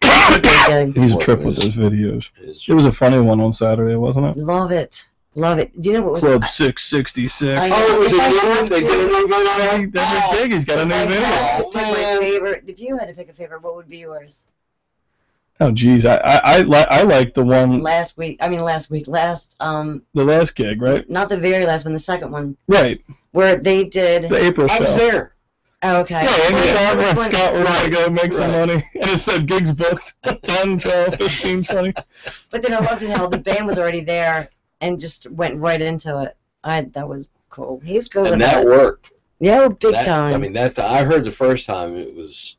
He's a trip with those videos. It was a funny one on Saturday, wasn't it? Love it. Do you know what was Club 666? Oh, it was a new one? They did a new video? That's big. He's got a new video. My favorite. If you had to pick a favorite, what would be yours? Oh, geez. I like the one... Last the last gig, right? Not the very last one, the second one. Right. Where they did... The April show. I was there. Oh, okay. Yeah, and Scott were going to go make some money, and it said gigs booked, 10, 12, 15, 20. But then I loved it how the band was already there and just went right into it. That was cool. He's good with that. And that worked. Yeah, big time. I mean, I heard the first time it was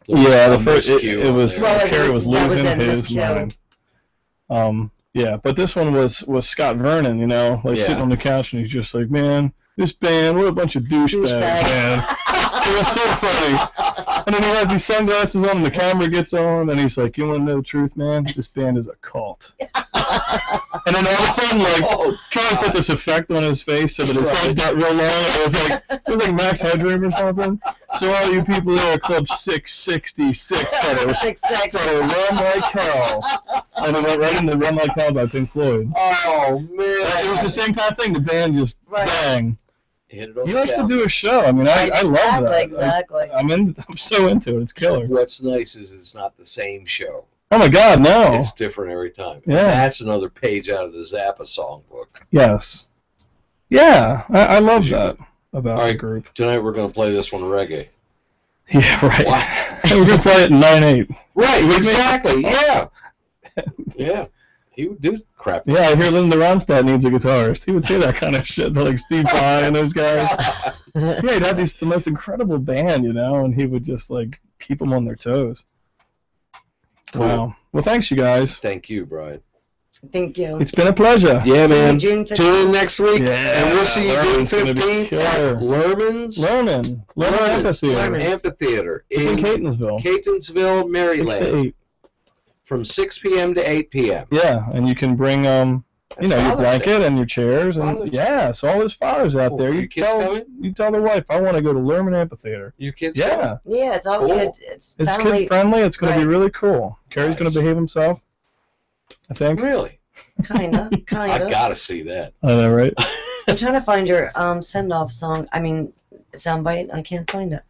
Yeah, the first it was Well, Carrie was that was losing in his Miscue. mind. Yeah, but this one was Scott Vernon, you know, like sitting on the couch, and he's just like, man, this band, what a bunch of douchebags, man. It was so funny. And then he has these sunglasses on, and the camera gets on, and he's like, you want to know the truth, man? This band is a cult. And then all of a sudden, like, Carrie put this effect on his face so that his head got real long. It was like Max Headroom or something. So all you people there at Club 666 thought it was Run Like Hell. And it went right into Run Like Hell by Pink Floyd. Oh, man. It was the same kind of thing. The band just bang. He likes to do a show. I mean, I love that. Exactly. I'm so into it. It's killer. What's nice is it's not the same show. Oh my God, no. It's different every time. Yeah. And that's another page out of the Zappa songbook. Yes. Yeah, I love that about the group. Tonight we're going to play this one reggae. Yeah, right. What? We're going to play it in 9/8. Right, exactly. Yeah. Yeah. He would do crap. Yeah, I hear Linda Ronstadt needs a guitarist. He would say that kind of shit to like Steve Vai and those guys. Yeah, he'd have the most incredible band, you know, and he would just like keep them on their toes. Cool. Wow. Well, thanks, you guys. Thank you, Brian. Thank you. It's been a pleasure. Yeah, man. June Tune in next week. Yeah, and we'll see you June Lerman's gonna be 15th at killer. Lerman's. Lerman Amphitheater. Amphitheater. It's in Catonsville. Catonsville, 6 Maryland. to 8. From 6 p.m. to 8 p.m. Yeah, and you can bring you know, your blanket and your chairs, and so all those fathers out there. You tell the wife, I want to go to Lerman Amphitheater. Your kids Yeah, it's all cool. It's kid friendly. It's going to be really cool. Carrie's going to behave himself, I think. Really? Kinda. I gotta see that. I know, right? I'm trying to find your send-off song. I mean, soundbite. I can't find it.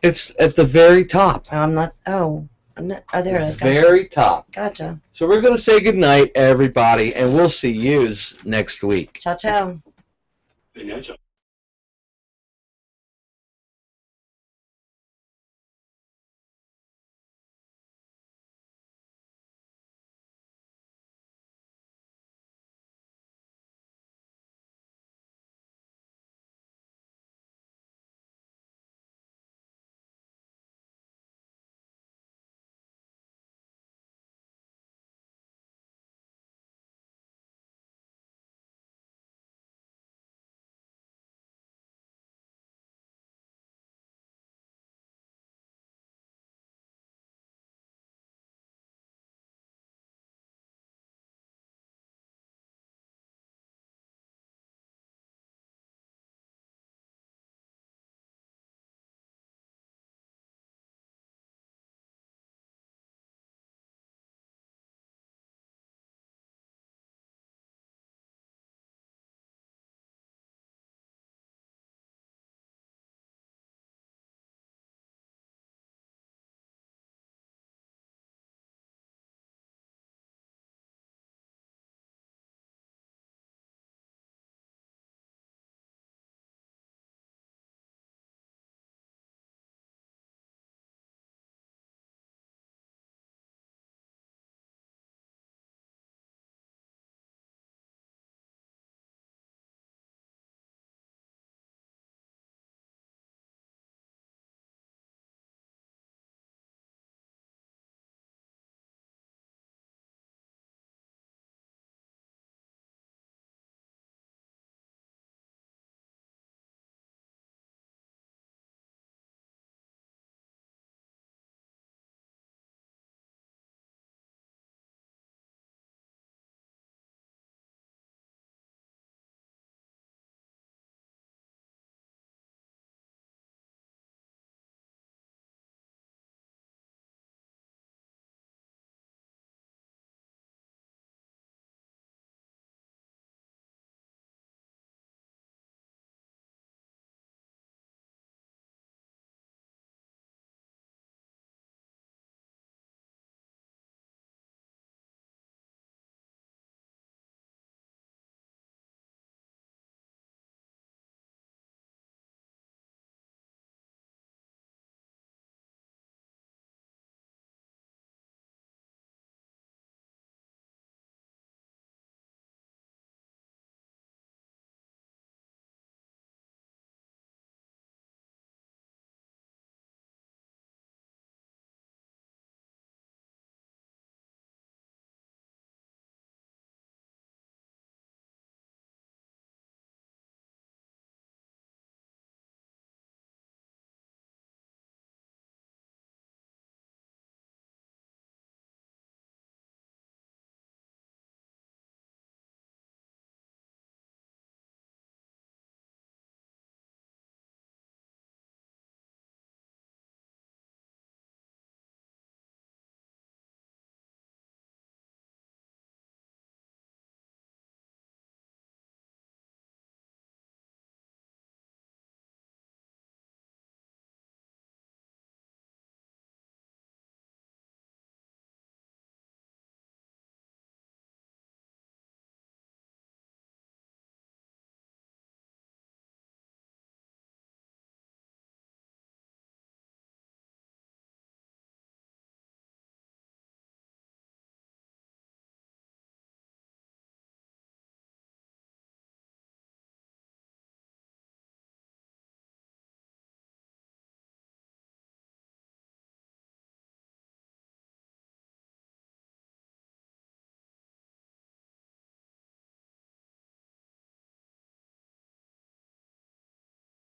It's at the very top. I'm not. Oh, I'm not. Oh, there it is. Gotcha. Very top. Gotcha. So we're gonna say goodnight, everybody, and we'll see yous next week. Ciao, ciao.